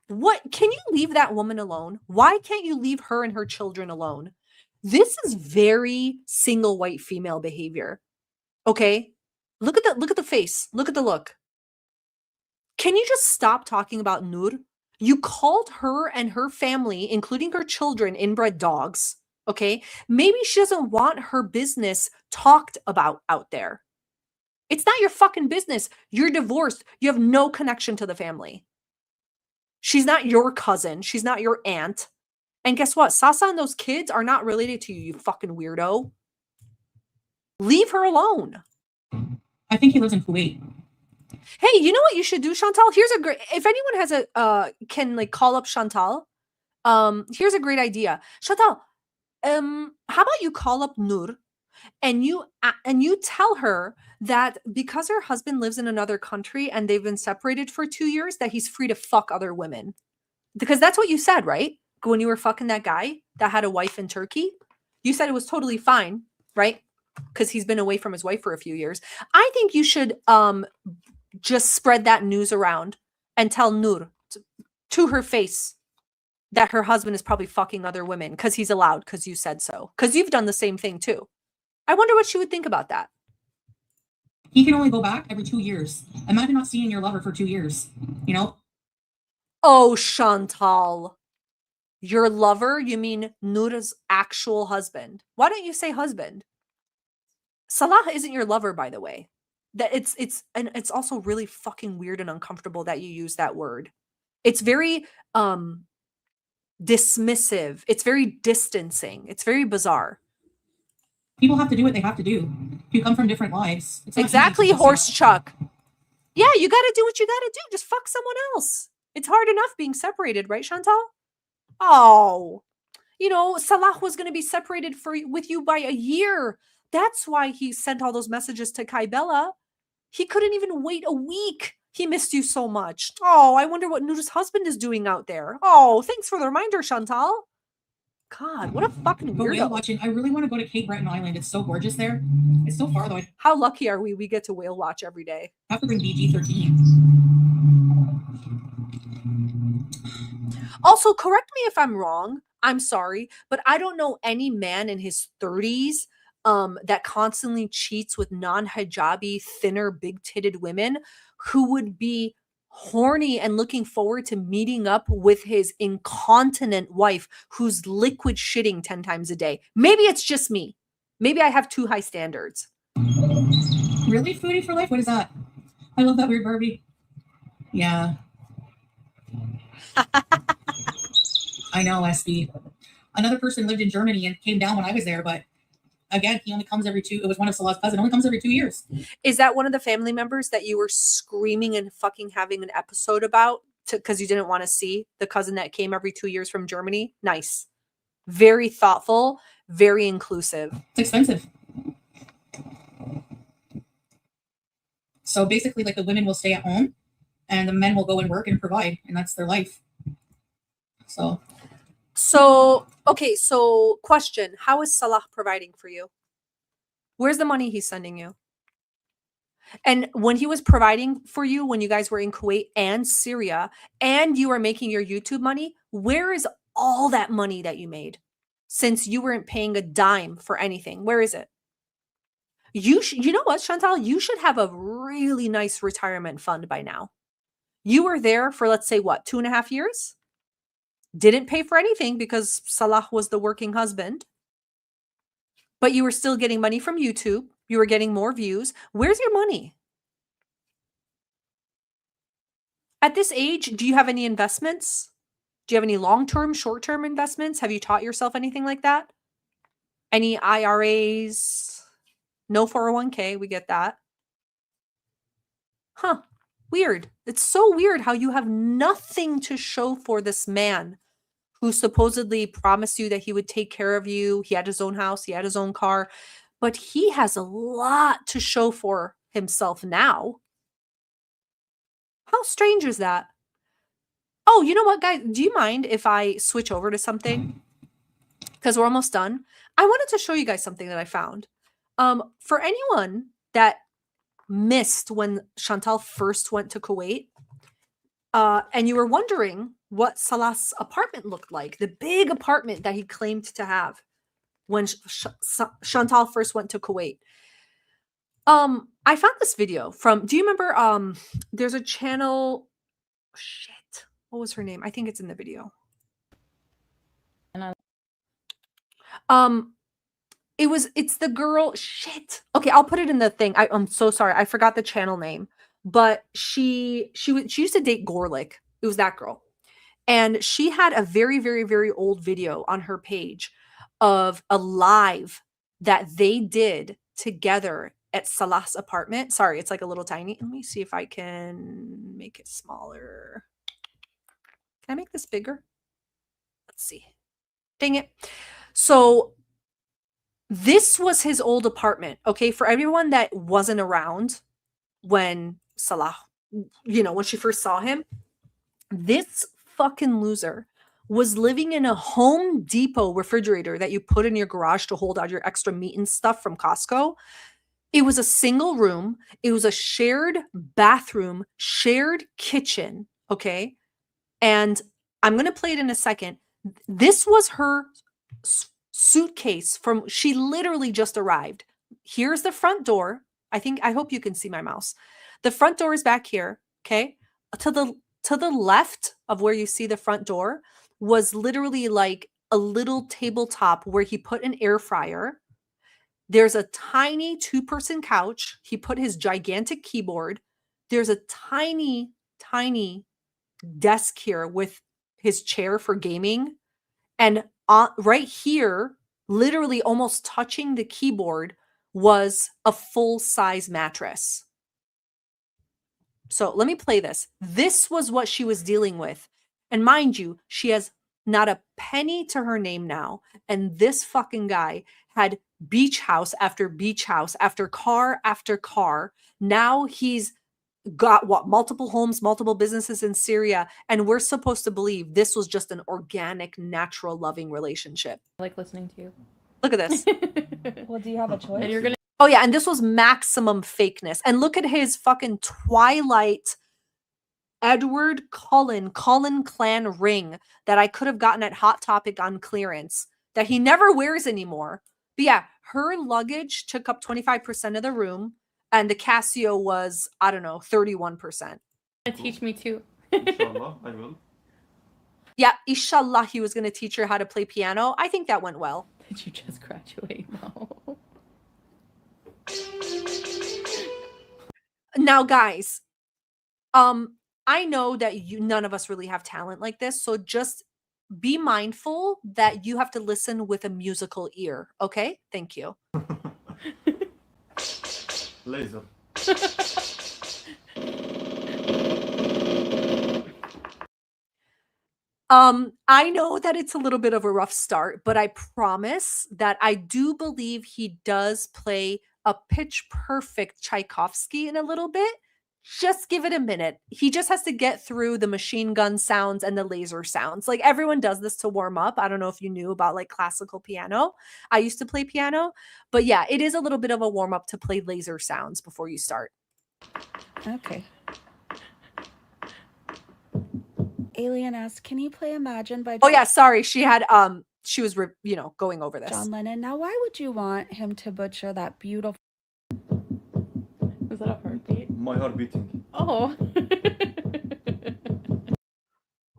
What? Can you leave that woman alone? Why can't you leave her and her children alone? This is very single white female behavior. Okay? Look at the face. Look at the look. Can you just stop talking about Noor? You called her and her family, including her children, inbred dogs. Okay? Maybe she doesn't want her business talked about out there. It's not your fucking business. You're divorced. You have no connection to the family. She's not your cousin. She's not your aunt. And guess what? Sasa and those kids are not related to you, you fucking weirdo. Leave her alone. I think he lives in Kuwait. Hey, you know what you should do, Chantal? Here's a great, if anyone has a, can like call up Chantal. Here's a great idea. Chantal, how about you call up Noor and you tell her that because her husband lives in another country and they've been separated for 2 years, that he's free to fuck other women. Because that's what you said, right? When you were fucking that guy that had a wife in Turkey, you said it was totally fine, right? Because he's been away from his wife for a few years. I think you should just spread that news around and tell Noor to her face that her husband is probably fucking other women because he's allowed, because you said so. Because you've done the same thing too. I wonder what she would think about that. He can only go back every 2 years. Imagine not seeing your lover for 2 years, you know? Oh, Chantal. Your lover? You mean Noura's actual husband? Why don't you say husband? Salah isn't your lover, by the way. That and it's also really fucking weird and uncomfortable that you use that word. It's very dismissive. It's very distancing. It's very bizarre. People have to do what they have to do. You come from different lives. It's not Exactly, easy to horse just, chuck. Yeah, you got to do what you got to do. Just fuck someone else. It's hard enough being separated, right, Chantal? Oh, you know, Salah was going to be separated with you by a year. That's why he sent all those messages to Kaibella. He couldn't even wait a week. He missed you so much. Oh, I wonder what Noura's husband is doing out there. Oh, thanks for the reminder, Chantal. God, what a fucking But whale weirdo. watching, I really want to go to Cape Breton Island. It's so gorgeous there. It's so far though. I How lucky are we? We get to whale watch every day. have to bring BG-13. Also, correct me if I'm wrong. I'm sorry, but I don't know any man in his 30s that constantly cheats with non-hijabi, thinner, big-titted women who would be horny and looking forward to meeting up with his incontinent wife who's liquid shitting 10 times a day. Maybe it's just me. Maybe I have too high standards. Really? Foodie for life? What is that? I love that weird Barbie. Yeah. I know, SB. Another person lived in Germany and came down when I was there, but again, he only comes every two. It was one of Salah's cousins. Only comes every 2 years. Is that one of the family members that you were screaming and fucking having an episode about because you didn't want to see the cousin that came every 2 years from Germany? Nice. Very thoughtful, very inclusive. It's expensive. So basically, like the women will stay at home and the men will go and work and provide, and that's their life. Okay, so question, how is Salah providing for you? Where's the money he's sending you? And when he was providing for you, when you guys were in Kuwait and Syria, and you were making your YouTube money, where is all that money that you made? Since you weren't paying a dime for anything, where is it? You know what, Chantal? You should have a really nice retirement fund by now. You were there for, let's say, what, 2.5 years? Didn't pay for anything because Salah was the working husband. But you were still getting money from YouTube. You were getting more views. Where's your money? At this age, do you have any investments? Do you have any long-term, short-term investments? Have you taught yourself anything like that? Any IRAs? No 401k, we get that. Huh, weird. It's so weird how you have nothing to show for this man who supposedly promised you that he would take care of you. He had his own house, he had his own car, but he has a lot to show for himself now. How strange is that? Oh, you know what, guys? Do you mind if I switch over to something? Because we're almost done. I wanted to show you guys something that I found. For anyone that missed when Chantal first went to Kuwait, and you were wondering what Salah's apartment looked like, the big apartment that he claimed to have when Chantal first went to Kuwait. I found this video from, do you remember, there's a channel, shit, what was her name? I think it's in the video. It's the girl, shit. Okay, I'll put it in the thing. I'm so sorry. I forgot the channel name, but she used to date Gorlick. It was that girl. And she had a very, very, very old video on her page of a live that they did together at Salah's apartment. Sorry, it's like a little tiny. Let me see if I can make it smaller. Can I make this bigger? Let's see. Dang it. So this was his old apartment. Okay, for everyone that wasn't around when Salah, when she first saw him, this fucking loser was living in a Home Depot refrigerator that you put in your garage to hold out your extra meat and stuff from Costco. It was a single room. It was a shared bathroom, shared kitchen. Okay. And I'm going to play it in a second. This was her suitcase she literally just arrived. Here's the front door. I hope you can see my mouse. The front door is back here. Okay. To the left of where you see the front door was literally like a little tabletop where he put an air fryer. There's a tiny 2-person couch. He put his gigantic keyboard. There's a tiny, tiny desk here with his chair for gaming. And right here, literally almost touching the keyboard, was a full-size mattress. So let me play this. This was what she was dealing with. And mind you, she has not a penny to her name now. And this fucking guy had beach house after beach house after car after car. Now he's got what, multiple homes, multiple businesses in Syria. And we're supposed to believe this was just an organic, natural, loving relationship. I like listening to you. Look at this. Well, do you have a choice? And you're gonna Oh yeah, and this was maximum fakeness. And look at his fucking Twilight Edward Cullen clan ring that I could have gotten at Hot Topic on clearance that he never wears anymore. But yeah, her luggage took up 25% of the room and the Casio was, I don't know, 31%. teach me too. Inshallah, I will. Yeah, inshallah he was going to teach her how to play piano. I think that went well. Did you just graduate? No. Now, guys, I know that none of us really have talent like this, so just be mindful that you have to listen with a musical ear, okay? Thank you. Laser. I know that it's a little bit of a rough start, but I promise that I do believe he does play a pitch perfect Tchaikovsky in a little bit. Just give it a minute. He just has to get through the machine gun sounds and the laser sounds. Like everyone does this to warm up. I don't know if you knew about like classical piano. I used to play piano, but yeah, it is a little bit of a warm up to play laser sounds before you start. Okay. Alien asked, "Can you play Imagine by?" Oh yeah, sorry. She had she was going over this. John Lennon. Now, why would you want him to butcher that beautiful? Was that a heartbeat? My heart beating. Oh.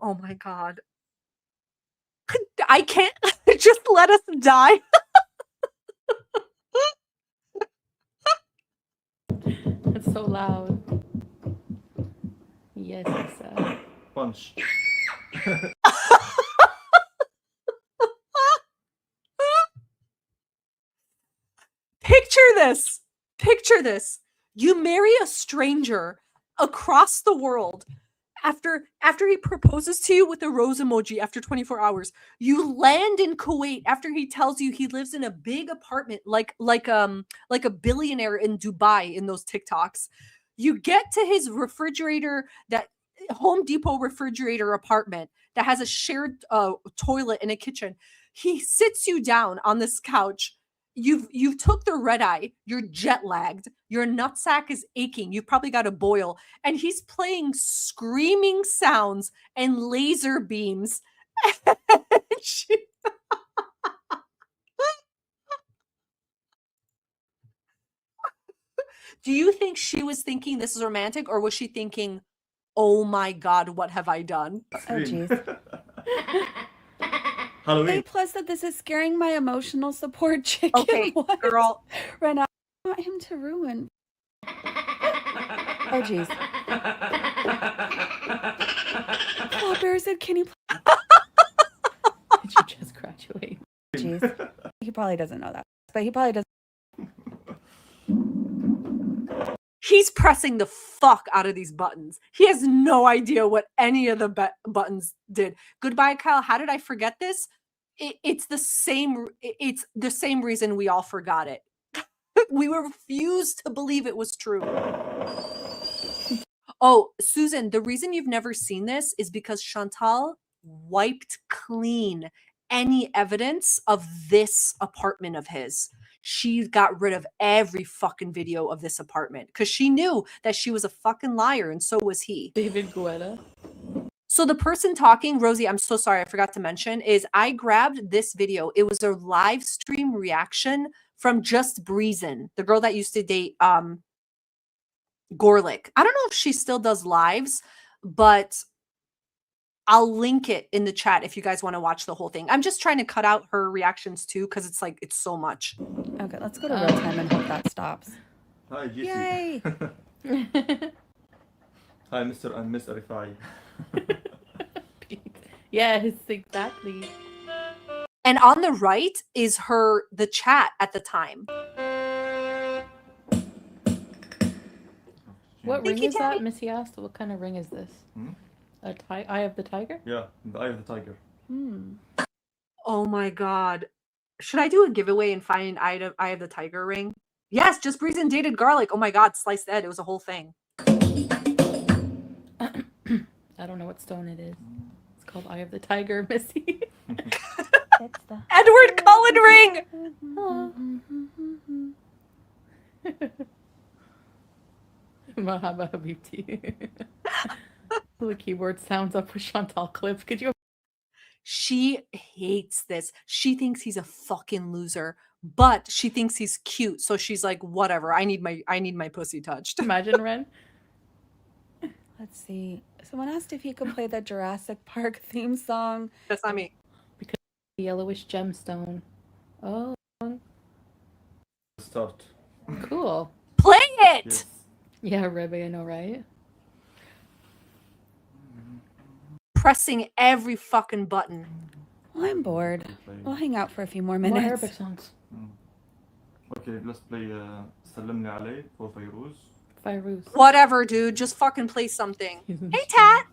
Oh my God. I can't just let us die. That's so loud. Yes, it's Punch. Picture this. Picture this. You marry a stranger across the world. After he proposes to you with a rose emoji after 24 hours, you land in Kuwait after he tells you he lives in a big apartment like a billionaire in Dubai in those TikToks. You get to his refrigerator, that Home Depot refrigerator apartment that has a shared toilet and a kitchen. He sits you down on this couch. You've took the red eye. You're jet lagged. Your nutsack is aching. You've probably got a boil. And he's playing screaming sounds and laser beams. Do you think she was thinking this is romantic, or was she thinking, oh my God, what have I done? Oh, jeez. Halloween. A plus that this is scaring my emotional support chicken. Okay, What? girl. Right now, I want him to ruin. Oh, jeez. Paul Bear said, "Can you?" Did you just graduate? Jeez. He probably doesn't know that, but he probably does. He's pressing the fuck out of these buttons. He has no idea what any of the buttons did. Goodbye, Kyle. How did I forget this? It's the same reason we all forgot it. We refused to believe it was true. Oh, Susan, the reason you've never seen this is because Chantal wiped clean any evidence of this apartment of his. She got rid of every fucking video of this apartment because she knew that she was a fucking liar, and so was he. David Guetta. So the person talking, Rosie, I'm so sorry, I forgot to mention, is I grabbed this video. It was a live stream reaction from Just Breezin', the girl that used to date Gorlick. I don't know if she still does lives, but I'll link it in the chat if you guys want to watch the whole thing. I'm just trying to cut out her reactions too, because it's like it's so much. Okay, let's go to real time and hope that stops. Hi, Jesse. Yay! Hi, Mr. and Miss Arifai. Yes, exactly. And on the right is the chat at the time. What Thank ring you, is that? Daddy. Missy asked, what kind of ring is this? Hmm? Eye of the tiger? Yeah, the eye of the tiger. Oh my god. Should I do a giveaway and find Eye of the Tiger ring? Yes, Just Breezin' dated Garlic. Oh my god, sliced Ed. It was a whole thing. I don't know what stone it is. It's called Eye of the Tiger, Missy. It's the Edward Cullen ring! Mahaba Habibti. The keyboard sounds up with Chantal clips. Could you? She hates this. She thinks he's a fucking loser, but she thinks he's cute. So she's like, whatever. I need my pussy touched. Imagine, Ren. Let's see. Someone asked if he could play the Jurassic Park theme song. That's not me. Because the yellowish gemstone. Oh, Start. cool. Play it! Yes. Yeah, Rebbe, I know, right? Pressing every fucking button. Well, I'm bored. We'll hang out for a few more More minutes. Arabic songs. Okay, let's play Sallimni Alay for Fairuz. Fairuz. Whatever, dude. Just fucking play something. Hey, Tat!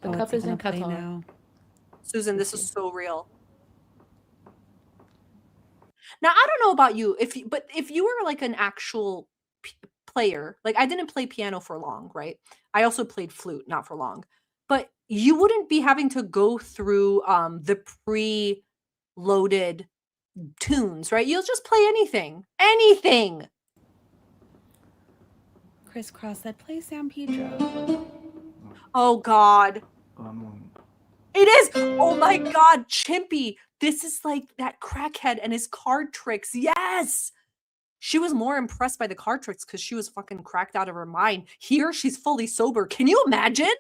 The Oh, cup it's is in gonna play Qatar. now. Susan, this is so real. Now, I don't know about you, but if you were like an actual player, like I didn't play piano for long, right? I also played flute, not for long. But you wouldn't be having to go through the pre-loaded tunes, right? You'll just play anything. Anything. Chris Cross said, play San Pedro. Oh, God. It is. Oh, my God. Chimpy. This is like that crackhead and his card tricks. Yes. She was more impressed by the card tricks because she was fucking cracked out of her mind. Here, she's fully sober. Can you imagine?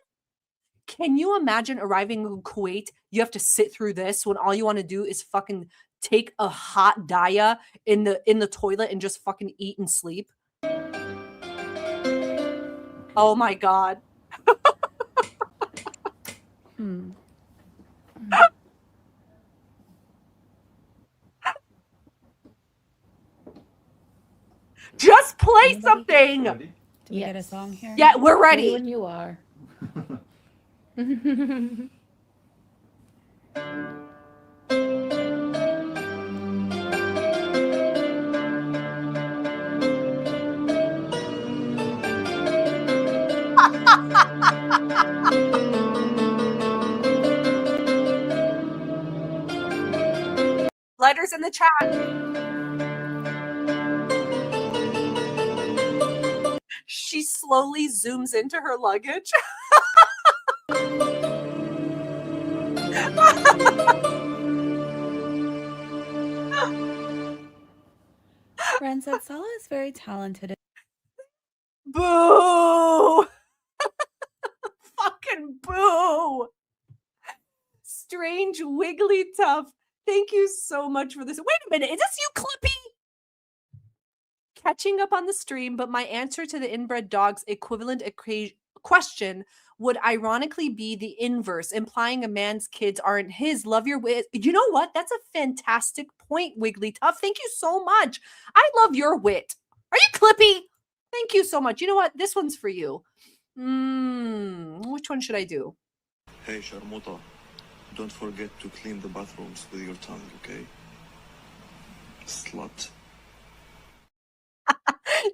Can you imagine arriving in Kuwait? You have to sit through this when all you want to do is fucking take a hot daya in the toilet and just fucking eat and sleep. Oh my God. Just play something. Did we get a song here? Yeah, we're ready. When you are. Letters in the chat. She slowly zooms into her luggage. Ren said Salah is very talented. Boo! Fucking boo! Strange Wiggly Tough. Thank you so much for this. Wait a minute, is this you, Clippy? Catching up on the stream, but my answer to the inbred dog's equivalent question would ironically be the inverse, implying a man's kids aren't his. Love your wit. You know what? That's a fantastic point, Wiggly Tough. Thank you so much. I love your wit. Are you Clippy? Thank you so much. You know what? This one's for you. Which one should I do? Hey, Sharmuta, don't forget to clean the bathrooms with your tongue, okay? Slut.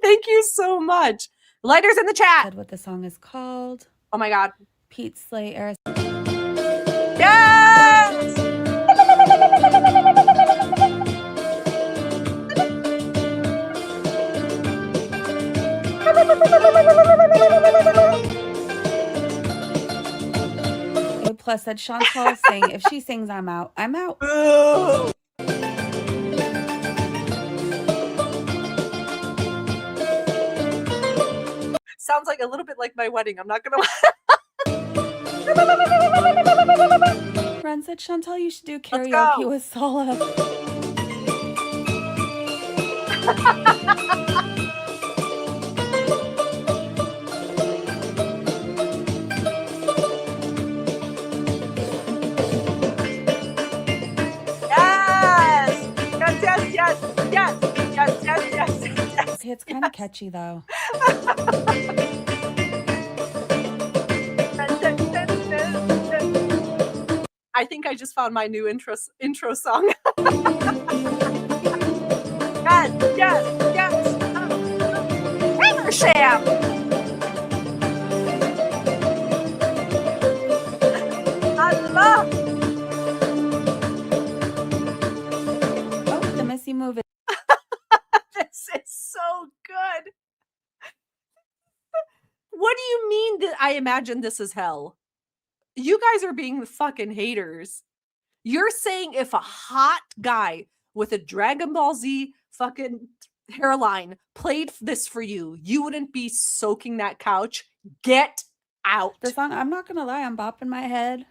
Thank you so much. Lighters in the chat. Said what the song is called. Oh my God. Pete Slay, Eris. Yes! A plus said Chantal saying if she sings, I'm out. I'm out. Boo! Sounds like a little bit like my wedding. I'm not gonna lie. Ren said, Chantal, you should do karaoke with Sala. Yes. Okay, it's kind of catchy though. I think I just found my new intro song. Yes. Sham. Allah. Oh, the Missy move. This is so good. What do you mean that I imagine this is hell? You guys are being the fucking haters. You're saying if a hot guy with a Dragon Ball Z fucking hairline played this for you, you wouldn't be soaking that couch. Get out. The song, I'm not gonna lie, I'm bopping my head.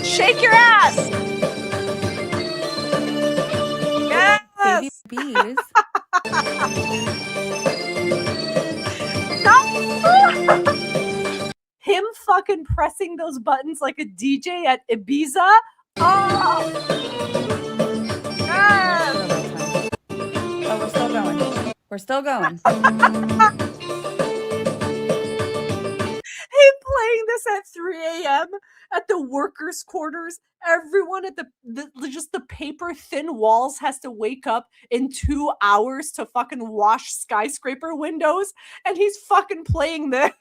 Shake your ass. Yes. Baby bees. Him fucking pressing those buttons like a DJ at Ibiza. Oh, yes. Oh, we're still going. We're still going. Him playing this at 3 a.m. at the workers' quarters. Everyone at just the paper thin walls has to wake up in 2 hours to fucking wash skyscraper windows, and he's fucking playing this.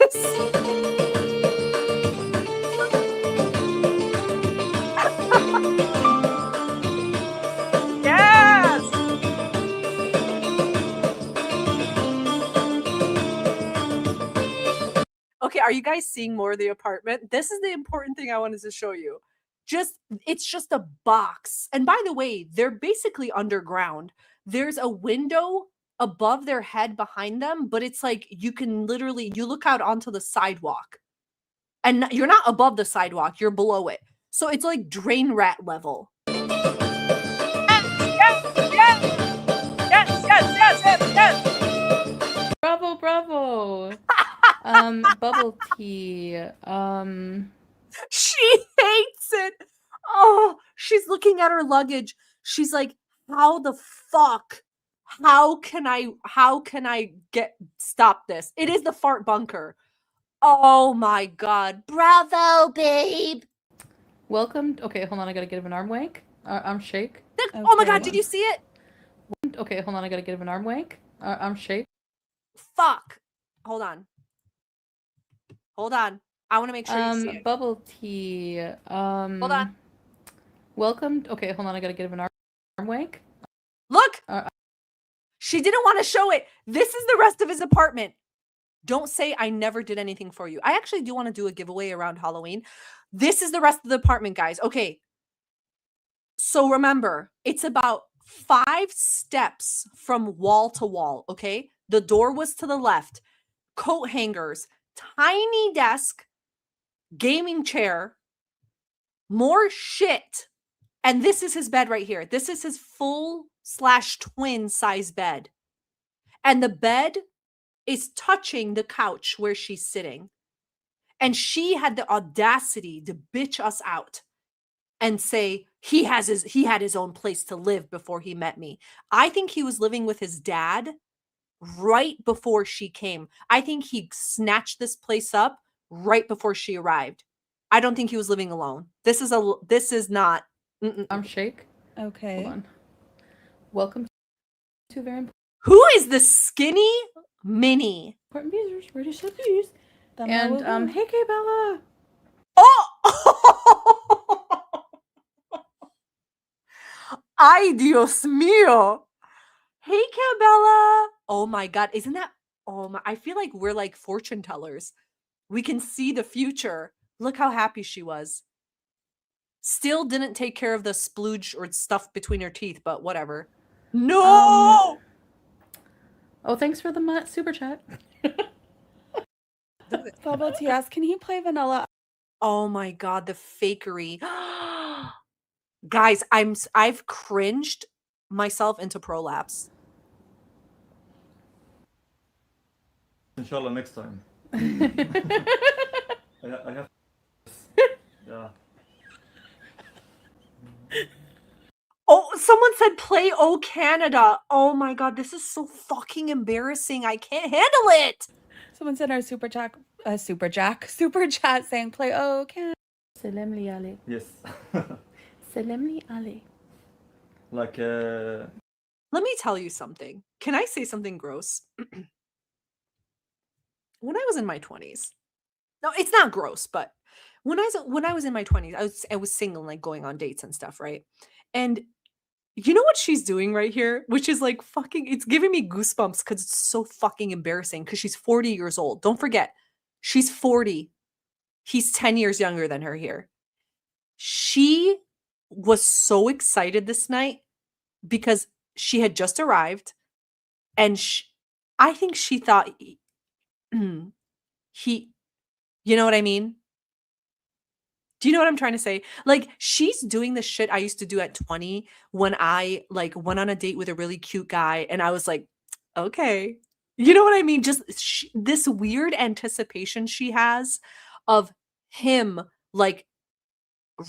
Yes. Okay, are you guys seeing more of the apartment? This is the important thing I wanted to show you. It's just a box. And by the way, they're basically underground. There's a window above their head behind them, but it's like you look out onto the sidewalk. And you're not above the sidewalk, you're below it. So it's like drain rat level. Yes. Bravo. Bubble tea. She hates it. Oh, she's looking at her luggage. She's like, how the fuck? How can I stop this? It is the fart bunker. Oh my god. Bravo, babe. Welcome. Okay, hold on. I gotta give an arm wake. Arm shake. Oh my god, did you see it? Okay, hold on. I gotta give an arm wake. Arm shake. Fuck. Hold on. I want to make sure you see it. Bubble tea. Hold on. Welcome. Okay, hold on. I gotta give an arm wake. Look. She didn't want to show it. This is the rest of his apartment. Don't say I never did anything for you. I actually do want to do a giveaway around Halloween. This is the rest of the apartment, guys. Okay. So remember, it's about 5 steps from wall to wall, okay? The door was to the left. Coat hangers, tiny desk, gaming chair, more shit. And this is his bed right here. This is his full/twin size bed. And the bed is touching the couch where she's sitting. And she had the audacity to bitch us out and say he had his own place to live before he met me. I think he was living with his dad right before she came. I think he snatched this place up right before she arrived. I don't think he was living alone. This is not. Arm shake. Okay. Hold on. Welcome to very important. Who is the skinny mini? Bees. Ready to bees. And hey, K Bella. Oh! Ay, Dios mío. Hey, Cabela. Oh my God. Isn't that? Oh my. I feel like we're like fortune tellers. We can see the future. Look how happy she was. Still didn't take care of the splooge or stuff between her teeth, but whatever. No! Oh, thanks for the super chat. Bubble Tea asks, can he play Vanilla? Oh my god, the fakery. Guys, I've cringed myself into prolapse. Inshallah, next time. I have. Yeah. Oh, someone said play Oh Canada. Oh my god, this is so fucking embarrassing. I can't handle it. Someone said our super chat saying play Oh Canada. Salam li Ali. Yes. Salam li Ali. Like, Let me tell you something. Can I say something gross? When I was in my 20s. No, it's not gross, but when I was in my 20s, I was single, like going on dates and stuff, right? And you know what she's doing right here? Which is like fucking, it's giving me goosebumps because it's so fucking embarrassing because she's 40 years old. Don't forget, she's 40. He's 10 years younger than her here. She was so excited this night because she had just arrived and I think she thought you know what I mean? Do you know what I'm trying to say? Like, she's doing the shit I used to do at 20 when I like went on a date with a really cute guy and I was like, okay. You know what I mean? Just this weird anticipation she has of him like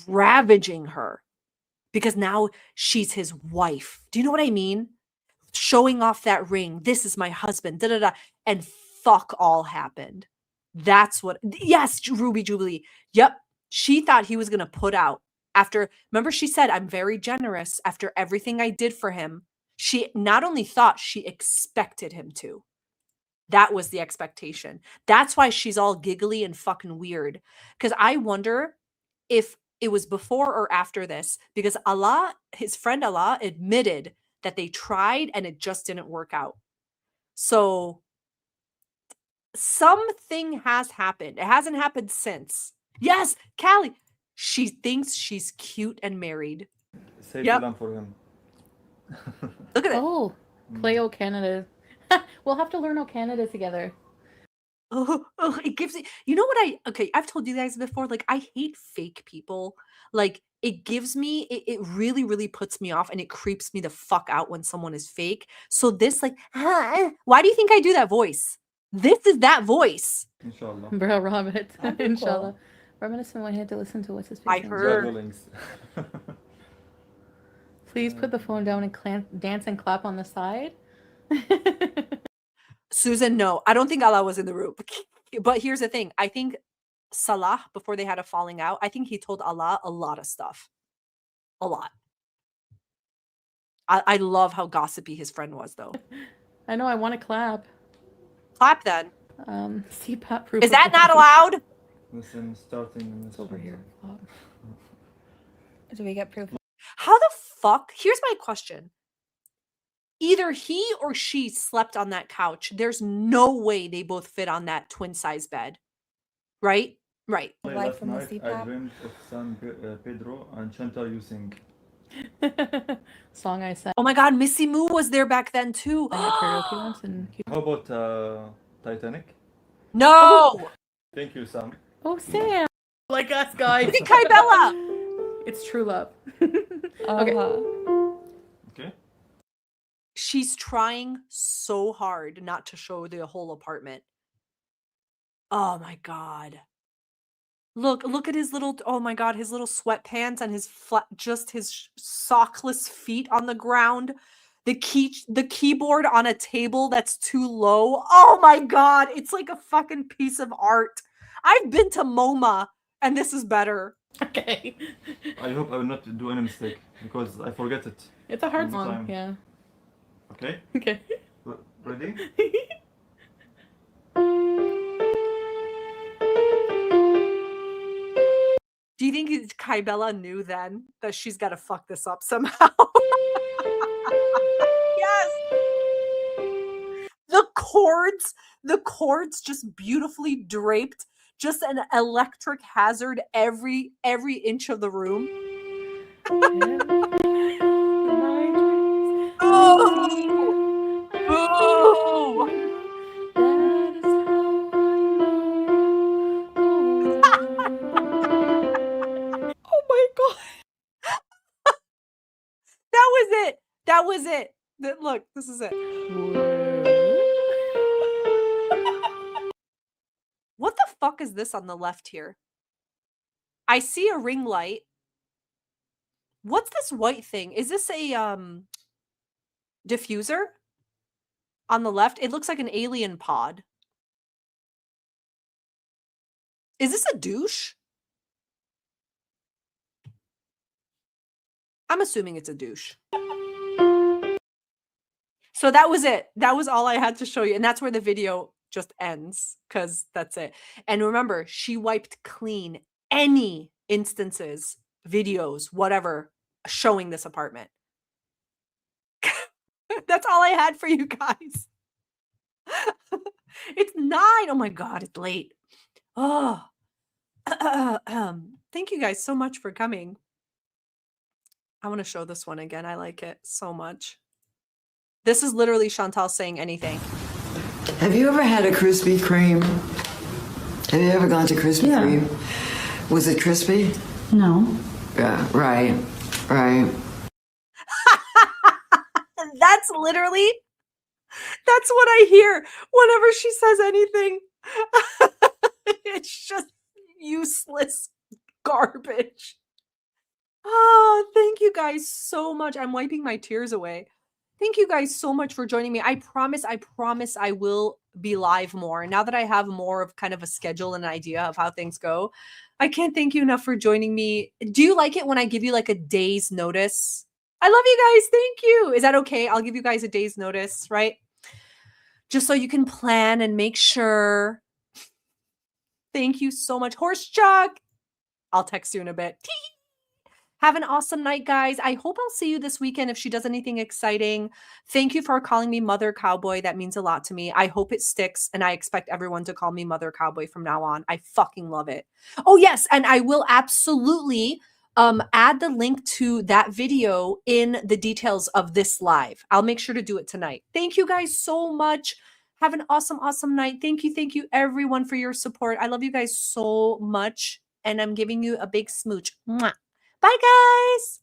ravaging her because now she's his wife. Do you know what I mean? Showing off that ring. This is my husband. Da da da. And fuck all happened. That's what. Yes, Ruby Jubilee. Yep. She thought he was going to put out after. Remember, she said, I'm very generous after everything I did for him. She not only thought, she expected him to. That was the expectation. That's why she's all giggly and fucking weird. Because I wonder if it was before or after this. Because Allah, his friend Allah, admitted that they tried and it just didn't work out. So something has happened. It hasn't happened since. Yes, Callie. She thinks she's cute and married. Say salam for him. Look at it. Oh, play O Canada. We'll have to learn O Canada together. Oh, it gives it. You know what okay, I've told you guys before, like, I hate fake people. Like, it gives me, it really, really puts me off and it creeps me the fuck out when someone is fake. So this, like, why do you think I do that voice? This is that voice. Inshallah. Bro, Robert. Inshallah. Cool. Reminiscent when I had to listen to what's his face. I heard. Please put the phone down and dance and clap on the side. Susan, no, I don't think Allah was in the room. But here's the thing. I think Salah, before they had a falling out, I think he told Allah a lot of stuff. A lot. I love how gossipy his friend was, though. I know, I want to clap. Clap then. CPAP proof. Is that not allowed? Listen, starting. It's over here. Do we get proof? How the fuck? Here's my question. Either he or she slept on that couch. There's no way they both fit on that twin size bed. Right? Right. Life from the I CPAP. dreamed of San Pedro and Chantal you sing. Song I sang. Oh my god, Missy Moo was there back then too. I had karaoke once and How about Titanic? No! Thank you, Sam. Oh, Sam! Like us, guys. Look at Kybella! It's true love. Okay. Okay. She's trying so hard not to show the whole apartment. Oh my god. Look at his little, oh my god, his little sweatpants and his just his sockless feet on the ground. The keyboard on a table that's too low. Oh my god, it's like a fucking piece of art. I've been to MoMA and this is better. Okay. I hope I will not do any mistake because I forget it. It's a hard all the song, time. yeah. Okay? Okay. Ready? Do you think Kybella knew then that she's got to fuck this up somehow? Yes. The cords just beautifully draped, just an electric hazard every inch of the room. Oh! That was it. Look, this is it. What the fuck is this on the left here? I see a ring light. What's this white thing? Is this a diffuser? On the left, it looks like an alien pod. Is this a douche? I'm assuming it's a douche. So that was it. That was all I had to show you. And that's where the video just ends, because that's it. And remember, she wiped clean any instances, videos, whatever, showing this apartment. That's all I had for you guys. It's 9. Oh my God, it's late. Oh, thank you guys so much for coming. I want to show this one again. I like it so much. This is literally Chantal saying anything. Have you ever had a Krispy Kreme? Have you ever gone to Krispy Kreme? Was it crispy? No. Yeah, right, right. That's literally, that's what I hear whenever she says anything. It's just useless garbage. Oh, thank you guys so much. I'm wiping my tears away. Thank you guys so much for joining me. I promise I will be live more. Now that I have more of kind of a schedule and an idea of how things go, I can't thank you enough for joining me. Do you like it when I give you like a day's notice? I love you guys. Thank you. Is that okay? I'll give you guys a day's notice, right? Just so you can plan and make sure. Thank you so much. Horse Chuck. I'll text you in a bit. Have an awesome night, guys. I hope I'll see you this weekend if she does anything exciting. Thank you for calling me Mother Cowboy. That means a lot to me. I hope it sticks, and I expect everyone to call me Mother Cowboy from now on. I fucking love it. Oh, yes, and I will absolutely add the link to that video in the details of this live. I'll make sure to do it tonight. Thank you guys so much. Have an awesome, awesome night. Thank you, everyone, for your support. I love you guys so much, and I'm giving you a big smooch. Mwah. Bye, guys.